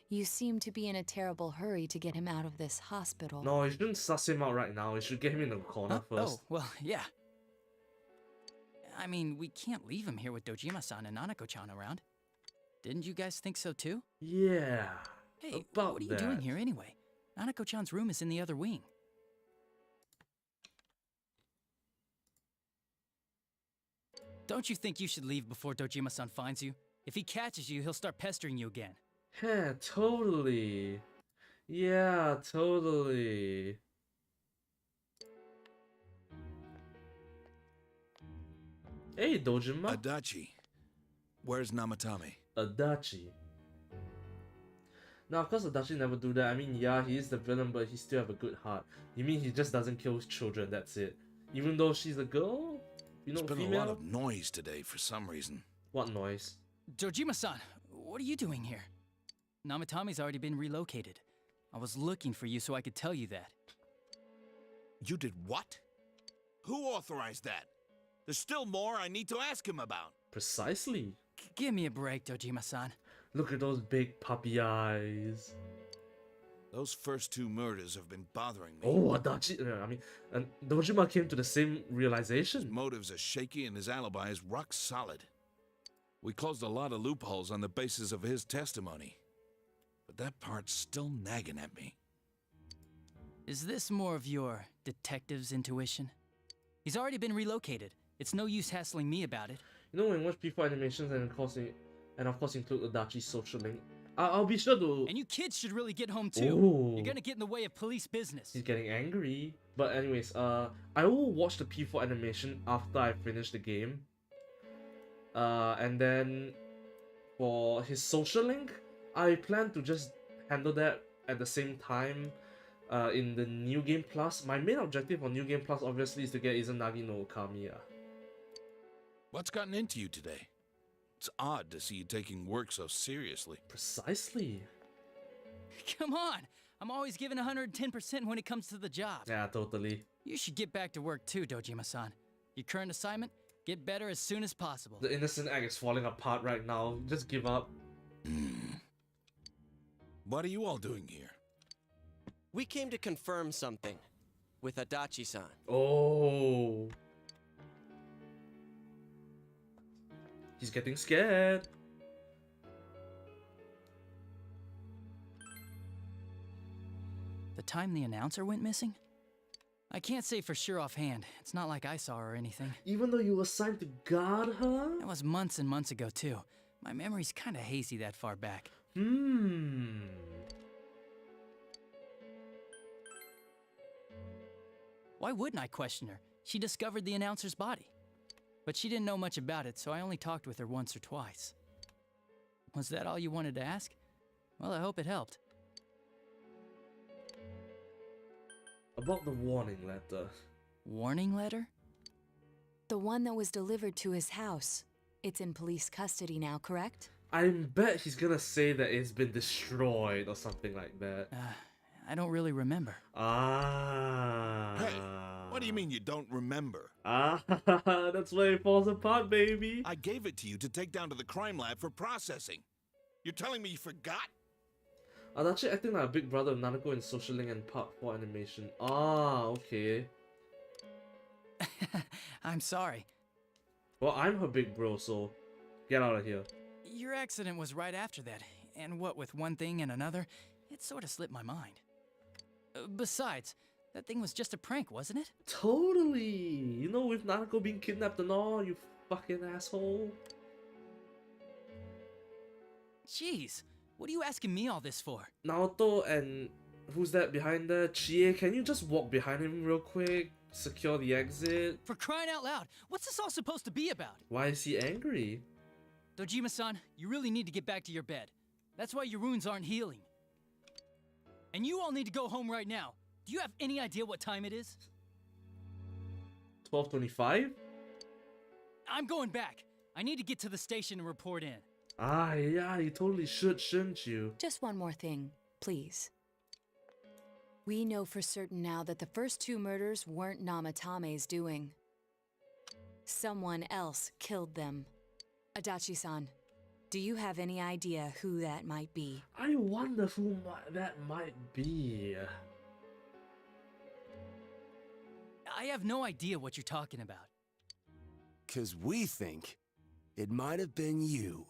You seem to be in a terrible hurry to get him out of this hospital. No, you shouldn't suss him out right now. You should get him in the corner first. Oh, well, yeah. I mean, we can't leave him here with Dojima-san and Nanako-chan around. Didn't you guys think so too? Yeah. Hey, about what are you that. doing here anyway? Nanako-chan's room is in the other wing. Don't you think you should leave before Dojima-san finds you? If he catches you, he'll start pestering you again. Yeah, totally. Yeah, totally. Hey, Dojima. Adachi. Where's Namatame? Adachi. Now, of course, Adachi never do that. I mean, yeah, he is the villain, but he still have a good heart. You mean he just doesn't kill children, that's it. Even though she's a girl? You know, There's been female? a lot of noise today for some reason. What noise? Dojima-san, what are you doing here? Namatame's already been relocated. I was looking for you so I could tell you that. You did what? Who authorized that? There's still more I need to ask him about. Precisely. Give me a break, Dojima-san. Look at those big puppy eyes. Those first 2 murders have been bothering me. Oh, Adachi. I mean, and Dojima came to the same realization. His motives are shaky and his alibi is rock solid. We closed a lot of loopholes on the basis of his testimony. But that part's still nagging at me. Is this more of your detective's intuition? He's already been relocated. It's no use hassling me about it. You know, when you watch P4 animations and of course include Adachi's social link, I'll be sure to... And you kids should really get home too. Ooh. You're gonna get in the way of police business. He's getting angry. But anyways, I will watch the P4 animation after I finish the game. And then for his social link, I plan to just handle that at the same time in the New Game Plus. My main objective on New Game Plus obviously is to get Izanagi no Kamiya. What's gotten into you today? It's odd to see you taking work so seriously. Precisely. Come on! I'm always giving 110% when it comes to the job. Yeah, totally. You should get back to work too, Dojima-san. Your current assignment? Get better as soon as possible. The innocent act is falling apart right now. Just give up. What are you all doing here? We came to confirm something with Adachi-san. Oh. He's getting scared. The time the announcer went missing? I can't say for sure offhand. It's not like I saw her or anything. Even though you were assigned to guard her? That was months and months ago, too. My memory's kinda hazy that far back. Why wouldn't I question her? She discovered the announcer's body. But she didn't know much about it, so I only talked with her once or twice. Was that all you wanted to ask? Well, I hope it helped. About the warning letter. Warning letter? The one that was delivered to his house. It's in police custody now, correct? I bet he's gonna say that it's been destroyed or something like that. I don't really remember. Hey, what do you mean you don't remember? That's where it falls apart, baby. I gave it to you to take down to the crime lab for processing. You're telling me you forgot? Adachi acting like a big brother of Nanako in Social Link and Part 4 animation. Okay. I'm sorry. Well, I'm her big bro, so get out of here. Your accident was right after that, and what with one thing and another, it sort of slipped my mind. Besides, that thing was just a prank, wasn't it? Totally! You know, with Nanako being kidnapped and all, you fucking asshole. Jeez, what are you asking me all this for? Naoto and who's that behind there? Chie, can you just walk behind him real quick? Secure the exit? For crying out loud, what's this all supposed to be about? Why is he angry? Dojima-san, you really need to get back to your bed. That's why your wounds aren't healing. And you all need to go home right now. Do you have any idea what time it is? 12:25? I'm going back. I need to get to the station and report in. Yeah, you totally should, shouldn't you? Just one more thing, please. We know for certain now that the first 2 murders weren't Namatame's doing. Someone else killed them. Adachi-san, do you have any idea who that might be? I wonder who that might be. I have no idea what you're talking about. 'Cause we think it might have been you.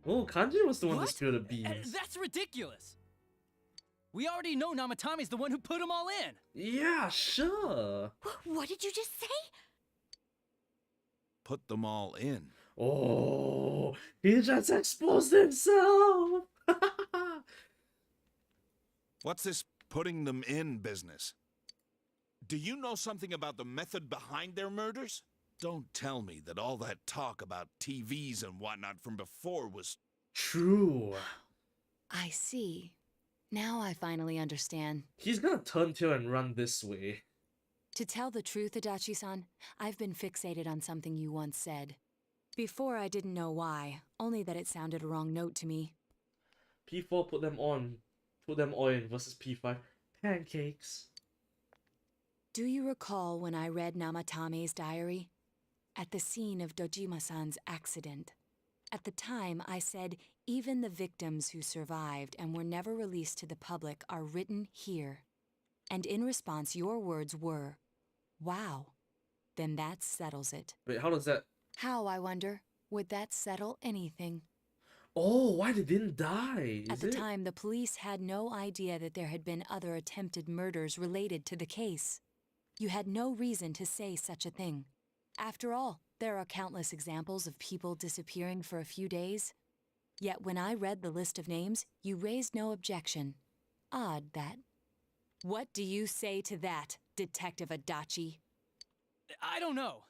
Oh, Kanji was the one who What? spilled the beans. That's ridiculous! We already know Namatame's the one who put them all in! Yeah, sure. What did you just say? Put them all in. Oh, he just exposed himself! What's this putting them in business? Do you know something about the method behind their murders? Don't tell me that all that talk about TVs and whatnot from before was true. I see. Now I finally understand. He's gonna turn tail and run this way. To tell the truth, Adachi-san, I've been fixated on something you once said. Before I didn't know why, only that it sounded a wrong note to me. P4 put them on. Put them all in versus P5. Pancakes. Do you recall when I read Namatame's diary? At the scene of Dojima-san's accident. At the time, I said, even the victims who survived and were never released to the public are written here. And in response, your words were, wow. Then that settles it. Wait, how does that... How, I wonder? Would that settle anything? Oh, why they didn't die? At the time, the police had no idea that there had been other attempted murders related to the case. You had no reason to say such a thing. After all, there are countless examples of people disappearing for a few days. Yet when I read the list of names, you raised no objection. Odd, that. What do you say to that, Detective Adachi? I don't know.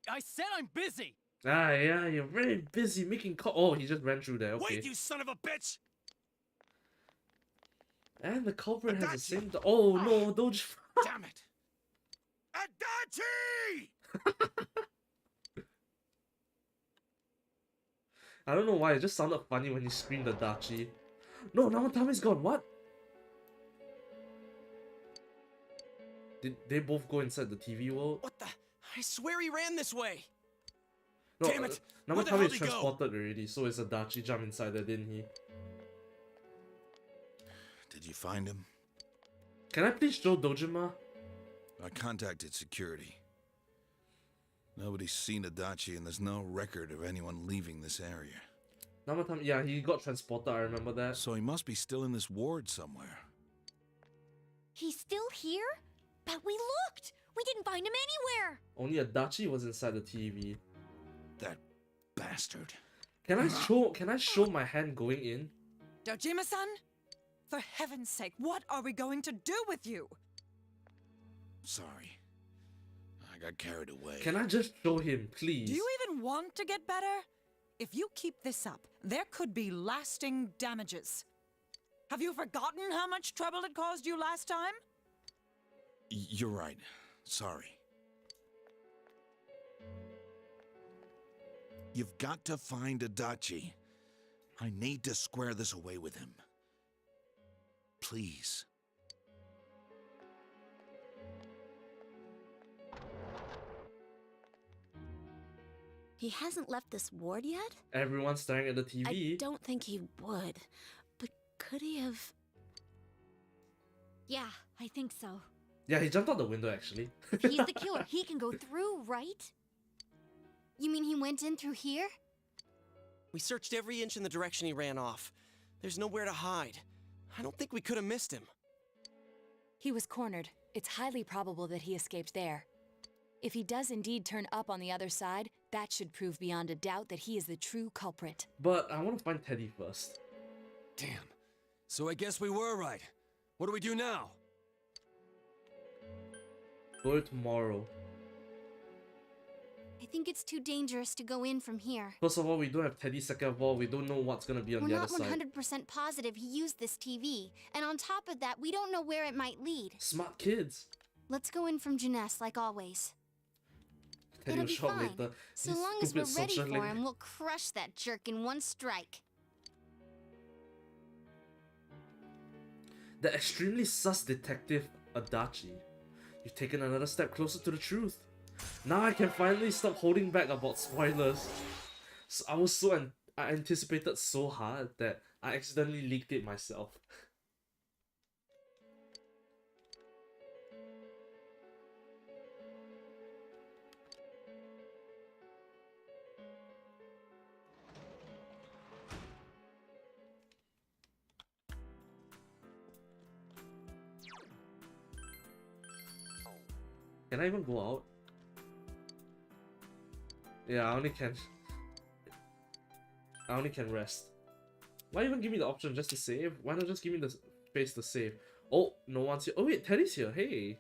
I said I'm busy. Ah, yeah, you're very busy making Oh, he just ran through there, okay. Wait, you son of a bitch! And the culprit has the same... Oh, no, don't... Damn it! Adachi! I don't know why, it just sounded funny when he screamed Adachi. No, Namatame's gone, what? Did they both go inside the TV world? What the? I swear he ran this way. No, Damn it! Namatame is transported already, so is Adachi. Jump inside there, didn't he? Did you find him? Can I please show Dojima? I contacted security. Nobody's seen Adachi, and there's no record of anyone leaving this area. Namatame, yeah, he got transported, I remember that. So he must be still in this ward somewhere. He's still here? But we looked! We didn't find him anywhere! Only Adachi was inside the TV. That bastard. Can I show my hand going in? Dojima-san? For heaven's sake, what are we going to do with you? Sorry. I got carried away. Can I just show him, please? Do you even want to get better? If you keep this up, there could be lasting damages. Have you forgotten how much trouble it caused you last time? You're right. Sorry. You've got to find Adachi. I need to square this away with him. Please. He hasn't left this ward yet? Everyone's staring at the TV. I don't think he would. But could he have... Yeah, I think so. Yeah, he jumped out the window, actually. If he's the killer, he can go through, right? You mean he went in through here? We searched every inch in the direction he ran off. There's nowhere to hide. I don't think we could have missed him. He was cornered. It's highly probable that he escaped there. If he does indeed turn up on the other side, that should prove beyond a doubt that he is the true culprit. But I want to find Teddy first. Damn. So I guess we were right. What do we do now? Go tomorrow. I think it's too dangerous to go in from here. First of all, we don't have Teddy. Second of all, we don't know what's gonna be on the other side. We're not 100% positive he used this TV. And on top of that, we don't know where it might lead. Smart kids. Let's go in from Jeunesse like always. Teddy will show up fine. later. So This long as we're stupid ready social for link. him, we'll crush that jerk in one strike. The extremely sus detective Adachi. You've taken another step closer to the truth. Now I can finally stop holding back about spoilers. So I anticipated so hard that I accidentally leaked it myself. Can I even go out? Yeah, I only can rest. Why even give me the option just to save? Why not just give me the space to save? Oh, no one's here. Oh wait, Teddy's here. Hey.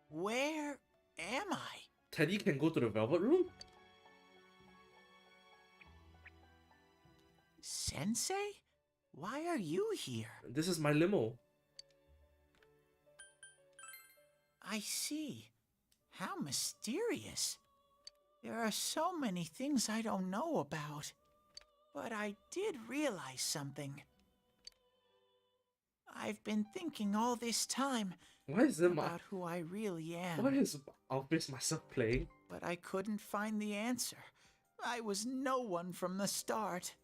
Where am I? Teddy can go to the Velvet Room? Sensei? Why are you here? This is my limo. I see. How mysterious. There are so many things I don't know about. But I did realize something. I've been thinking all this time Why is it about who I really am. Why is Alphys myself playing? But I couldn't find the answer. I was no one from the start.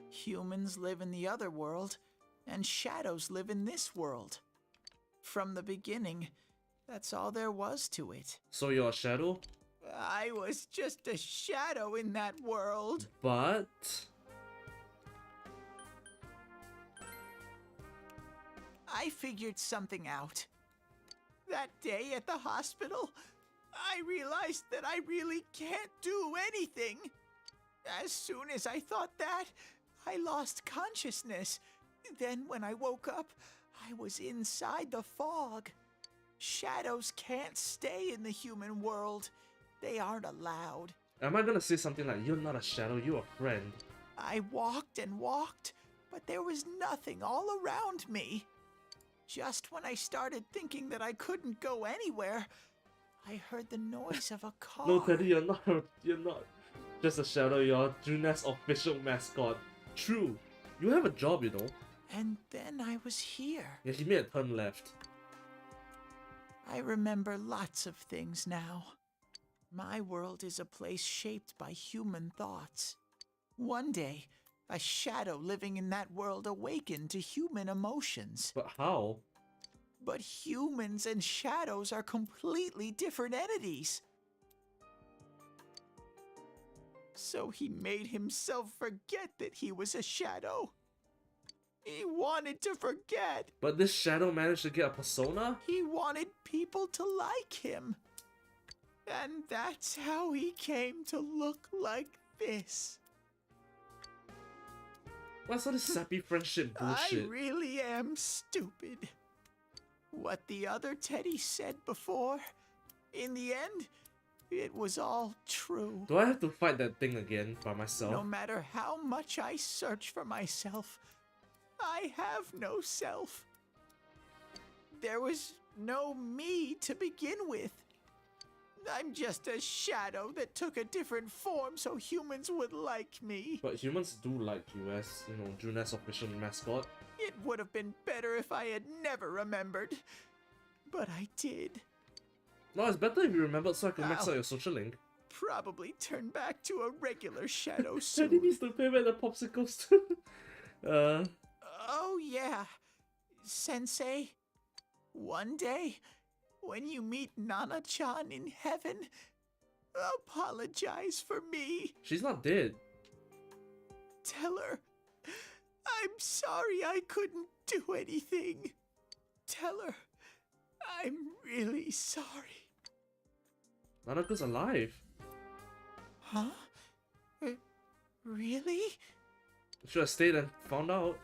Humans live in the other world, and shadows live in this world. From the beginning, that's all there was to it. So you're a shadow? I was just a shadow in that world. But... I figured something out. That day at the hospital, I realized that I really can't do anything. As soon as I thought that, I lost consciousness. Then when I woke up, I was inside the fog. Shadows can't stay in the human world. They aren't allowed. Am I gonna say something like, you're not a shadow, you're a friend? I walked and walked, but there was nothing all around me. Just when I started thinking that I couldn't go anywhere, I heard the noise of a car. No, Teddy, you're not just a shadow, you're Junes' official mascot. True. You have a job, you know. And then I was here. Yeah, he made a turn left. I remember lots of things now. My world is a place shaped by human thoughts. One day, a shadow living in that world awakened to human emotions. But how? But humans and shadows are completely different entities. So he made himself forget that he was a shadow. He wanted to forget. But this shadow managed to get a persona? He wanted people to like him. And that's how he came to look like this. What's all this sappy friendship bullshit? I really am stupid. What the other Teddy said before, in the end, it was all true. Do I have to fight that thing again by myself? No matter how much I search for myself, I have no self. There was no me to begin with. I'm just a shadow that took a different form so humans would like me. But humans do like you as, you know, Junes' official mascot. It would have been better if I had never remembered. But I did. No, it's better if you remembered so I can max out your social link. Probably turn back to a regular shadow Teddy soon. needs to pay back the popsicles too. Oh yeah, Sensei. One day, when you meet Nana-chan in heaven, apologize for me. She's not dead. Tell her, I'm sorry I couldn't do anything. Tell her, I'm really sorry. Nanako's alive. Huh? Really? Should have stayed and found out.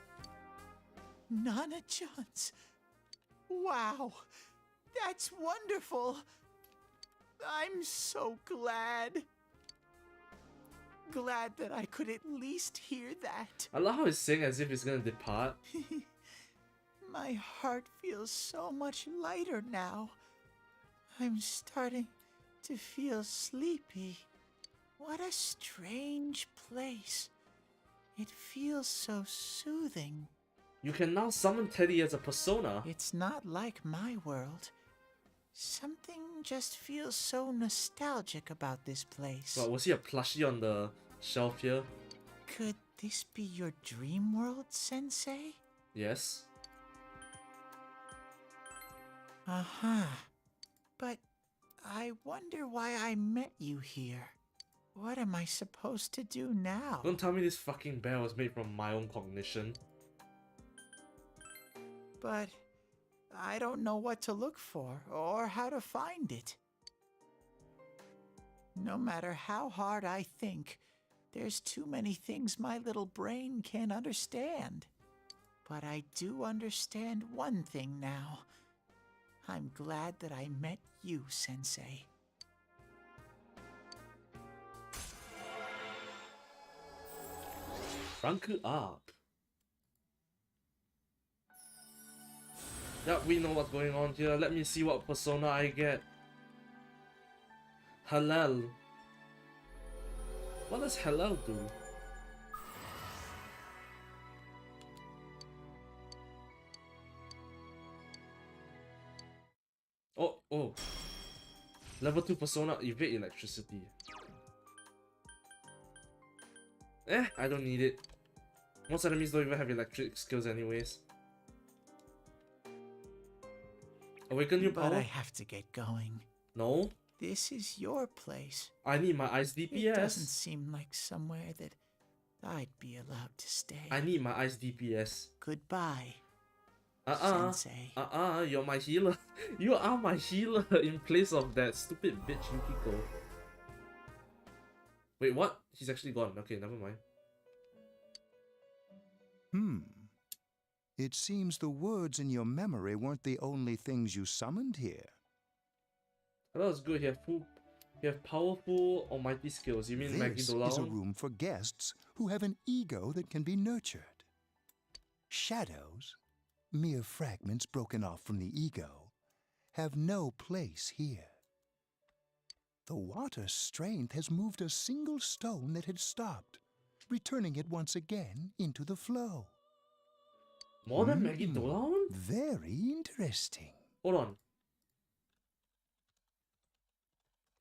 Nana-chan's. Wow, that's wonderful. I'm so glad. Glad that I could at least hear that. I love how he's saying as if he's gonna depart. My heart feels so much lighter now. I'm starting to feel sleepy. What a strange place. It feels so soothing. You can now summon Teddy as a persona. It's not like my world. Something just feels so nostalgic about this place. What, was he a plushie on the shelf here? Could this be your dream world, Sensei? Yes. Uh-huh. But I wonder why I met you here. What am I supposed to do now? Don't tell me this fucking bear was made from my own cognition. But I don't know what to look for or how to find it. No matter how hard I think, there's too many things my little brain can't understand. But I do understand one thing now. I'm glad that I met you, Sensei. Rank up. Yep, we know what's going on here. Let me see what persona I get. Halal. What does halal do? Oh. Level 2 persona, evade electricity. I don't need it. Most enemies don't even have electric skills anyways. Awaken your But power? I have to get going. No. This is your place. I need my ice DPS. It doesn't seem like somewhere that I'd be allowed to stay. I need my ice DPS. Goodbye, Sensei. You're my healer. You are my healer in place of that stupid bitch Yukiko. Wait, what? He's actually gone. Okay, never mind. It seems the words in your memory weren't the only things you summoned here. That was good. You have powerful, almighty skills. You mean Maggie This Dolan? is a room for guests who have an ego that can be nurtured. Shadows, mere fragments broken off from the ego, have no place here. The water's strength has moved a single stone that had stopped, returning it once again into the flow. More than Maggie Dolan? Very interesting. Hold on.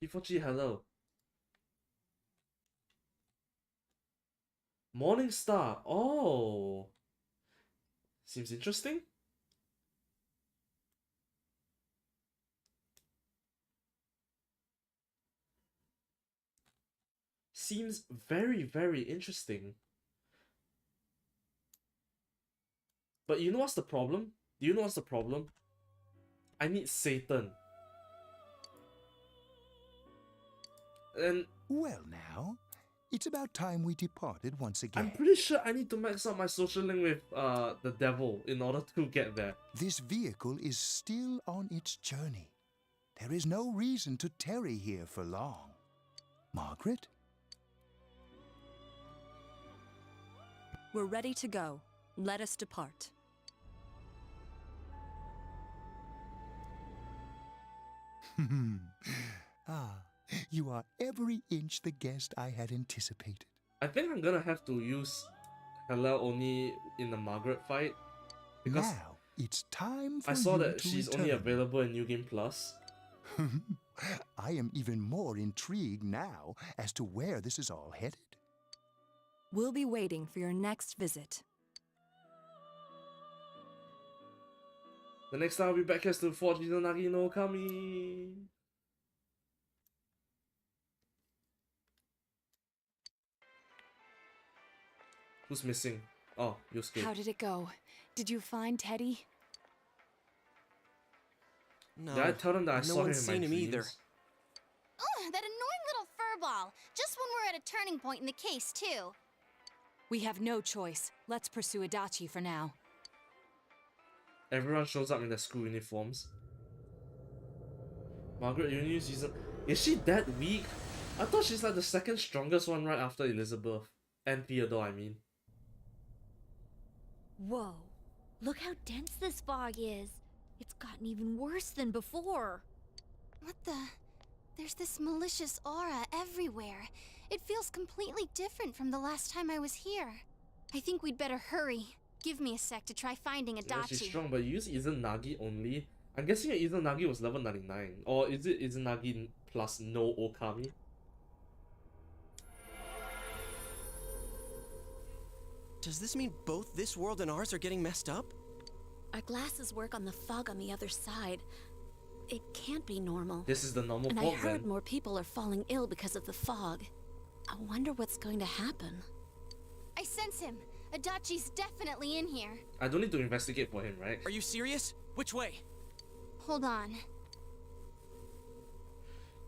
Hifochi, hello. Morning Star. Oh. Seems interesting. Seems very, very interesting. But you know what's the problem? Do you know what's the problem? I need Satan. And well now, it's about time we departed once again. I'm pretty sure I need to max out my social link with the devil in order to get there. This vehicle is still on its journey. There is no reason to tarry here for long. Margaret? We're ready to go. Let us depart. You are every inch the guest I had anticipated. I think I'm gonna have to use Hela only in the Margaret fight. Because now, it's time for I saw you that to she's return. only available in New Game Plus. I am even more intrigued now as to where this is all headed. We'll be waiting for your next visit. The next time I'll be back is to forge Izanagi no Kami. Who's missing? Oh, Yosuke. How did it go? Did you find Teddy? No. Did I tell them that I no saw him one's in my seen him dreams? either. Oh, that annoying little furball. Just when we're at a turning point in the case, too. We have no choice. Let's pursue Adachi for now. Everyone shows up in their school uniforms. Margaret Union season. Is she that weak? I thought she's like the second strongest one right after Elizabeth. And Theodore, I mean. Whoa. Look how dense this fog is. It's gotten even worse than before. What the? There's this malicious aura everywhere. It feels completely different from the last time I was here. I think we'd better hurry. Give me a sec to try finding Adachi. Yeah, she's strong, but you use Izanagi only. I'm guessing your Izanagi was level 99. Or is it Izanagi plus no Okami? Does this mean both this world and ours are getting messed up? Our glasses work on the fog on the other side. It can't be normal. This is the normal And I fog heard then. more people are falling ill because of the fog. I wonder what's going to happen. I sense him. Adachi's definitely in here. I don't need to investigate for him, right? Are you serious? Which way? Hold on.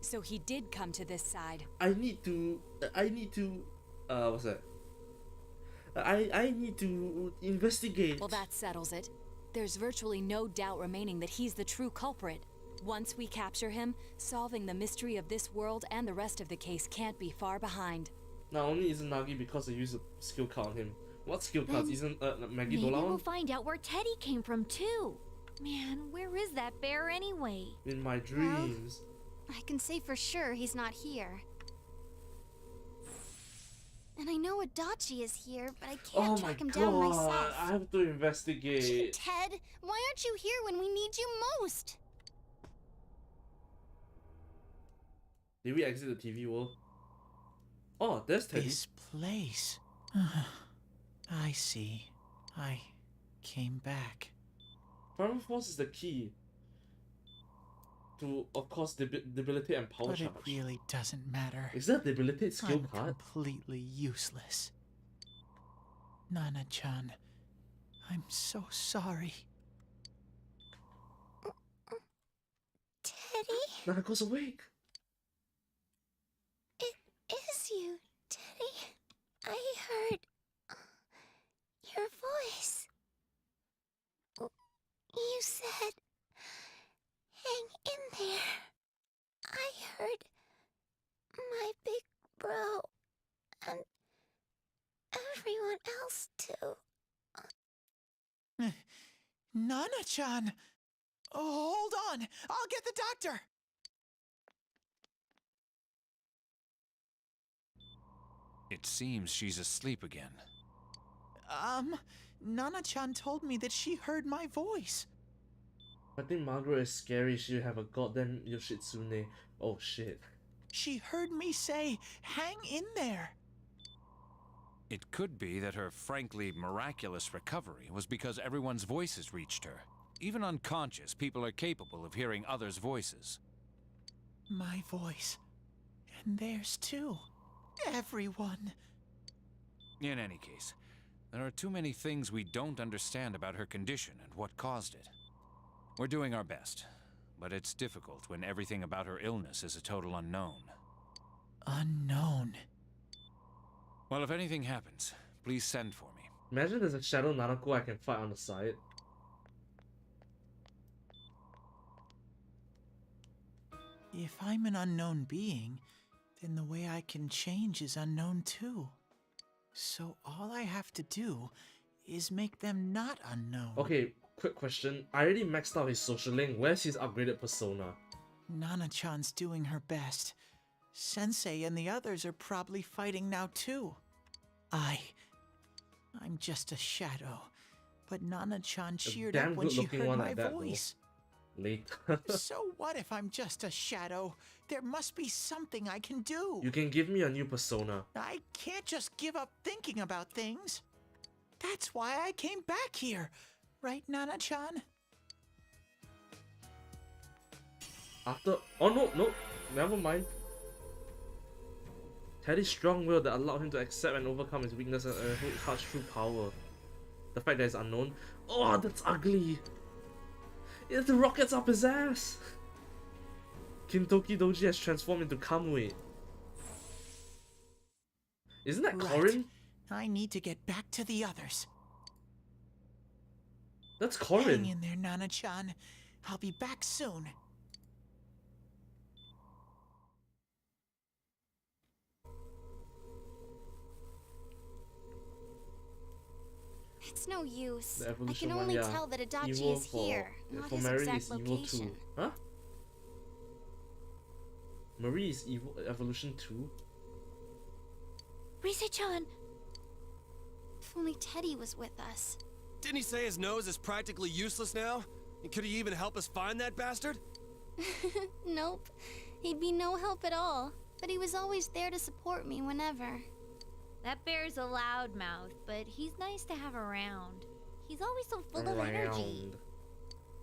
So he did come to this side. I need to, what's that? I need to investigate. Well, that settles it. There's virtually no doubt remaining that he's the true culprit. Once we capture him, solving the mystery of this world and the rest of the case can't be far behind. Not only Izanagi because I used a skill card on him. What skill cards? Isn't Maggie Maybe Dolan? we'll find out where Teddy came from too. Man, where is that bear anyway? In my dreams. I can say for sure he's not here. And I know Adachi is here, but I can't track him down myself. I have to investigate. Ted, why aren't you here when we need you most? Did we exit the TV world? Oh, there's Teddy. This place. I see. I came back. Power Force is the key to, of course, debilitate and power But charge. it really doesn't matter. Is that debilitate skill I'm card? completely useless. Nana-chan, I'm so sorry. Teddy? Nanako's awake. It is you, Teddy. I heard your voice. You said, hang in there. I heard my big bro and everyone else too. Nana-chan! Oh, hold on! I'll get the doctor! It seems she's asleep again. Nana-chan told me that she heard my voice. I think Margaret is scary. She have a goddamn Yoshitsune. Oh shit. She heard me say, hang in there. It could be that her frankly miraculous recovery was because everyone's voices reached her. Even unconscious, people are capable of hearing others' voices. My voice. And theirs too. Everyone. In any case, there are too many things we don't understand about her condition and what caused it. We're doing our best, but it's difficult when everything about her illness is a total unknown. Unknown? Well, if anything happens, please send for me. Imagine there's a shadow Nanako I can fight on the side. If I'm an unknown being, then the way I can change is unknown too. So all I have to do is make them not unknown. Okay, quick question. I already maxed out his social link. Where's his upgraded persona? Nana-chan's doing her best. Sensei and the others are probably fighting now too. I'm just a shadow. But Nana-chan cheered up when she heard my voice. Later. So what if I'm just a shadow? There must be something I can do. You can give me a new persona. I can't just give up thinking about things. That's why I came back here. Right, Nana-chan? After... Oh no, never mind. Teddy's strong will that allowed him to accept and overcome his weakness and charge true power. The fact that it's unknown. Oh, that's ugly. It's the rockets up his ass. Kintoki Doji has transformed into Kamui. Isn't that Korin? I need to get back to the others. That's Korin. Hang in there, Nana-chan. I'll be back soon. It's no use. The I evolution can one, only yeah. tell that Adachi Evil is for, here, yeah, not for his Mary exact is evil location. too. Huh? Marie is evil evolution 2? Rise-chan! If only Teddy was with us. Didn't he say his nose is practically useless now? And could he even help us find that bastard? Nope. He'd be no help at all. But he was always there to support me whenever. That bear's a loud mouth, but he's nice to have around. He's always so full of energy.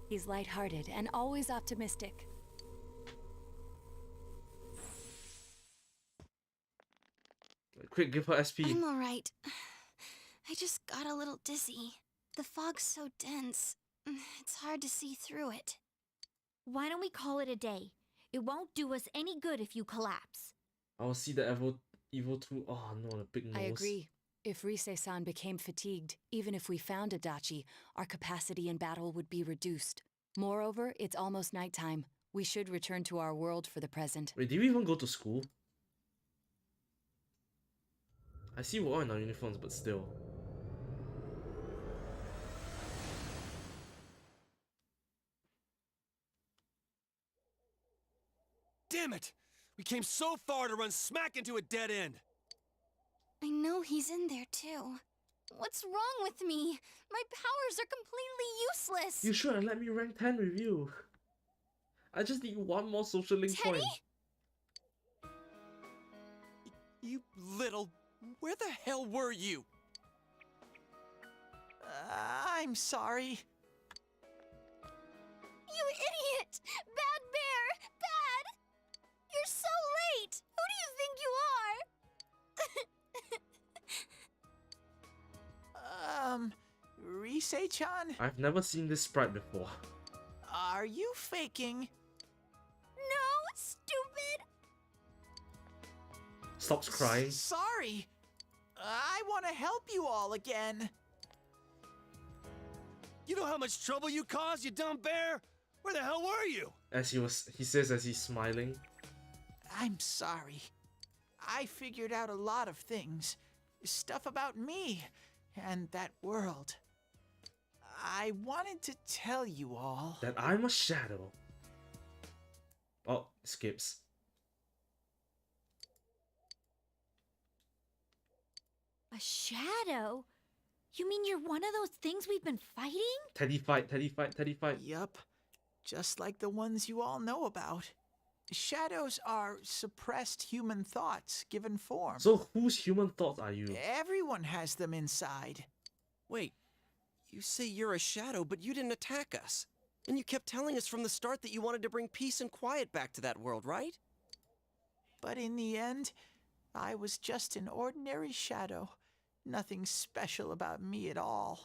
He's lighthearted and always optimistic. Quick, give her SP. I'm alright. I just got a little dizzy. The fog's so dense. It's hard to see through it. Why don't we call it a day? It won't do us any good if you collapse. I will see the evil 2. Oh no, the big nose. I agree. If Rise-san became fatigued, even if we found Adachi, our capacity in battle would be reduced. Moreover, it's almost nighttime. We should return to our world for the present. Wait, did we even go to school? I see we're all in our uniforms, but still. Damn Damn it! We came so far to run smack into a dead end! I know he's in there too. What's wrong with me? My powers are completely useless. You should have let me rank 10 with you. I just need one more social link Teddy? point. You little... Where the hell were you? I'm sorry. You idiot! Bad bear! Bad! You're so late! Who do you think you are? Rise-chan, I've never seen this sprite before. are you faking? No, stupid! Stops crying. Sorry. I want to help you all again. You know how much trouble you caused, you dumb bear? Where the hell were you? He says as he's smiling. I'm sorry. I figured out a lot of things. Stuff about me and that world. I wanted to tell you all That I'm a shadow. Oh, skips. A shadow? You mean you're one of those things we've been fighting? Teddy fight, Teddy fight, Teddy fight. Yup. Just like the ones you all know about. Shadows are suppressed human thoughts given form. So whose human thoughts are you? Everyone has them inside. Wait, you say you're a shadow, but you didn't attack us. And you kept telling us from the start that you wanted to bring peace and quiet back to that world, right? But in the end, I was just an ordinary shadow. Nothing special about me at all.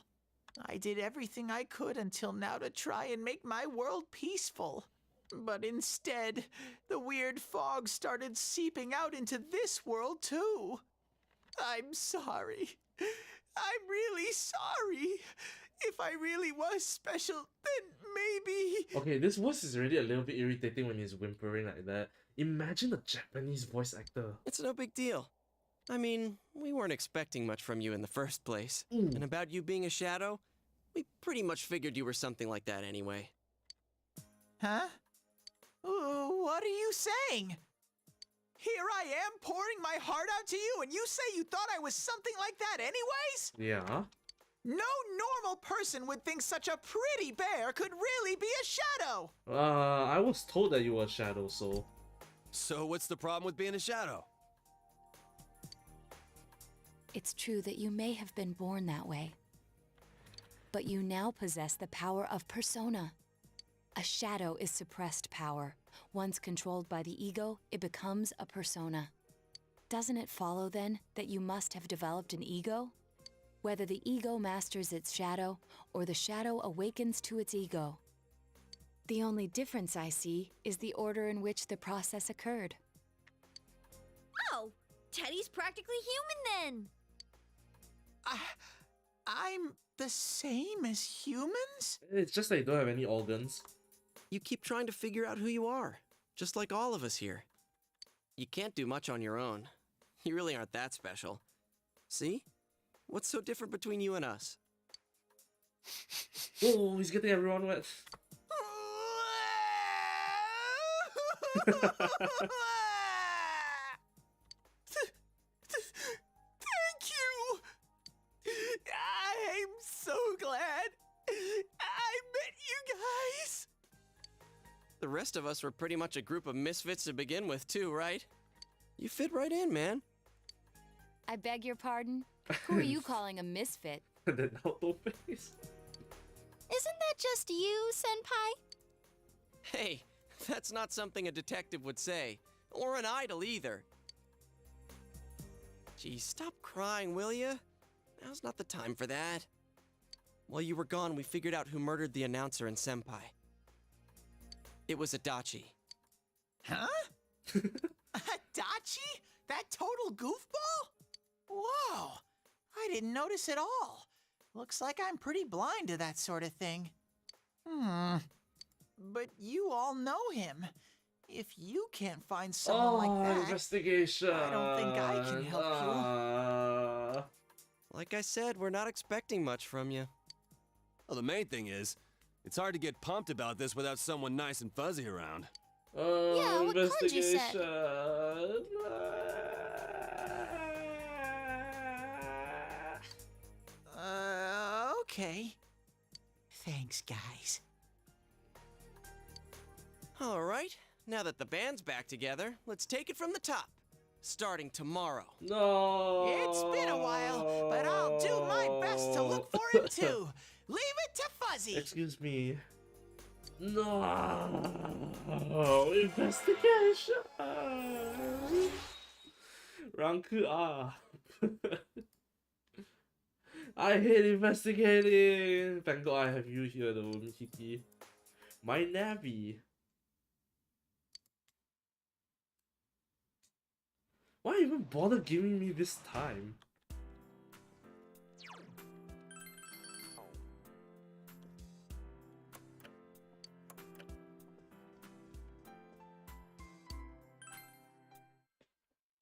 I did everything I could until now to try and make my world peaceful. But instead, the weird fog started seeping out into this world too. I'm sorry. I'm really sorry. If I really was special, then maybe... Okay, this voice is already a little bit irritating when he's whimpering like that. Imagine a Japanese voice actor. It's no big deal. I mean, we weren't expecting much from you in the first place. Mm. And about you being a shadow, we pretty much figured you were something like that anyway. Huh? What are you saying? Here I am pouring my heart out to you, and you say you thought I was something like that anyways? Yeah. No normal person would think such a pretty bear could really be a shadow. I was told that you were a shadow, so... So what's the problem with being a shadow? It's true that you may have been born that way, but you now possess the power of persona. A shadow is suppressed power. Once controlled by the ego, it becomes a persona. Doesn't it follow, then, that you must have developed an ego? Whether the ego masters its shadow, or the shadow awakens to its ego. The only difference I see is the order in which the process occurred. Oh, Teddy's practically human then. I'm the same as humans? It's just that you don't have any organs. You keep trying to figure out who you are, just like all of us here. You can't do much on your own. You really aren't that special. See? What's so different between you and us? Oh, he's getting everyone wet. Thank you! I'm so glad I met you guys! The rest of us were pretty much a group of misfits to begin with, too, right? You fit right in, man. I beg your pardon? Who are you calling a misfit? The Naruto face. Isn't that just you, Senpai? Hey, that's not something a detective would say. Or an idol, either. Gee, stop crying, will ya? Now's not the time for that. While you were gone, we figured out who murdered the announcer and Senpai. It was Adachi. Huh? Adachi? That total goofball? Whoa! I didn't notice at all. Looks like I'm pretty blind to that sort of thing. But you all know him. If you can't find someone like that, investigation. I don't think I can help you. Like I said, we're not expecting much from you. Well, the main thing is, it's hard to get pumped about this without someone nice and fuzzy around. Yeah, what Kanji said. Investigation. Okay. Thanks, guys. All right, now that the band's back together, let's take it from the top. Starting tomorrow. No. It's been a while, but I'll do my best to look for him too. Leave it to Fuzzy. Excuse me. No. Investigation. Ranku up. I hate investigating. Thank God I have you here though, Mikiki. My Navi. Why even bother giving me this time?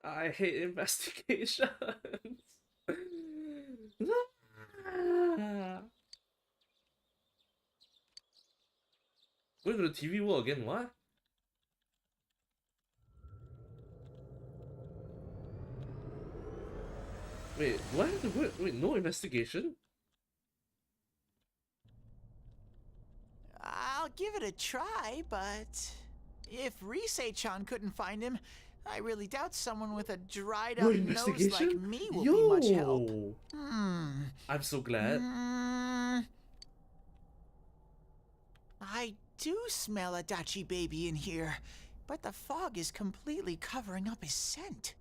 I hate investigations. Going to the TV world again, what? Wait, do I have to go? Wait, no investigation? I'll give it a try, but if Risei-chan couldn't find him, I really doubt someone with a dried No up nose like investigation? me will Yo! be much help. I'm so glad. I do smell a Dachi baby in here, but the fog is completely covering up his scent.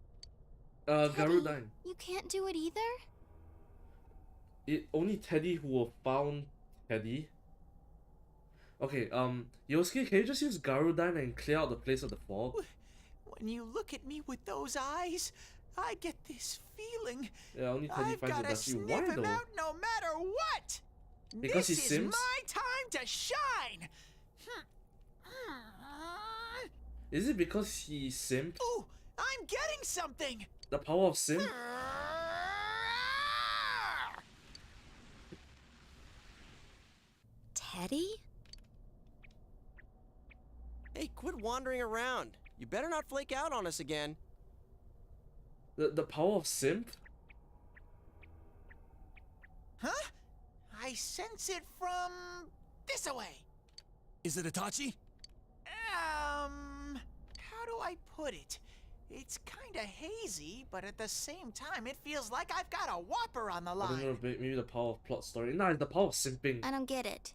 Garudine. You can't do it either? Only Teddy who will found Teddy. Okay, Yosuke, can you just use Garudine and clear out the place of the fog? When you look at me with those eyes, I get this feeling. Yeah, only Teddy I've finds gotta the Dachi. sniff Why him though? out no matter what. Because he this is sims? my time to shine. Is it because he simped? Ooh, I'm getting something. The power of simp? Teddy? Hey, quit wandering around. You better not flake out on us again. The power of simp? Huh? I sense it from this away. Is it Itachi? How do I put it? It's kinda hazy, but at the same time, it feels like I've got a whopper on the I don't know, line. maybe the power of plot story. Nah, it's the power of simping. I don't get it.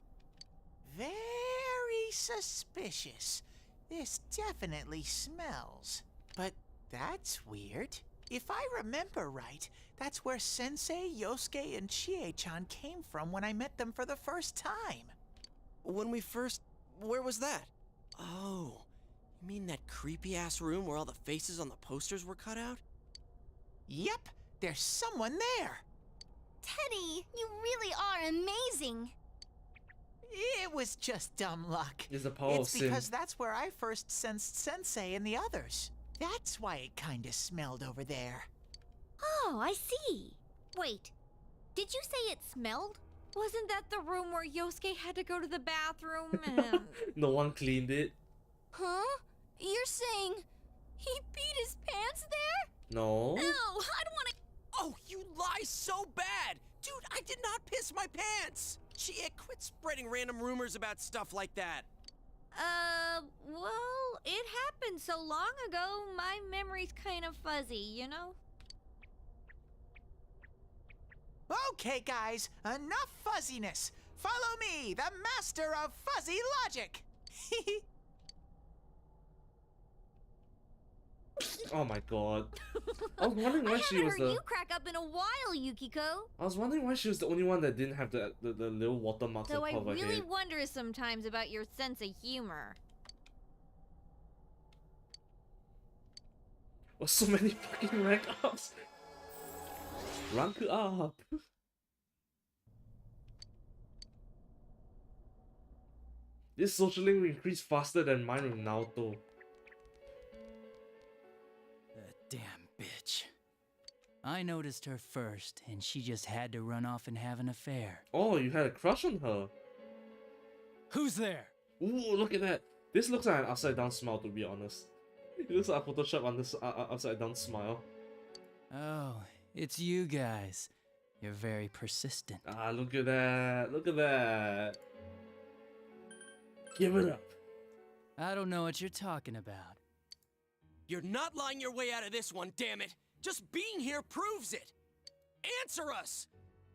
Very suspicious. This definitely smells. But that's weird. If I remember right, that's where Sensei, Yosuke, and Chie-chan came from when I met them for the first time. When we first... Where was that? Oh, you mean that creepy-ass room where all the faces on the posters were cut out? Yep, there's someone there. Teddy, you really are amazing. It was just dumb luck. It's the power of It's sin. because that's where I first sensed Sensei and the others. That's why it kinda smelled over there. Oh, I see. Wait, did you say it smelled? Wasn't that the room where Yosuke had to go to the bathroom and... No one cleaned it. Huh? You're saying he peed his pants there? No. No, I don't want to... Oh, you lie so bad! Dude, I did not piss my pants! Chia, quit spreading random rumors about stuff like that. Well, it happened so long ago, my memory's kind of fuzzy, you know? Okay, guys, enough fuzziness. Follow me, the master of fuzzy logic. Oh my god. I was wondering why she was I haven't heard the... you crack up in a while, Yukiko. I was wondering why she was the only one that didn't have the little watermarks Though on I top of her really head. wonder sometimes about your sense of humor. Oh, so many fucking rank ups. Rank up. This social link will increase faster than mine with Naoto. That damn bitch. I noticed her first, and she just had to run off and have an affair. Oh, you had a crush on her. Who's there? Ooh, look at that. This looks like an upside down smile, to be honest. It looks like a Photoshop on this upside down smile. Oh, it's you guys. You're very persistent. Ah, look at that. Look at that. Give it up. I don't know what you're talking about. You're not lying your way out of this one, damn it! Just being here proves it! Answer us!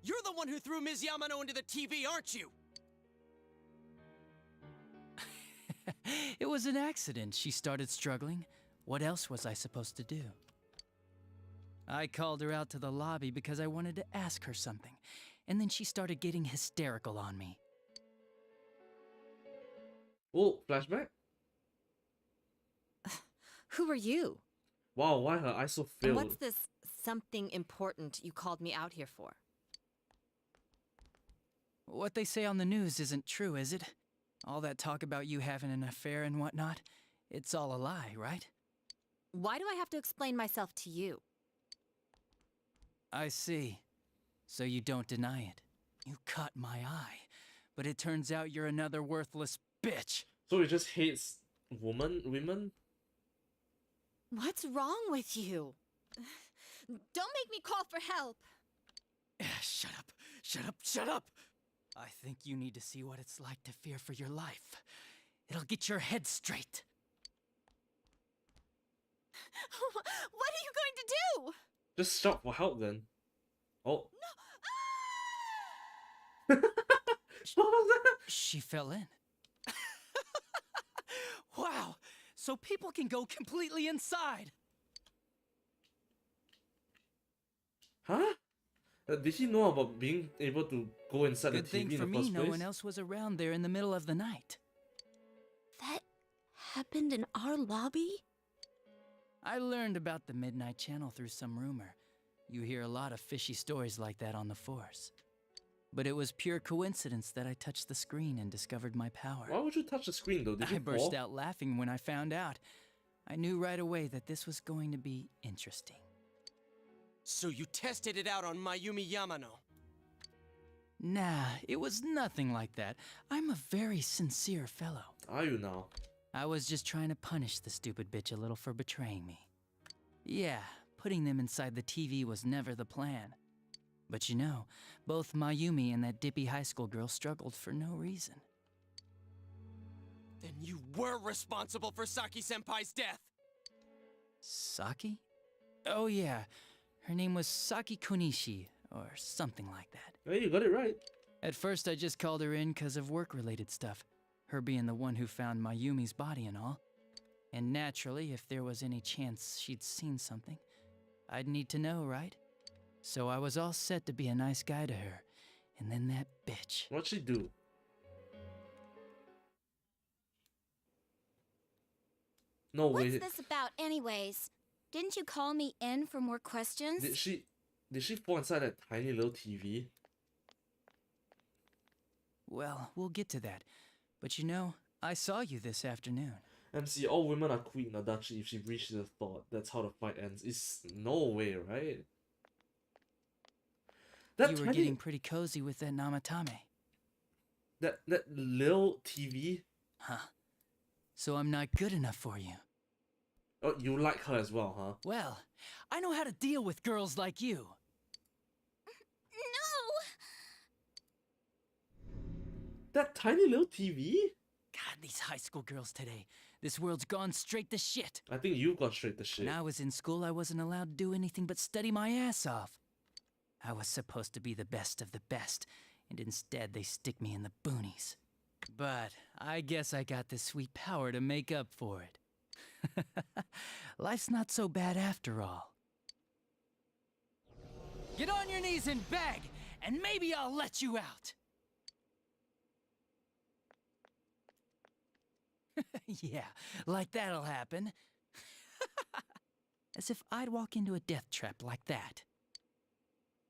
You're the one who threw Ms. Yamano into the TV, aren't you? It was an accident. She started struggling. What else was I supposed to do? I called her out to the lobby because I wanted to ask her something, and then she started getting hysterical on me. Oh, flashback? Who are you? Wow, why her eyes so And filled? what's this something important you called me out here for? What they say on the news isn't true, is it? All that talk about you having an affair and whatnot, it's all a lie, right? Why do I have to explain myself to you? I see. So you don't deny it. You caught my eye. But it turns out you're another worthless bitch. So he just hates women? What's wrong with you? Don't make me call for help. Shut up. Shut up. Shut up. I think you need to see what it's like to fear for your life. It'll get your head straight. What are you going to do? Just shout for help then. Oh. No. What was that? She fell in. Wow. So people can go completely inside. Huh? Did he know about being able to go inside Good the thing TV for in the me, first no place? one else was around there in the middle of the night. That happened in our lobby? I learned about the Midnight Channel through some rumor. You hear a lot of fishy stories like that on the Force. But it was pure coincidence that I touched the screen and discovered my power. Why would you touch the screen though? Did you I burst fall? out laughing when I found out. I knew right away that this was going to be interesting. So you tested it out on Mayumi Yamano? Nah, it was nothing like that. I'm a very sincere fellow. Are you now? I was just trying to punish the stupid bitch a little for betraying me. Yeah, putting them inside the TV was never the plan. But you know, both Mayumi and that dippy high school girl struggled for no reason. Then you were responsible for Saki-senpai's death! Saki? Oh yeah, her name was Saki Konishi, or something like that. Hey, you got it right. At first I just called her in because of work-related stuff. Her being the one who found Mayumi's body and all. And naturally, if there was any chance she'd seen something, I'd need to know, right? So I was all set to be a nice guy to her. And then that bitch. What'd she do? No way. What's this about anyways? Didn't you call me in for more questions? Did she fall inside that tiny little TV? Well, we'll get to that. But you know, I saw you this afternoon. MC, all women are Queen Adachi if she reaches a thought. That's how the fight ends. It's no way, right? That You were tiny- getting pretty cozy with that Namatame. That little TV? Huh. So I'm not good enough for you. Oh, you like her as well, huh? Well, I know how to deal with girls like you. That tiny little TV? God, these high school girls today. This world's gone straight to shit. I think you've gone straight to shit. When I was in school, I wasn't allowed to do anything but study my ass off. I was supposed to be the best of the best, and instead they stick me in the boonies. But I guess I got the sweet power to make up for it. Life's not so bad after all. Get on your knees and beg, and maybe I'll let you out. Yeah, like that'll happen. As if I'd walk into a death trap like that.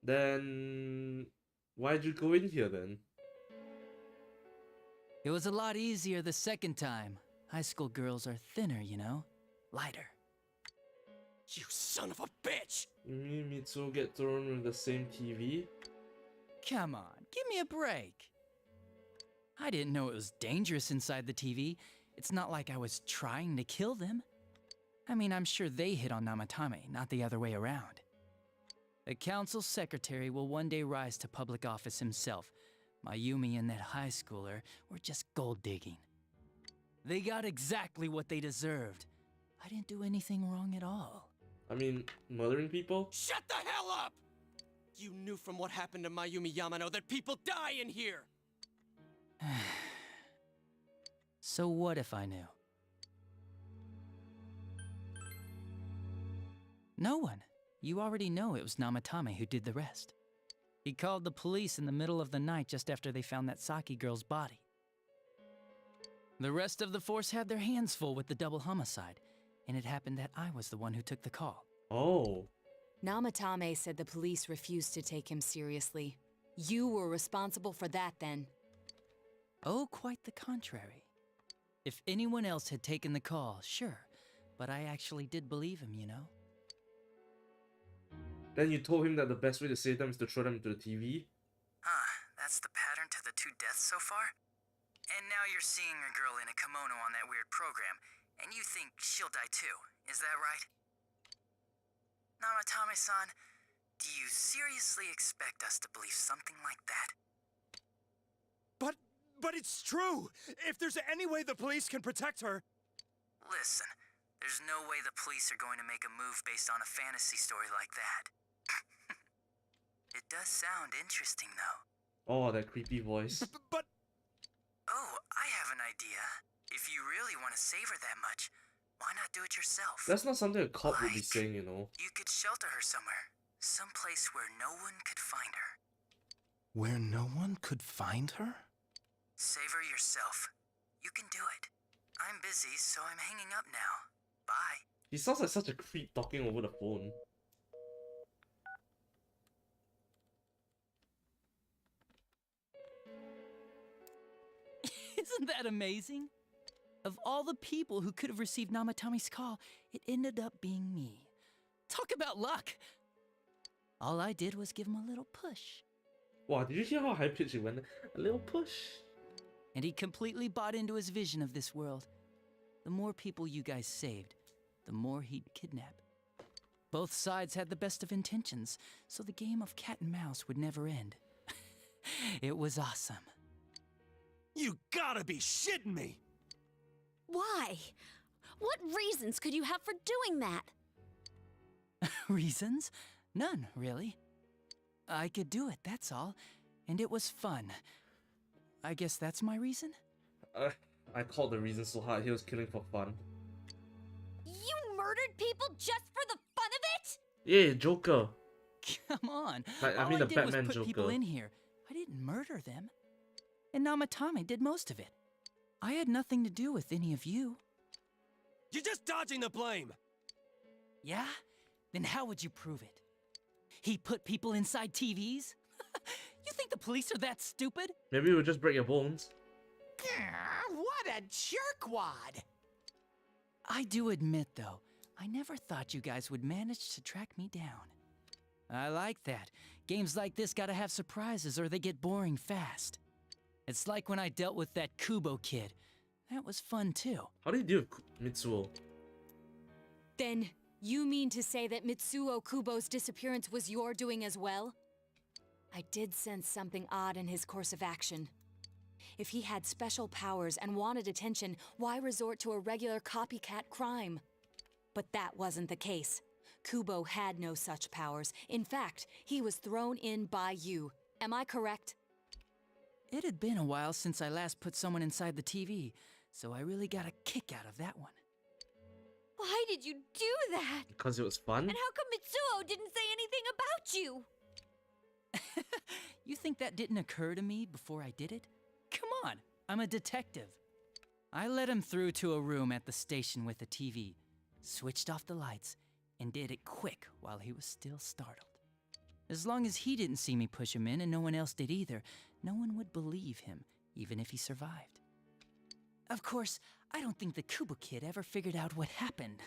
Then why'd you go in here then? It was a lot easier the second time. High school girls are thinner, you know? Lighter. You son of a bitch! You mean Mitsuo get thrown in the same TV? Come on, give me a break. I didn't know it was dangerous inside the TV. It's not like I was trying to kill them. I mean, I'm sure they hit on Namatame, not the other way around. A council secretary will one day rise to public office himself. Mayumi and that high schooler were just gold digging. They got exactly what they deserved. I didn't do anything wrong at all. I mean, murdering people? Shut the hell up! You knew from what happened to Mayumi Yamano that people die in here! So what if I knew? No one. You already know it was Namatame who did the rest. He called the police in the middle of the night just after they found that Saki girl's body. The rest of the force had their hands full with the double homicide, and it happened that I was the one who took the call. Oh. Namatame said the police refused to take him seriously. You were responsible for that then. Oh, quite the contrary. If anyone else had taken the call, sure, but I actually did believe him, you know? Then you told him that the best way to save them is to throw them into the TV? That's the pattern to the 2 deaths so far? And now you're seeing a girl in a kimono on that weird program, and you think she'll die too, is that right? Namatame-san, do you seriously expect us to believe something like that? But it's true! If there's any way the police can protect her... Listen, there's no way the police are going to make a move based on a fantasy story like that. It does sound interesting, though. Oh, that creepy voice. But... Oh, I have an idea. If you really want to save her that much, why not do it yourself? That's not something a cop would be saying, you know. You could shelter her somewhere. Someplace where no one could find her. Where no one could find her? Save her yourself. You can do it. I'm busy, so I'm hanging up now. Bye. He sounds like such a creep talking over the phone. Isn't that amazing? Of all the people who could have received Namatame's call, it ended up being me. Talk about luck! All I did was give him a little push. Wow, did you hear how high-pitched it went? A little push. And he completely bought into his vision of this world. The more people you guys saved, the more he'd kidnap. Both sides had the best of intentions, so the game of cat and mouse would never end. It was awesome. You gotta be shitting me! Why? What reasons could you have for doing that? Reasons? None, really. I could do it, that's all. And it was fun. I guess that's my reason? I called the reason so hard. He was killing for fun. You murdered people just for the fun of it? Yeah, Joker. Come on. I mean all the I did Batman was put Joker. people in here. I didn't murder them. And Namatame did most of it. I had nothing to do with any of you. You're just dodging the blame! Yeah? Then how would you prove it? He put people inside TVs? You think the police are that stupid? Maybe we'll just break your bones. What a jerkwad! I do admit, though, I never thought you guys would manage to track me down. I like that. Games like this gotta have surprises or they get boring fast. It's like when I dealt with that Kubo kid. That was fun, too. How do you deal with Mitsuo? Then, you mean to say that Mitsuo Kubo's disappearance was your doing as well? I did sense something odd in his course of action. If he had special powers and wanted attention, why resort to a regular copycat crime? But that wasn't the case. Kubo had no such powers. In fact, he was thrown in by you. Am I correct? It had been a while since I last put someone inside the TV, so I really got a kick out of that one. Why did you do that? Because it was fun? And how come Mitsuo didn't say anything about you? You think that didn't occur to me before I did it? Come on, I'm a detective. I led him through to a room at the station with a TV, switched off the lights, and did it quick while he was still startled. As long as he didn't see me push him in and no one else did either, no one would believe him, even if he survived. Of course, I don't think the Kubo kid ever figured out what happened.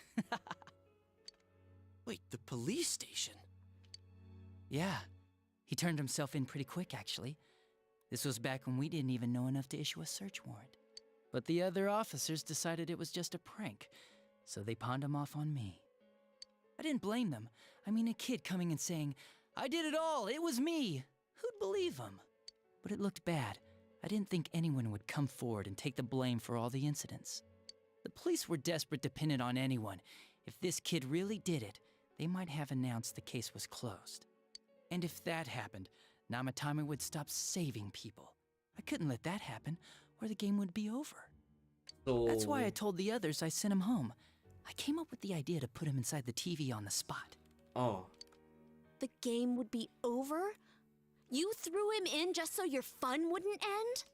Wait, the police station? Yeah, he turned himself in pretty quick, actually. This was back when we didn't even know enough to issue a search warrant. But the other officers decided it was just a prank, so they pawned him off on me. I didn't blame them. I mean, a kid coming and saying, "I did it all, it was me." Who'd believe him? But it looked bad. I didn't think anyone would come forward and take the blame for all the incidents. The police were desperate to pin it on anyone. If this kid really did it, they might have announced the case was closed. And if that happened, Namatame would stop saving people. I couldn't let that happen, or the game would be over. So... That's why I told the others I sent him home. I came up with the idea to put him inside the TV on the spot. Oh. The game would be over? You threw him in just so your fun wouldn't end?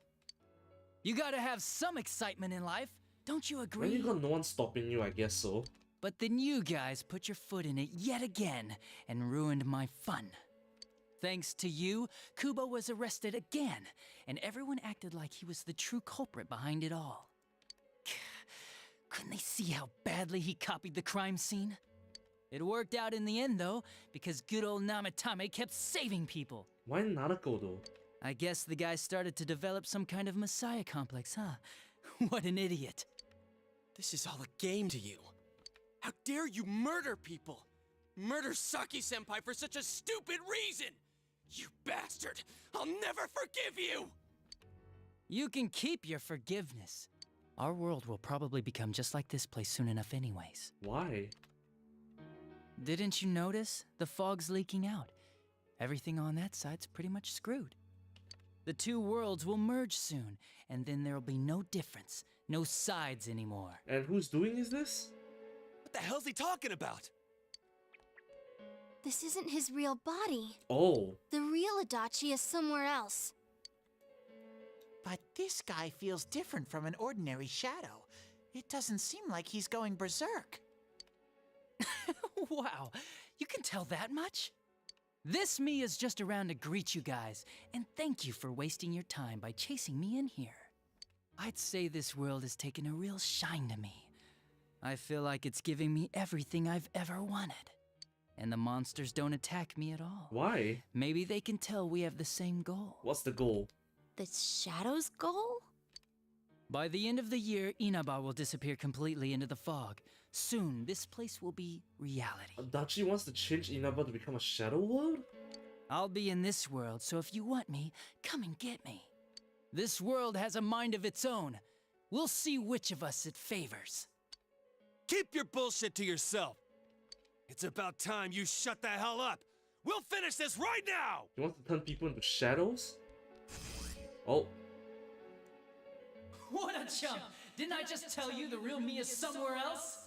You gotta have some excitement in life, don't you agree? When you got no one stopping you, I guess so. But then you guys put your foot in it yet again and ruined my fun. Thanks to you, Kubo was arrested again, and everyone acted like he was the true culprit behind it all. Couldn't they see how badly he copied the crime scene? It worked out in the end, though, because good old Namatame kept saving people. Why Nanako, though? I guess the guy started to develop some kind of messiah complex, huh? What an idiot. This is all a game to you. How dare you murder people? Murder Saki-senpai for such a stupid reason! You bastard! I'll never forgive you! You can keep your forgiveness. Our world will probably become just like this place soon enough anyways. Why? Didn't you notice? The fog's leaking out. Everything on that side's pretty much screwed. The two worlds will merge soon, and then there'll be no difference, no sides anymore. And who's doing this? What the hell's he talking about? This isn't his real body. Oh. The real Adachi is somewhere else. But this guy feels different from an ordinary shadow. It doesn't seem like he's going berserk. Wow, you can tell that much? This me is just around to greet you guys, and thank you for wasting your time by chasing me in here. I'd say this world has taken a real shine to me. I feel like it's giving me everything I've ever wanted. And the monsters don't attack me at all. Why? Maybe they can tell we have the same goal. What's the goal? The Shadow's goal? By the end of the year, Inaba will disappear completely into the fog. Soon, this place will be reality. Adachi wants to change Inaba to become a shadow world? I'll be in this world, so if you want me, come and get me. This world has a mind of its own. We'll see which of us it favors. Keep your bullshit to yourself. It's about time you shut the hell up. We'll finish this right now! He wants to turn people into shadows? Oh. What a chump! Didn't I just tell you the real me is somewhere else?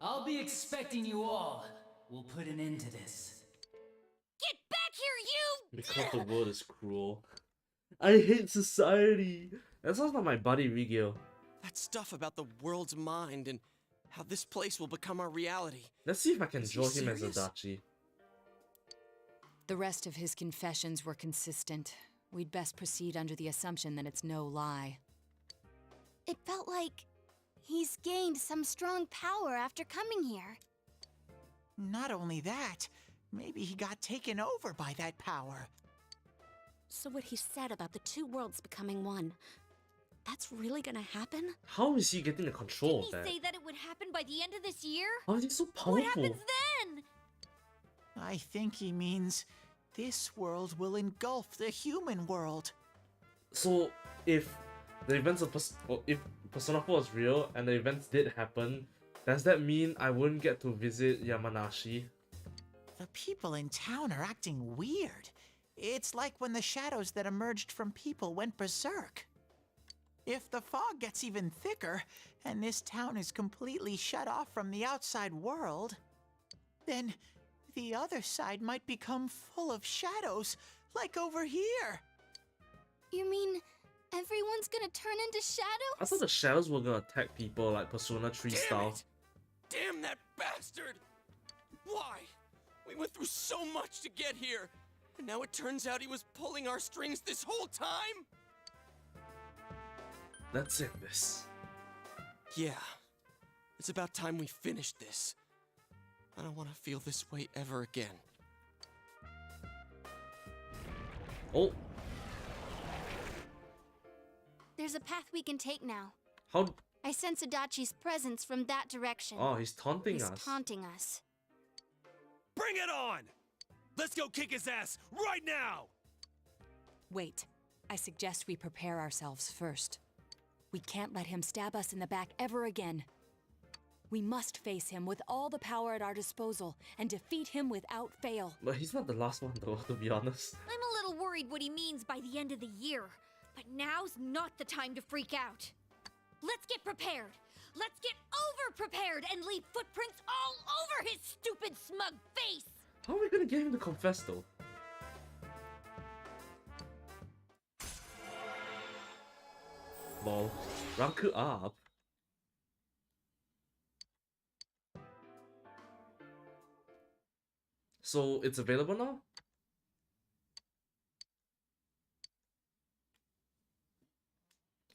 I'll be expecting you all. We'll put an end to this. Get back here, you! Because the world is cruel. I hate society. That sounds like my buddy Rigio. That stuff about the world's mind and how this place will become our reality. Let's see if I can Is he draw him as serious? Adachi. The rest of his confessions were consistent. We'd best proceed under the assumption that it's no lie. It felt like he's gained some strong power after coming here. Not only that, maybe he got taken over by that power. So what he said about the two worlds becoming one, that's really gonna happen? How is he getting the control Didn't of that? he say that it would happen by the end of this year? How is he so What powerful? happens then? I think he means this world will engulf the human world. So, if the events of if Persona 4 is real and the events did happen, does that mean I wouldn't get to visit Yamanashi? The people in town are acting weird. It's like when the shadows that emerged from people went berserk. If the fog gets even thicker, and this town is completely shut off from the outside world, then the other side might become full of shadows, like over here. You mean everyone's gonna turn into shadows? I thought the shadows were gonna attack people like Persona 3 style. It. Damn that bastard! Why? We went through so much to get here, and now it turns out he was pulling our strings this whole time? Let's end this. Yeah. It's about time we finished this. I don't want to feel this way ever again. Oh. There's a path we can take now. How? I sense Adachi's presence from that direction. Oh, he's taunting He's us. taunting us. Bring it on! Let's go kick his ass right now! Wait. I suggest we prepare ourselves first. We can't let him stab us in the back ever again. We must face him with all the power at our disposal and defeat him without fail. But he's not the last one though, to be honest. I'm a little worried what he means by the end of the year, but now's not the time to freak out. Let's get prepared. Let's get over-prepared and leave footprints all over his stupid smug face! How are we gonna get him to confess though? Lol. Rank up. So it's available now?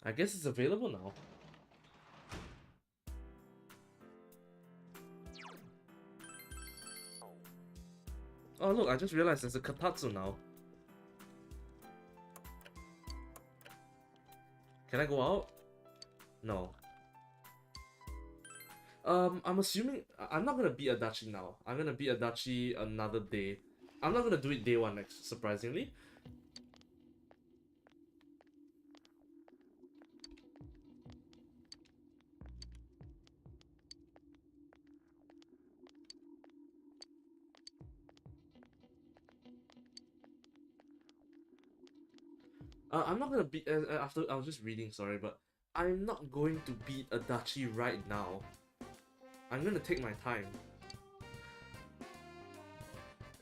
I guess it's available now. Oh look, I just realized there's a Katatsu now. Can I go out? No. I'm assuming I'm not gonna beat Adachi now. I'm gonna beat Adachi another day. I'm not gonna do it day one next, surprisingly. I'm not gonna beat after I was just reading, sorry, but I'm not going to beat Adachi right now. I'm gonna take my time.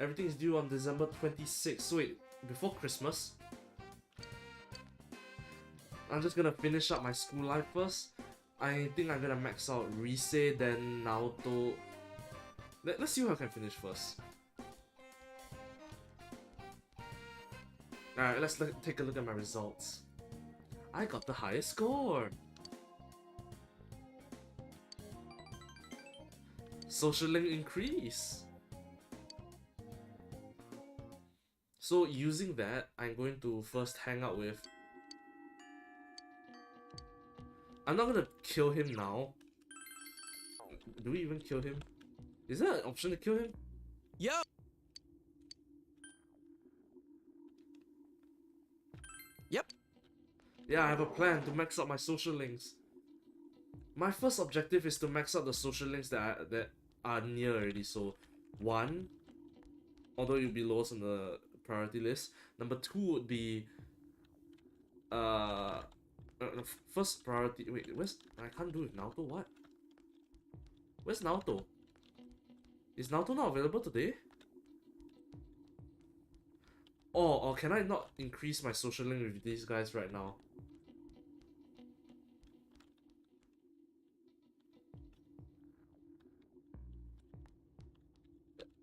Everything is due on December 26th. So wait, before Christmas? I'm just gonna finish up my school life first. I think I'm gonna max out Rise, then Naoto. Let's see who I can finish first. Alright, let's take a look at my results. I got the highest score! Social link increase! So using that, I'm going to first hang out with... I'm not gonna kill him now. Do we even kill him? Is there an option to kill him? Yo! Yep. Yeah, I have a plan to max out my social links. My first objective is to max out the social links that are near already. So, 1, although you'll be lowest on the priority list. Number 2 would be first priority. Wait, where's I can't do with Naoto? What? Where's Naoto? Is Naoto not available today? Or can I not increase my social link with these guys right now?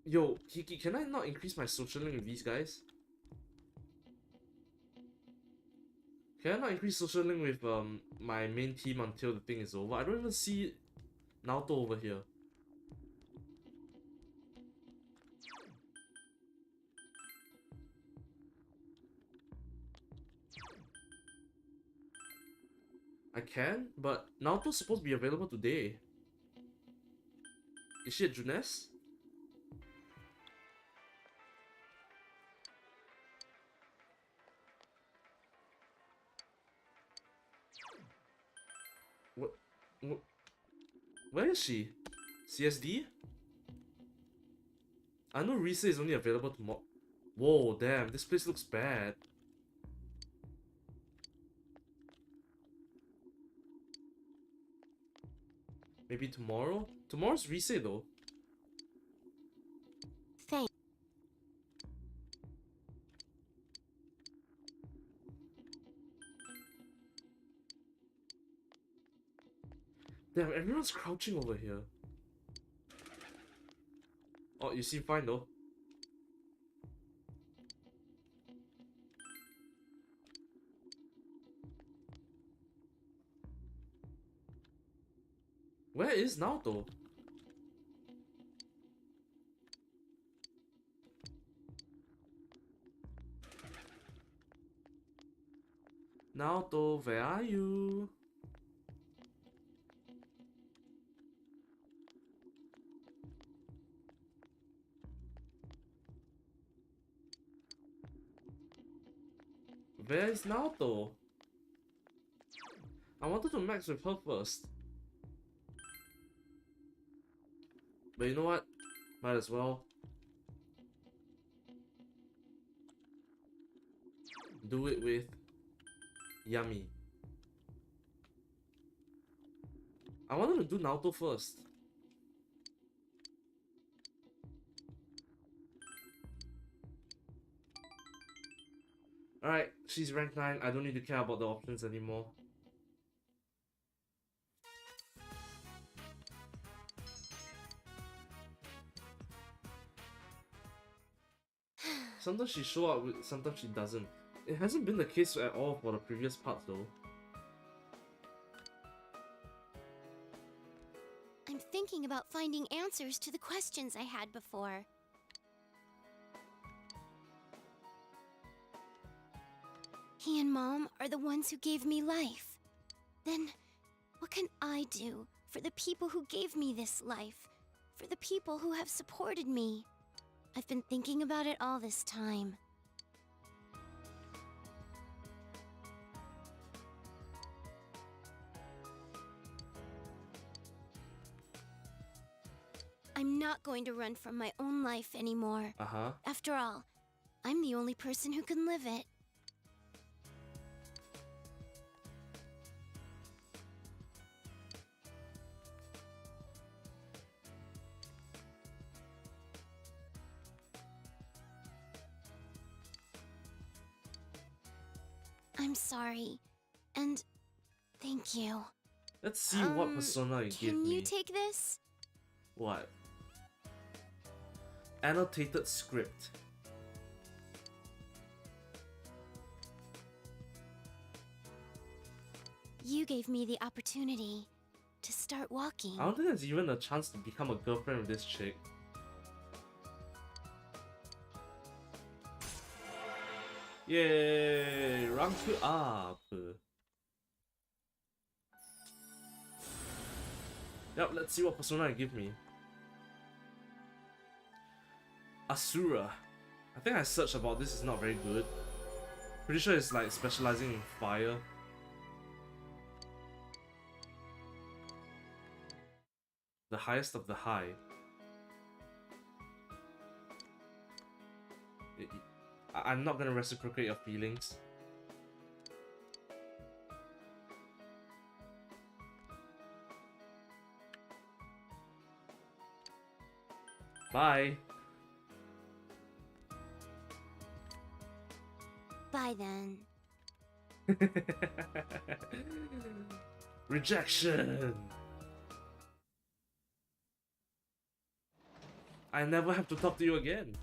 Yo, Kiki, can I not increase my social link with these guys? Can I not increase social link with my main team until the thing is over? I don't even see Naoto over here. I can, but Naoto's supposed to be available today. Is she at Junes? Where is she? CSD? I know Risa is only available tomorrow. Whoa, damn, this place looks bad. Maybe tomorrow? Tomorrow's Rise though. Thanks. Damn, everyone's crouching over here. Oh, you seem fine though. Where is Naoto? Naoto, where are you? Where is Naoto? I wanted to max with her first. But you know what? Might as well. Do it with Yummy. I wanted to do Naoto first. Alright, she's rank 9. I don't need to care about the options anymore. Sometimes she shows up, sometimes she doesn't. It hasn't been the case at all for the previous parts though. I'm thinking about finding answers to the questions I had before. He and Mom are the ones who gave me life. Then, what can I do for the people who gave me this life? For the people who have supported me? I've been thinking about it all this time. I'm not going to run from my own life anymore. After all, I'm the only person who can live it. I'm sorry, and thank you. Let's see what persona you give me. Can you take this? What? Annotated script. You gave me the opportunity to start walking. I don't think there's even a chance to become a girlfriend with this chick. Yay! Rank up! Yep, let's see what persona you give me. Asura. I think I searched about this, it's not very good. Pretty sure it's like specializing in fire. The highest of the high. I'm not gonna reciprocate your feelings. Bye. Bye then. Rejection. I never have to talk to you again.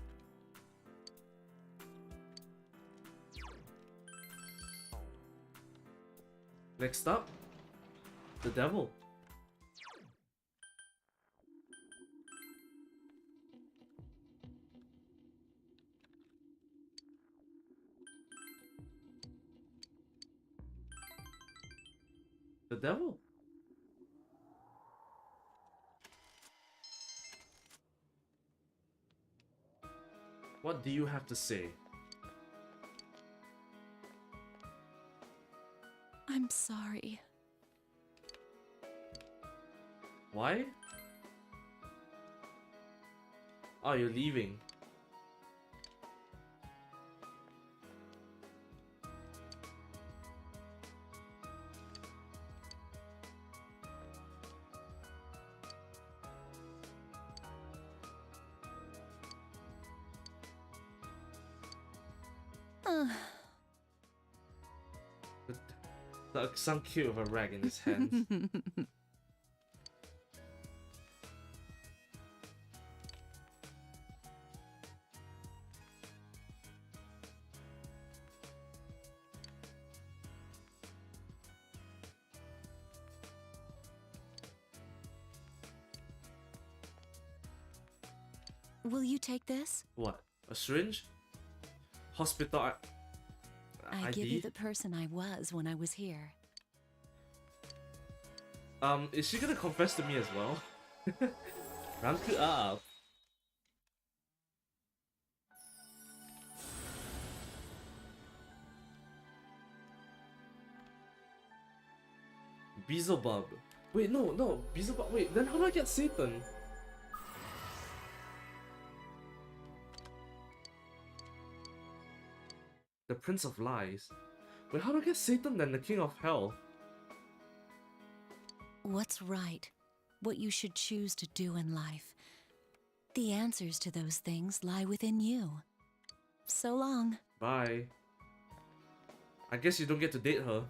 Next up, the devil. The devil. What do you have to say? I'm sorry. Why? Oh, you're leaving. Some kid with a rag in his hand. Will you take this? What? A syringe? Hospital I ID? give you the person I was when I was here. Is she gonna confess to me as well? Rank up. Beelzebub. Wait, no, Beelzebub. Wait, then how do I get Satan? The Prince of Lies. Wait, how do I get Satan then the King of Hell? What's right? What you should choose to do in life. The answers to those things lie within you. So long. Bye. I guess you don't get to date her.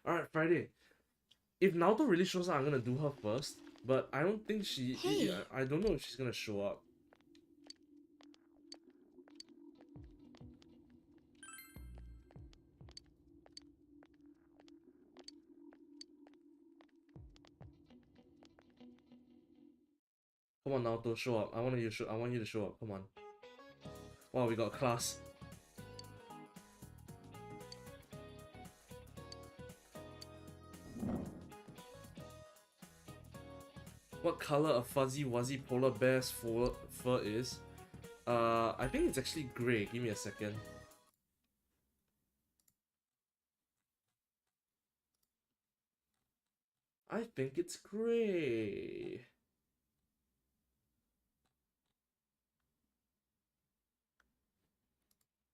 Alright, Friday. If Naoto really shows up, I'm gonna do her first. But I don't think she... Hey. I don't know if she's gonna show up. Come on, Naoto, show up. I want you to show up. Come on. Wow, we got class. What color a fuzzy wuzzy polar bear's fur is? I think it's actually grey. Give me a second. I think it's grey.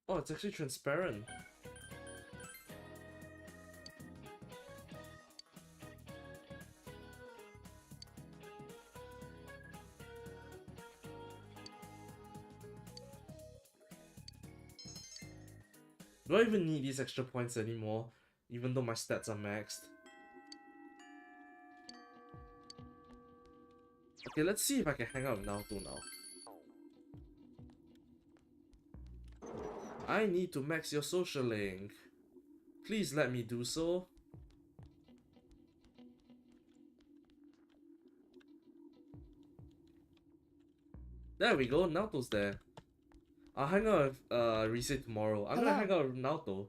Oh, it's actually transparent. Do I even need these extra points anymore? Even though my stats are maxed. Okay, let's see if I can hang out with Naoto now. I need to max your social link. Please let me do so. There we go, Naoto's there. I'll hang out with Rise tomorrow. I'm gonna hang out with Naoto.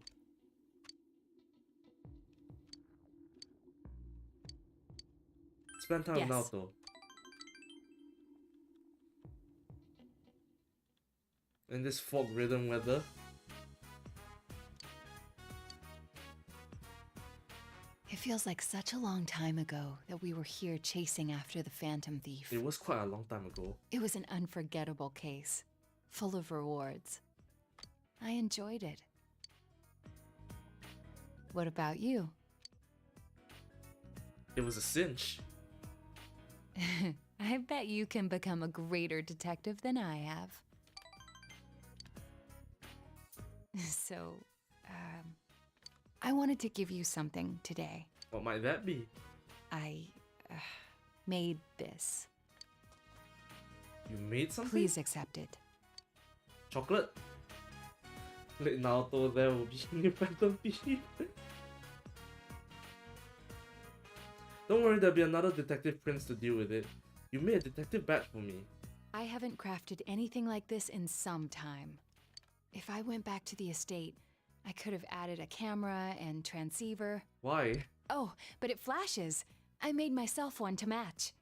Spend time with Naoto. In this fog-ridden weather. It feels like such a long time ago that we were here chasing after the Phantom Thief. It was quite a long time ago. It was an unforgettable case, full of rewards. I enjoyed it. What about you? It was a cinch. I bet you can become a greater detective than I have. So, I wanted to give you something today. What might that be? I made this. You made something? Please accept it. Chocolate? Let Naoto there will be new Phantom Thief. Don't worry, there'll be another detective prince to deal with it. You made a detective badge for me. I haven't crafted anything like this in some time. If I went back to the estate, I could have added a camera and transceiver. Why? Oh, but it flashes. I made myself one to match.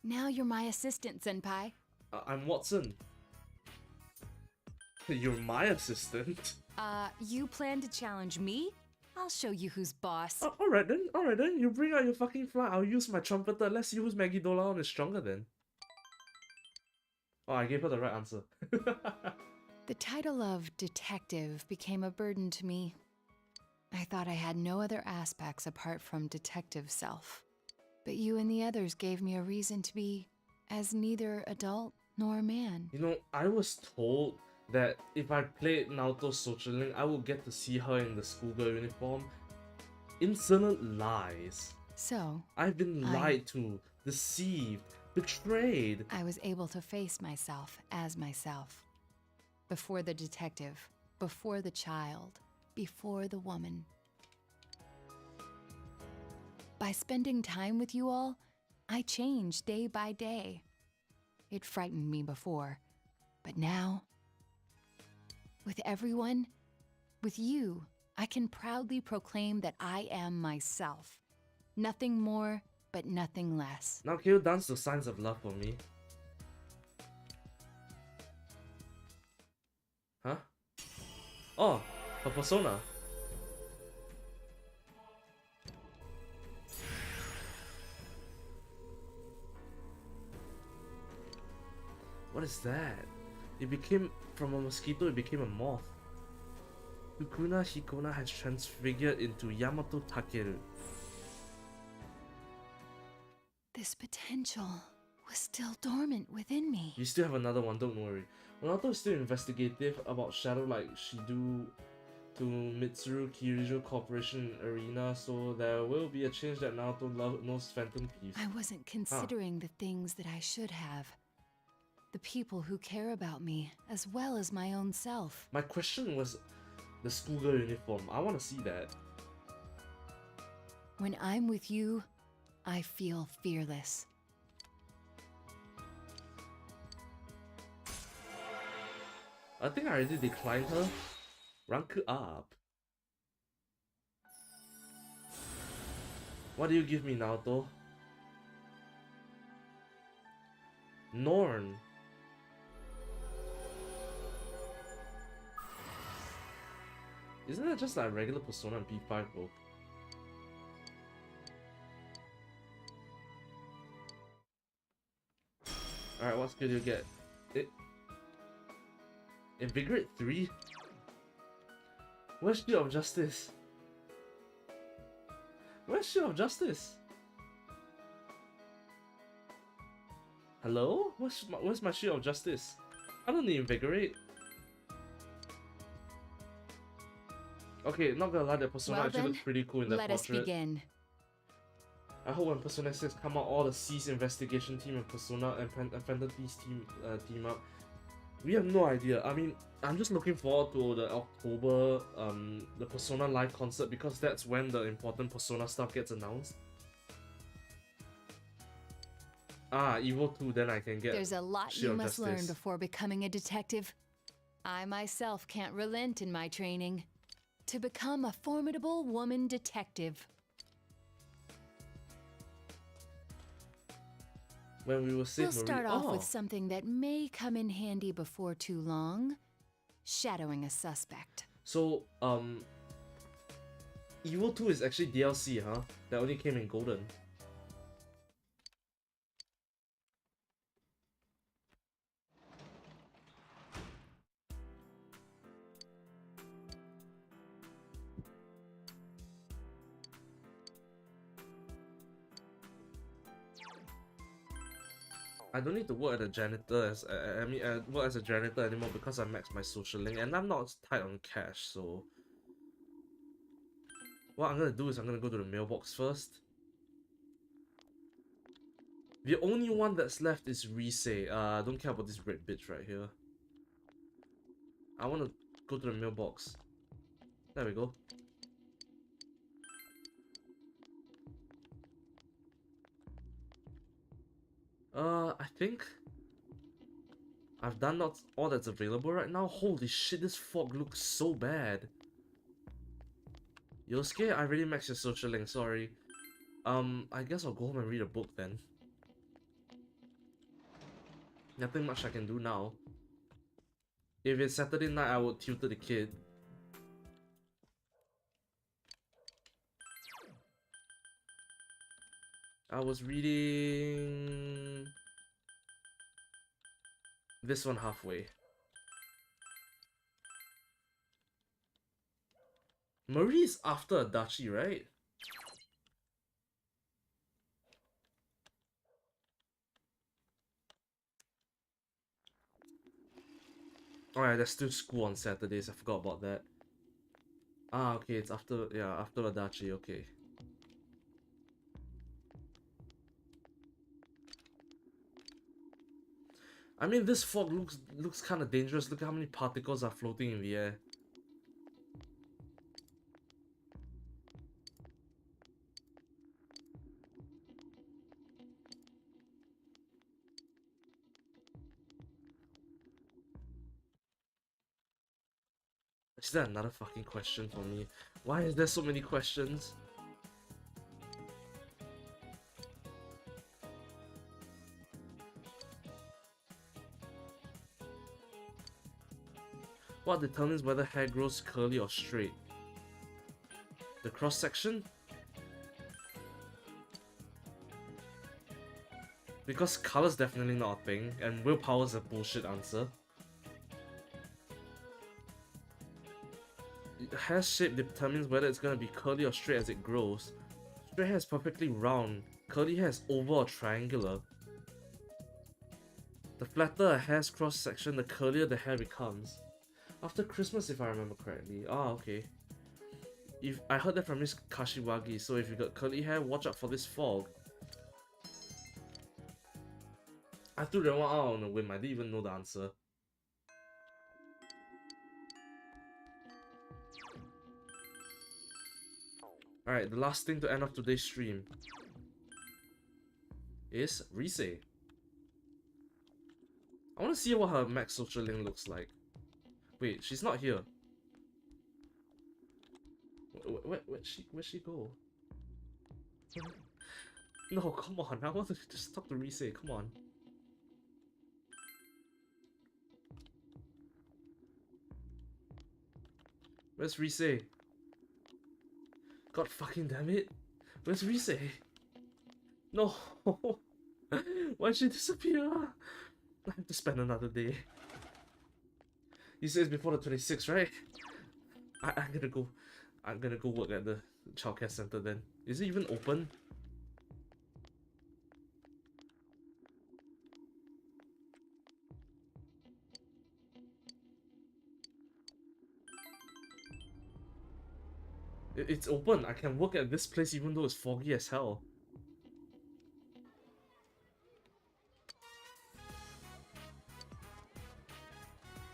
Now you're my assistant, Senpai. I'm Watson. You're my assistant. You plan to challenge me? I'll show you who's boss. Alright then. You bring out your fucking fly. I'll use my trumpeter. Let's see whose Maggie Dolan is stronger then. Oh, I gave her the right answer. The title of detective became a burden to me. I thought I had no other aspects apart from detective self. But you and the others gave me a reason to be as neither adult nor man. You know, I was told that if I played Naoto's social link, I would get to see her in the schoolgirl uniform. Insolent lies. So, I've been lied to, deceived, betrayed. I was able to face myself as myself. Before the detective, before the child, before the woman. By spending time with you all, I changed day by day. It frightened me before, but now, with everyone, with you, I can proudly proclaim that I am myself. Nothing more, but nothing less. Now can you dance to Signs of Love for me? Huh? Oh, her persona. What is that? It became, from a mosquito, it became a moth. Sukuna Hikona has transfigured into Yamato Takeru. This potential was still dormant within me. You still have another one, don't worry. Naruto is still investigative about Shadow like Shido to Mitsuru Kirijo Corporation Arena, so there will be a change that Naruto knows Phantom Thieves. I wasn't considering the things that I should have. The people who care about me, as well as my own self. My question was the schoolgirl uniform. I want to see that. When I'm with you, I feel fearless. I think I already declined her. Rank up. What do you give me, Naoto? Norn. Isn't that just like regular Persona and P5 though? Alright, what skill do you get? Invigorate 3? Where's Shield of Justice? Where's Shield of Justice? Hello? Where's my Shield of Justice? I don't need Invigorate. Okay, not gonna lie, that Persona Well actually then, looks pretty cool in that let portrait. us begin. I hope when Persona 6 come out, all the C's investigation team and Persona and Phantom Thieves team up. We have no idea. I mean, I'm just looking forward to the October the Persona live concert because that's when the important Persona stuff gets announced. Ah, Evo 2, then I can get There's a lot Shield you of must learn Justice. before becoming a detective. I myself can't relent in my training. To become a formidable woman detective. When we will save We'll Marie. start off Oh, with something that may come in handy before too long. Shadowing a suspect. so Evo 2 is actually DLC, huh? That only came in Golden. I don't need to work as a janitor work as a janitor anymore because I maxed my social link and I'm not tight on cash, so what I'm gonna do is I'm gonna go to the mailbox first. The only one that's left is Rise. I don't care about this red bitch right here. I wanna go to the mailbox. There we go. I think I've done all that's available right now. Holy shit, this fog looks so bad. Yosuke, I already maxed your social link, sorry. I guess I'll go home and read a book then. Nothing much I can do now. If it's Saturday night, I would tutor the kid. I was reading this one halfway. Marie is after Adachi, right? Alright, there's still school on Saturdays, I forgot about that. Ah, okay, it's after, yeah, after Adachi, okay. I mean, this fog looks kind of dangerous. Look at how many particles are floating in the air. Is that another fucking question for me? Why is there so many questions? What determines whether hair grows curly or straight? The cross section? Because color's definitely not a thing, and willpower's a bullshit answer. Hair shape determines whether it's gonna be curly or straight as it grows. Straight hair is perfectly round, curly hair is oval or triangular. The flatter a hair's cross section, the curlier the hair becomes. After Christmas, if I remember correctly. Ah, okay. If I heard that from Miss Kashiwagi, so if you got curly hair, watch out for this fog. I threw that one out on a whim, I didn't even know the answer. Alright, the last thing to end off today's stream is Rise. I want to see what her max social link looks like. Wait, she's not here. Where'd she go? No, come on, I want to just talk to Rise, come on. Where's Rise? God fucking damn it. Where's Rise? No. Why'd she disappear? I have to spend another day. You say it's before the 26th, right? I'm gonna go work at the childcare center then. Is it even open? It's open. I can work at this place even though it's foggy as hell.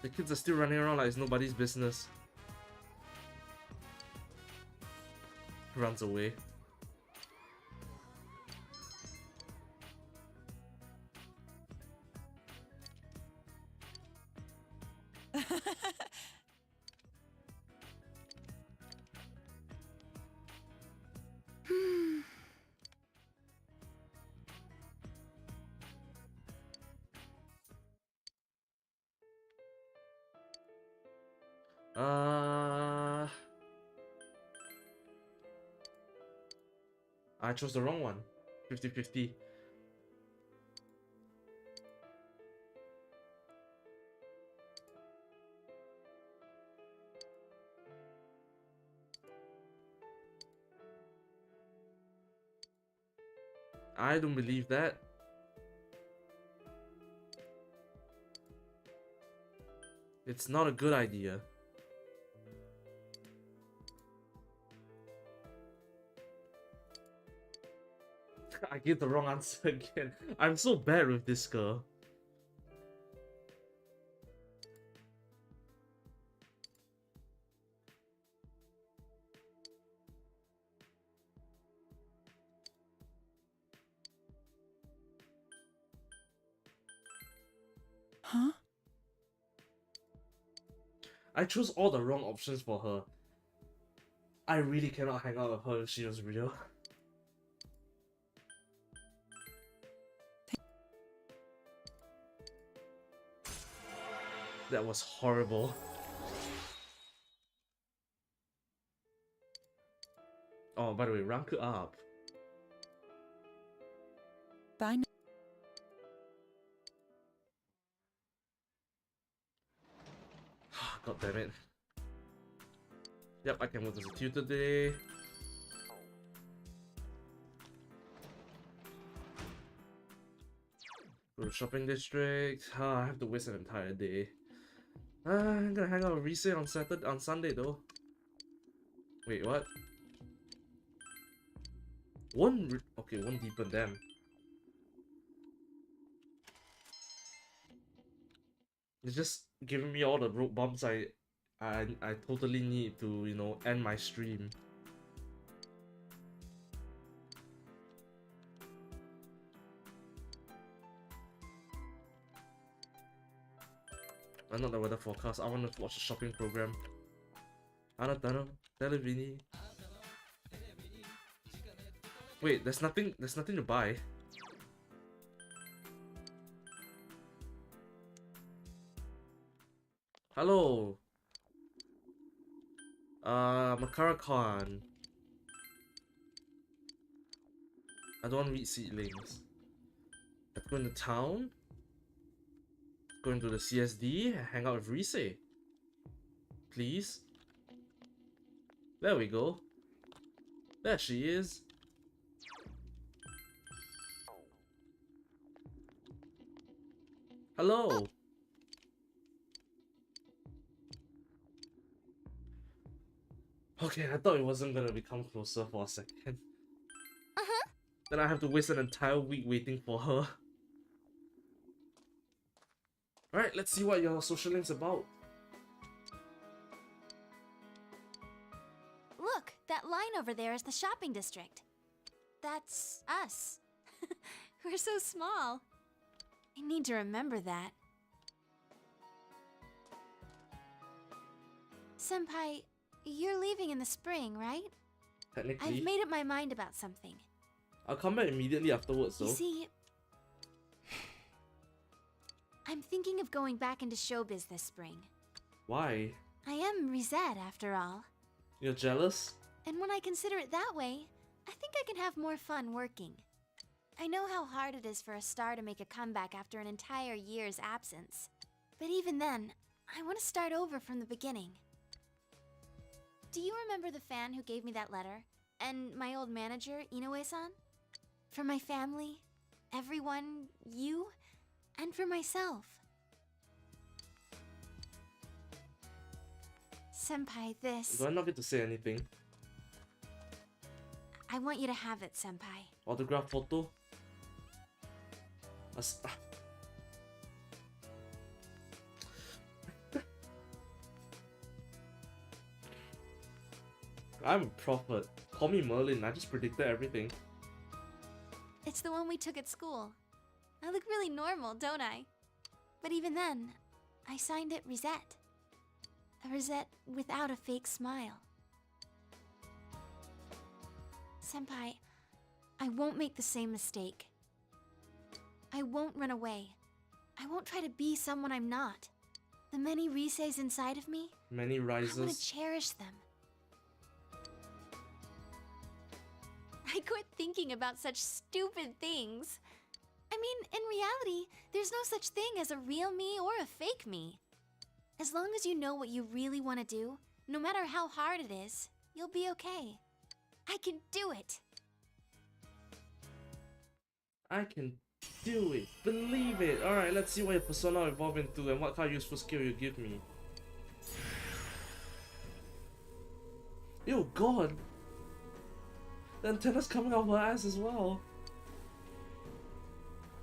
The kids are still running around like it's nobody's business. Runs away. I chose the wrong one. 50-50. I don't believe that. It's not a good idea. I gave the wrong answer again. I'm so bad with this girl. Huh? I chose all the wrong options for her. I really cannot hang out with her if she was real. That was horrible. Oh, by the way, rank it up. Bye. God damn it. Yep, I can work as a tutor today. Go to shopping district. I have to waste an entire day. I'm gonna hang out with Rise on Sunday though. Wait, what? Okay, one deeper, damn. It's just giving me all the rope bumps I totally need to, you know, end my stream. Not the weather forecast. I want to watch the shopping program. Anatano, Televini. Wait, there's nothing to buy. Hello. Makara-Khan. I don't want to read seedlings. Let's go into town. Go into the CSD, hang out with Rise. Please. There we go. There she is. Hello. Okay, I thought it wasn't gonna become closer for a second. Then I have to waste an entire week waiting for her. Alright, let's see what your social link's about. Look, that line over there is the shopping district. That's us. We're so small. I need to remember that. Senpai, you're leaving in the spring, right? Technically. I've made up my mind about something. I'll come back immediately afterwards though. You see, I'm thinking of going back into showbiz this spring. Why? I am Risette, after all. You're jealous? And when I consider it that way, I think I can have more fun working. I know how hard it is for a star to make a comeback after an entire year's absence. But even then, I want to start over from the beginning. Do you remember the fan who gave me that letter? And my old manager, Inoue-san? For my family, everyone, you, and for myself. Senpai, this... Do I not get to say anything? I want you to have it, Senpai. Autograph photo? I'm a prophet. Call me Merlin, I just predicted everything. It's the one we took at school. I look really normal, don't I? But even then, I signed it Risette. A Risette without a fake smile. Senpai, I won't make the same mistake. I won't run away. I won't try to be someone I'm not. The many Rises inside of me, Many rises. I want to cherish them. I quit thinking about such stupid things. I mean, in reality, there's no such thing as a real me or a fake me. As long as you know what you really want to do, no matter how hard it is, you'll be okay. I can do it! I can do it. Believe it. Alright, let's see what your persona evolve into and what kind of useful skill you give me. Ew, God! The antenna's coming out of her ass as well.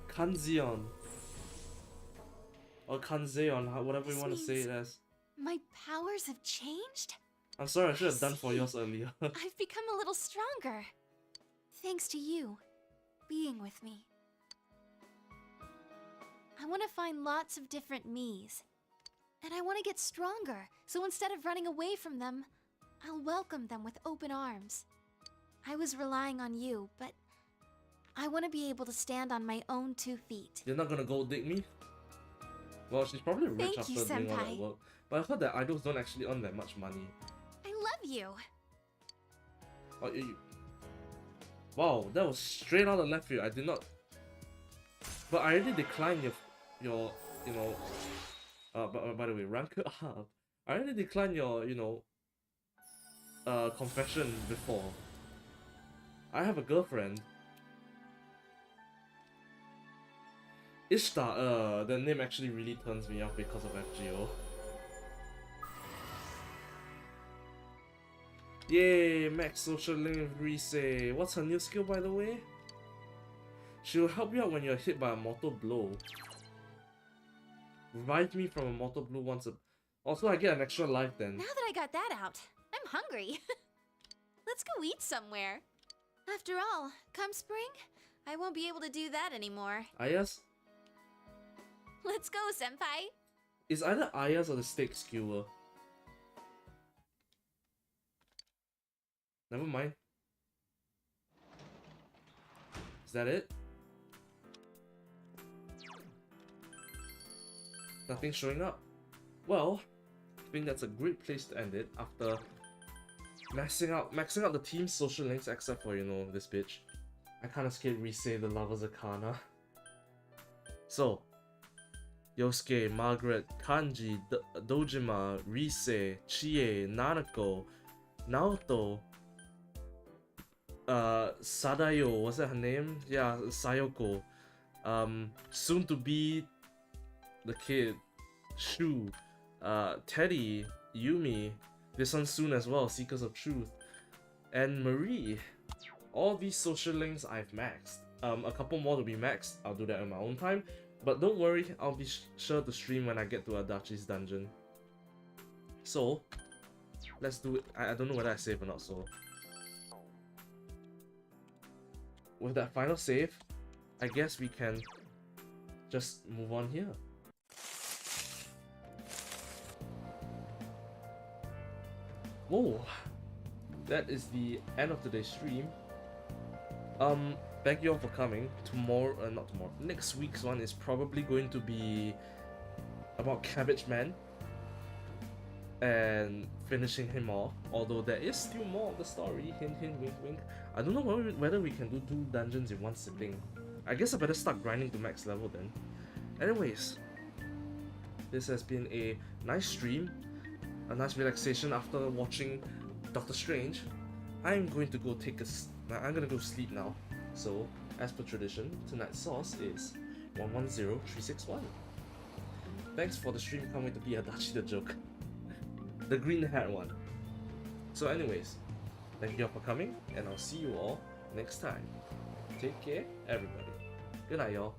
Kanzeon. Or Kanzeon, whatever you want to say it as. My powers have changed? I'm sorry, I should have done for yours earlier. I've become a little stronger. Thanks to you, being with me. I want to find lots of different me's. And I want to get stronger, so instead of running away from them, I'll welcome them with open arms. I was relying on you, but I want to be able to stand on my own 2 feet. You're not gonna gold dig me? Well, she's probably rich Thank after you, doing all that Senpai. work. But I heard that idols don't actually earn that much money. I love you. Oh, wow, that was straight out of left field. I did not. But I already declined your you know. By the way, rank up. I already declined your confession before. I have a girlfriend. Ishtar, the name actually really turns me off because of FGO. Yay, max social link with Rise. What's her new skill, by the way? She will help you out when you're hit by a mortal blow. Revive me from a mortal blow once a... Also, I get an extra life then. Now that I got that out, I'm hungry. Let's go eat somewhere. After all, come spring, I won't be able to do that anymore. Ayas? Let's go, Senpai. It's either Ayas or the steak skewer. Never mind. Is that it? Nothing showing up. Well, I think that's a great place to end it after maxing out the team's social links except for, you know, this bitch. I kinda scared re-say the Lover's Arcana. So, Yosuke, Margaret, Kanji, Dojima, Rise, Chie, Nanako, Naoto, Sadayo, was that her name? Yeah, Sayoko. Soon to be the kid, Shu, Teddy, Yumi, this one soon as well, Seekers of Truth, and Marie. All these social links I've maxed. A couple more to be maxed, I'll do that in my own time. But don't worry, I'll be sure to stream when I get to Adachi's dungeon. So, let's do it. I don't know whether I save or not, so... With that final save, I guess we can just move on here. Whoa! That is the end of today's stream. Thank you all for coming. Not tomorrow. Next week's one is probably going to be about Cabbage Man and finishing him off. Although there is still more of the story. Hint, hint, wink, wink. I don't know whether we can do 2 dungeons in one sitting. I guess I better start grinding to max level then. Anyways, this has been a nice stream, a nice relaxation after watching Doctor Strange. I'm going to go I'm gonna go sleep now. So, as per tradition, tonight's source is 110361. Thanks for the stream, can't wait to be Adachi the joke. The green hat one. So anyways, thank you all for coming, and I'll see you all next time. Take care, everybody. Good night, y'all.